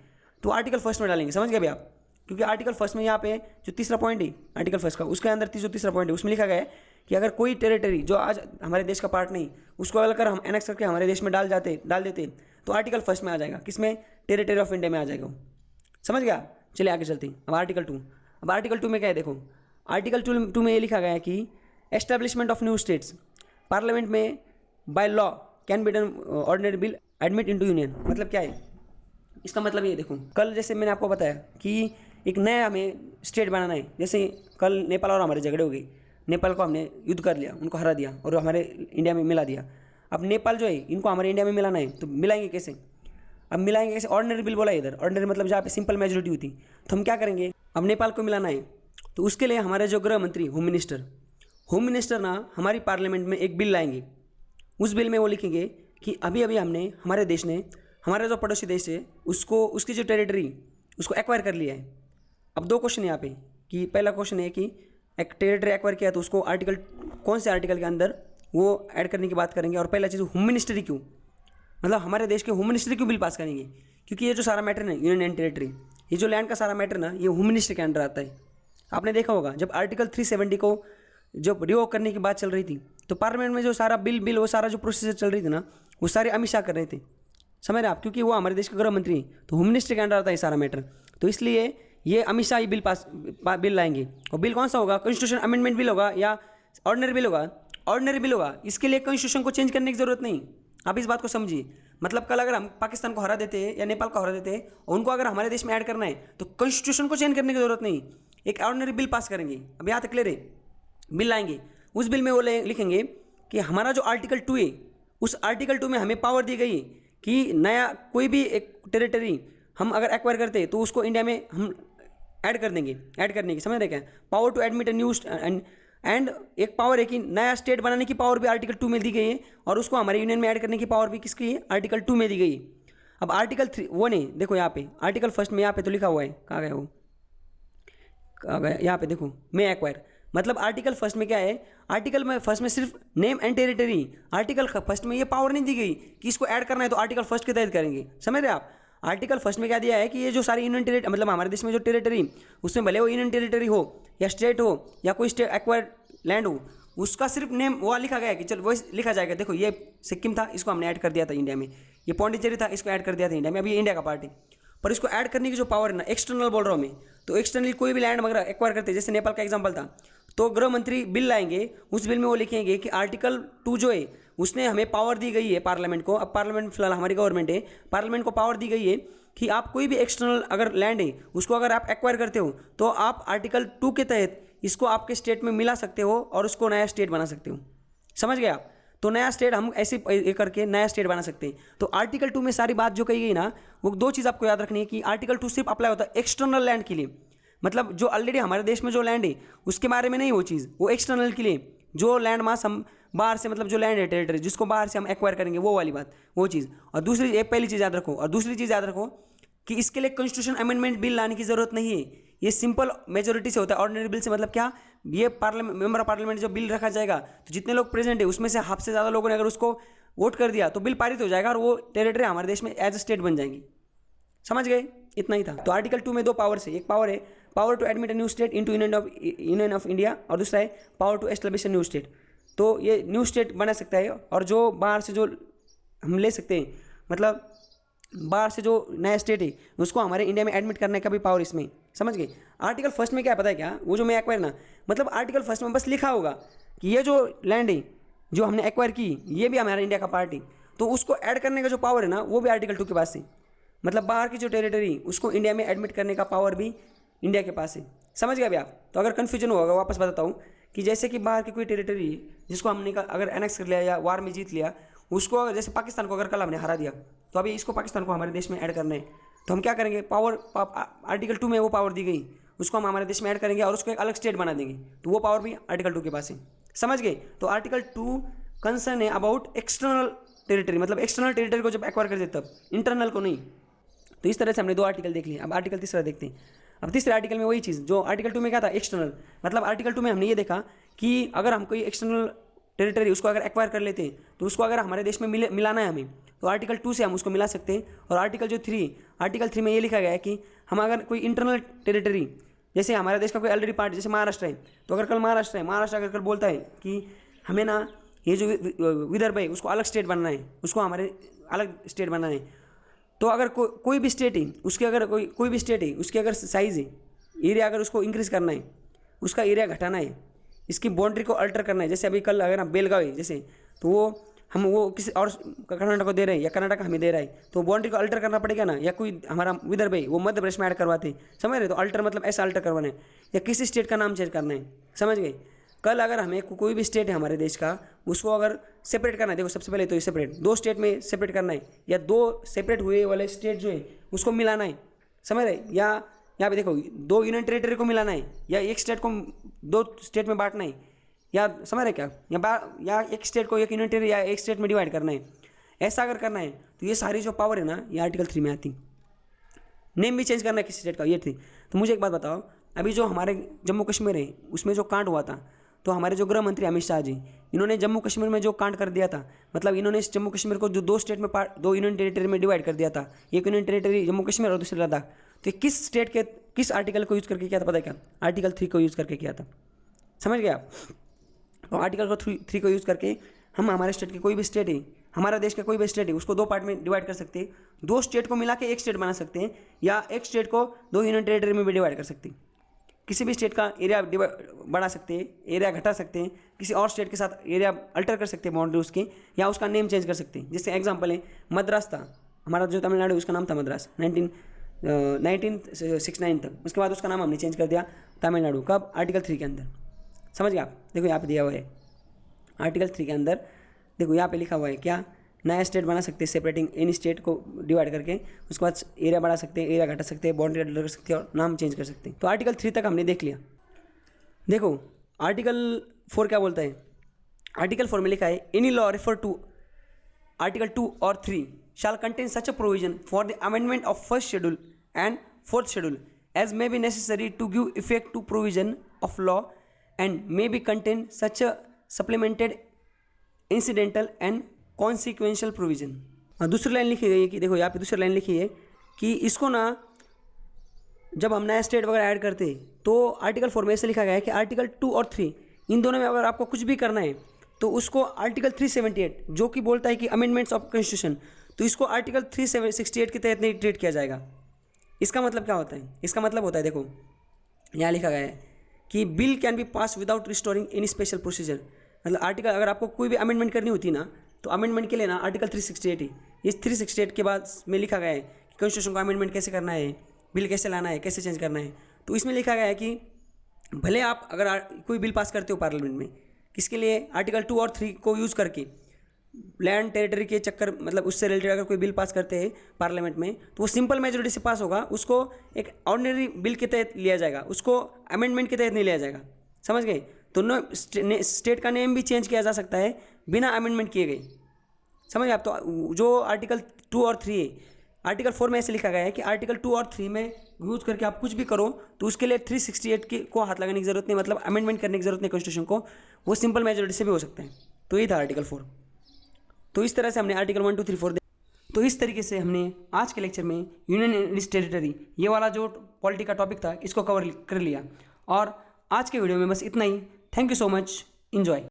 तो आर्टिकल फर्स्ट में डालेंगे, समझ गए भाई आप। क्योंकि आर्टिकल फर्स्ट में यहाँ पे जो तीसरा पॉइंट है आर्टिकल फर्स्ट का, उसके अंदर जो तीसरा पॉइंट है उसमें लिखा गया है कि अगर कोई टेरिटरी जो आज हमारे देश का पार्ट नहीं, उसको अगर हम एनेक्स करके हमारे देश में डाल देते तो आर्टिकल फर्स्ट में आ जाएगा, किसमें, टेरिटरी ऑफ इंडिया में आ जाएगा वो, समझ गया। चलिए आगे चलते हैं। अब आर्टिकल 2 में क्या है, देखो आर्टिकल 2 में ये लिखा गया है कि establishment of new states, parliament में by law can be done ordinary bill admit into union. मतलब क्या है, इसका मतलब ये देखो, कल जैसे मैंने आपको बताया कि एक नया हमें स्टेट बनाना है, जैसे कल नेपाल और हमारे झगड़े हो गए, नेपाल को हमने युद्ध कर लिया, उनको हरा दिया और हमारे इंडिया में मिला दिया। अब नेपाल जो है इनको हमारे इंडिया में मिलाना है, तो मिलाएंगे कैसे, अब मिलाएंगे कैसे, ऑर्डिनरी बिल बोला इधर, ऑर्डिनरी मतलब जहाँ पे सिंपल मेजोरिटी होती, तो हम क्या करेंगे, अब नेपाल को मिलाना है, तो उसके लिए हमारे जो गृह मंत्री होम मिनिस्टर ना हमारी पार्लियामेंट में एक बिल लाएंगे। उस बिल में वो लिखेंगे कि अभी हमने हमारे देश ने, हमारा जो पड़ोसी देश है उसको, उसकी जो टेरिटरी उसको एक्वायर कर लिया है। अब 2 क्वेश्चन यहाँ पे, कि पहला क्वेश्चन है कि एक टेरिटरी एक्वायर किया तो उसको आर्टिकल, कौन से आर्टिकल के अंदर वो ऐड करने की बात करेंगे। और पहला चीज़ होम मिनिस्ट्री क्यों, मतलब हमारे देश के होम मिनिस्ट्री क्यों बिल पास करेंगे, क्योंकि ये जो सारा मैटर ना यूनियन एंड टेरिटरी, ये जो लैंड का सारा मैटर ना ये होम मिनिस्ट्री के अंडर आता है। आपने देखा होगा जब आर्टिकल 370 को जब रिवोक करने की बात चल रही थी, तो पार्लियामेंट में जो सारा बिल वो सारा जो प्रोसेस चल रही थी ना, वो सारे अमित शाह कर रहे थे, समझ रहे आप, क्योंकि वो हमारे देश के गृह मंत्री हैं, तो होम मिनिस्ट्री के अंडर आता है सारा मैटर। तो इसलिए ये अमित शाह ही बिल लाएंगे। और बिल कौन सा होगा, कॉन्स्टिट्यूशन अमेंडमेंट बिल होगा या ऑर्डिनरी बिल होगा। इसके लिए कॉन्स्टिट्यूशन को चेंज करने की जरूरत नहीं, आप इस बात को समझिए। मतलब कल अगर हम पाकिस्तान को हरा देते या नेपाल को हरा देते और उनको अगर हमारे देश में ऐड करना है तो कॉन्स्टिट्यूशन को चेंज करने की जरूरत नहीं, एक ऑर्डिनरी बिल पास करेंगे। अब यहाँ तक क्लियर है, बिल लाएंगे, उस बिल में वो लिखेंगे कि हमारा जो आर्टिकल 2 है उस आर्टिकल 2 में हमें पावर दी गई है कि नया कोई भी एक टेरिटरी हम अगर एक्वायर करते हैं तो उसको इंडिया में हम ऐड करने की, समझ रहे क्या, power to admit a new and एक पावर है कि नया स्टेट बनाने की पावर भी आर्टिकल 2 में दी गई है, और उसको हमारे यूनियन में ऐड करने की पावर भी किसकी है, आर्टिकल 2 में दी गई है। अब आर्टिकल 3 वो नहीं, देखो यहाँ पे आर्टिकल फर्स्ट में यहाँ पे तो लिखा हुआ है, कहाँ गया वो, कहाँ गया, यहाँ पे देखो मे एक्वायर, मतलब आर्टिकल फर्स्ट में क्या है, आर्टिकल में फर्स्ट में सिर्फ name and territory, article first में ये पावर नहीं दी गई कि इसको ऐड करना है तो आर्टिकल फर्स्ट के तहत करेंगे, समझ रहे आप। आर्टिकल फर्स्ट में क्या दिया है कि ये जो सारी यूनियन टेरिटरी, मतलब हमारे देश में जो टेरिटरी, उसमें भले वो यूनियन टेरिटरी हो या स्टेट हो या कोई स्टेट एक्वायर्ड लैंड हो, उसका सिर्फ नेम वो लिखा गया है कि चल वो लिखा जाएगा। देखो ये सिक्किम था, इसको हमने ऐड कर दिया था इंडिया में, ये पौंडीचेरी था, इसको ऐड कर दिया था इंडिया में, अभी इंडिया का पार्ट है। पर इसको ऐड करने की जो पावर है ना, एक्सटर्नल बोल रहा हूँ मैं, तो एक्सटर्नली कोई भी लैंड अगर एक्वायर करते, जैसे नेपाल का एग्जाम्पल था, तो गृह मंत्री बिल लाएंगे, उस बिल में वो लिखेंगे कि आर्टिकल 2 जो है उसने हमें पावर दी गई है पार्लियामेंट को। अब पार्लियामेंट फिलहाल हमारी गवर्नमेंट है, पार्लियामेंट को पावर दी गई है कि आप कोई भी एक्सटर्नल अगर लैंड है उसको अगर आप एक्वायर करते हो तो आप आर्टिकल 2 के तहत इसको आपके स्टेट में मिला सकते हो और उसको नया स्टेट बना सकते हो, समझ गए आप। तो नया स्टेट हम ऐसे करके नया स्टेट बना सकते हैं। तो आर्टिकल 2 में सारी बात जो कही गई ना, वो 2 चीज़ आपको याद रखनी है कि आर्टिकल 2 सिर्फ अप्लाई होता है एक्सटर्नल लैंड के लिए, मतलब जो ऑलरेडी हमारे देश में जो लैंड है उसके बारे में नहीं, वो चीज़ वो एक्सटर्नल के लिए जो लैंड मास हम बाहर से मतलब जो लैंड है टेरिटरी जिसको बाहर से हम एक्वायर करेंगे वो वाली बात, वो चीज़। और दूसरी एक पहली चीज़ याद रखो, और दूसरी चीज़ याद रखो कि इसके लिए कॉन्स्टिट्यूशन अमेंडमेंट बिल लाने की जरूरत नहीं है, ये सिंपल मेजोरिटी से होता है। ऑर्डिनरी बिल से मतलब क्या, ये पार्लियामेंट मेंबर ऑफ पार्लियामेंट जो बिल रखा जाएगा तो जितने लोग प्रेजेंट है उसमें से हाफ से ज़्यादा लोगों ने अगर उसको वोट कर दिया तो बिल पारित हो जाएगा और वो टेरिटरी हमारे देश में एज अ स्टेट बन जाएंगी। समझ गए, इतना ही था। तो आर्टिकल 2 में दो पावर है, एक पावर है power to admit a new state into union of India, और दूसरा है power to establish a new state. तो ये न्यू स्टेट बना सकता है, और जो बाहर से जो हम ले सकते हैं, मतलब बाहर से जो नया स्टेट है उसको हमारे इंडिया में एडमिट करने का भी पावर इसमें। समझ गए। आर्टिकल फर्स्ट में क्या है पता है क्या, वो जो मैं एक्वायर ना, मतलब आर्टिकल फर्स्ट में बस लिखा होगा कि ये जो लैंड है जो हमने एक्वायर की ये भी हमारा इंडिया का पार्ट है, तो उसको ऐड करने का जो पावर है ना वो भी आर्टिकल 2 के पास है। मतलब बाहर की जो टेरिटरी उसको इंडिया में एडमिट करने का पावर भी इंडिया के पास है। समझ गए अभी आप। तो अगर कन्फ्यूजन होगा वापस बताता हूँ कि जैसे कि बाहर की कोई टेरिटरी जिसको हमने अगर एनेक्स कर लिया या वार में जीत लिया, उसको अगर जैसे पाकिस्तान को अगर कल हमने हरा दिया तो अभी इसको पाकिस्तान को हमारे देश में ऐड करना है, तो हम क्या करेंगे, आर्टिकल 2 में वो पावर दी गई उसको हम हमारे देश में ऐड करेंगे और उसको एक अलग स्टेट बना देंगे, तो वो पावर भी आर्टिकल 2 के पास है। समझ गए। तो आर्टिकल 2 कंसर्न है अबाउट एक्सटर्नल टेरिटरी, मतलब एक्सटर्नल टेरिटरी को जब एक्वायर कर देते तब, इंटरनल को नहीं। तो इस तरह से हमने दो आर्टिकल देख लिए। अब आर्टिकल तीसरा देखते हैं। अब तीसरे आर्टिकल में वही चीज़ जो आर्टिकल 2 में क्या था, एक्सटर्नल, मतलब आर्टिकल 2 में हमने ये देखा कि अगर हम कोई एक्सटर्नल टेरिटरी उसको अगर एक्वायर कर लेते हैं तो उसको अगर हमारे देश में मिलाना है हमें, तो आर्टिकल 2 से हम उसको मिला सकते हैं। और आर्टिकल 3 में ये लिखा गया है कि हम अगर कोई इंटरनल टेरिटरी, जैसे हमारे देश का कोई ऑलरेडी पार्ट जैसे महाराष्ट्र है, तो अगर कल महाराष्ट्र अगर कल बोलता है कि हमें ना ये जो विदर्भ है उसको अलग स्टेट बनना है, उसको हमारे अलग स्टेट बनाना है, तो अगर कोई भी स्टेट है उसके अगर कोई भी स्टेट है उसकी अगर साइज़ है, एरिया अगर उसको इंक्रीज़ करना है, उसका एरिया घटाना है, इसकी बाउंड्री को अल्टर करना है, जैसे अभी कल अगर हम बेलगावी है जैसे, तो वो किसी और कर्नाटक को दे रहे हैं या कर्नाटक हमें दे रहा है, तो बाउंड्री को अल्टर करना पड़ेगा ना। या कोई हमारा विदर्भ है वो मध्य प्रदेश में ऐड करवाते हैं, समझ रहे, तो अल्टर मतलब ऐसा अल्टर करवाना है या किसी स्टेट का नाम चेंज करना है। समझ गए। कल अगर हमें कोई भी स्टेट है हमारे देश का उसको अगर सेपरेट करना है, देखो सबसे पहले तो ये सेपरेट दो स्टेट में सेपरेट करना है, या दो सेपरेट हुए वाले स्टेट जो है उसको मिलाना है, समझ रहे, या यहाँ पे देखो दो यूनियन टेरिटरी को मिलाना है, या एक स्टेट को दो स्टेट में बांटना है, या समझ रहे क्या, या एक स्टेट को एक यूनियन टेरिटरी या एक स्टेट में डिवाइड करना है। ऐसा अगर करना है तो ये सारी जो पावर है ना ये आर्टिकल 3 में आती। नेम भी चेंज करना है किसी स्टेट का, ये थी। तो मुझे एक बात बताओ, अभी जो हमारे जम्मू कश्मीर है उसमें जो कांड हुआ था, तो हमारे जो गृह मंत्री अमित शाह जी, इन्होंने जम्मू कश्मीर में जो कांड कर दिया था, मतलब इन्होंने जम्मू कश्मीर को जो दो स्टेट में दो यूनियन टेरिटरी में डिवाइड कर दिया था, एक यूनियन टेरिटरी जम्मू कश्मीर और दूसरी लद्दाख, तो किस स्टेट के किस आर्टिकल को यूज़ करके किया था पता है क्या, आर्टिकल 3 को यूज़ करके किया था। समझ गए आप। तो आर्टिकल 3 को यूज़ करके हम हमारे स्टेट के कोई भी स्टेट है, हमारा देश का कोई भी स्टेट है, उसको दो पार्ट में डिवाइड कर सकते हैं, दो स्टेट को मिला के एक स्टेट बना सकते हैं, या एक स्टेट को दो यूनियन टेरिटरी में भी डिवाइड कर सकते हैं। किसी भी स्टेट का एरिया बढ़ा सकते हैं, एरिया घटा सकते हैं, किसी और स्टेट के साथ एरिया अल्टर कर सकते हैं बाउंड्री उसके, या उसका नेम चेंज कर सकते हैं। जैसे एग्जांपल है मद्रास था, हमारा जो तमिलनाडु उसका नाम था मद्रास 1969 तक, उसके बाद उसका नाम हमने चेंज कर दिया तमिलनाडु। कब, आर्टिकल 3 के अंदर। समझ गए आप। देखो यहाँ पे दिया हुआ है आर्टिकल 3 के अंदर, देखो यहाँ पे लिखा हुआ है क्या, नया स्टेट बना सकते हैं सेपरेटिंग एनी स्टेट को डिवाइड करके, उसके बाद एरिया बढ़ा सकते हैं, एरिया घटा सकते हैं, बाउंड्री अल्टर कर सकते हैं और नाम चेंज कर सकते हैं। तो आर्टिकल 3 तक हमने देख लिया। देखो आर्टिकल 4 क्या बोलता है। आर्टिकल 4 में लिखा है any law refer to article 2 और 3 shall contain such a provision for the amendment of first schedule and fourth schedule as may be necessary to give effect to provision of law and may be contain such a supplemented incidental and consequential provision. दूसरी line लिखी गई है कि देखो यहाँ पे दूसरी line लिखी है कि इसको ना जब हम नया स्टेट वगैरह ऐड करते तो आर्टिकल 4 में ऐसे लिखा गया है कि आर्टिकल 2 और 3 इन दोनों में अगर आपको कुछ भी करना है तो उसको आर्टिकल 378 जो कि बोलता है कि अमेंडमेंट्स ऑफ कॉन्स्टिट्यूशन, तो इसको आर्टिकल 368 के तहत नहीं ट्रीट किया जाएगा। इसका मतलब क्या होता है, इसका मतलब होता है देखो यहाँ लिखा गया है कि bill can be pass without restoring any special procedure. मतलब आर्टिकल अगर आपको कोई भी अमेंडमेंट करनी होती ना तो अमेंडमेंट के लिए ना आर्टिकल 368 है। इस 368 के बाद में लिखा गया है कि कॉन्स्टिट्यूशन को अमेंडमेंट कैसे करना है, बिल कैसे लाना है, कैसे चेंज करना है। तो इसमें लिखा गया है कि भले आप अगर कोई बिल पास करते हो पार्लियामेंट में, किसके लिए, आर्टिकल 2 और 3 को यूज़ करके लैंड टेरिटरी के चक्कर, मतलब उससे रिलेटेड अगर कोई बिल पास करते हैं पार्लियामेंट में तो वो सिंपल मेजोरिटी से पास होगा, उसको एक ऑर्डिनरी बिल के तहत लिया जाएगा, उसको अमेंडमेंट के तहत नहीं लिया जाएगा। समझ गए। तो स्टेट का नेम भी चेंज किया जा सकता है बिना अमेंडमेंट किए गए। समझ आप? तो जो आर्टिकल 2 और 3 है, आर्टिकल 4 में ऐसे लिखा गया है कि आर्टिकल 2 और 3 में यूज करके आप कुछ भी करो तो उसके लिए 368 को हाथ लगाने की जरूरत नहीं, मतलब अमेंडमेंट करने की जरूरत नहीं कॉन्स्टिट्यूशन को, वो सिंपल मेजोरिटी से भी हो सकते हैं। तो ये था आर्टिकल 4। तो इस तरह से हमने आर्टिकल 1, 2, 3, 4 तो इस तरीके से हमने आज के लेक्चर में यूनियन एंड इट्स टेरिटरी, ये वाला जो पॉलिटी का टॉपिक था, इसको कवर कर लिया। और आज के वीडियो में बस इतना ही। Thank you so much, enjoy.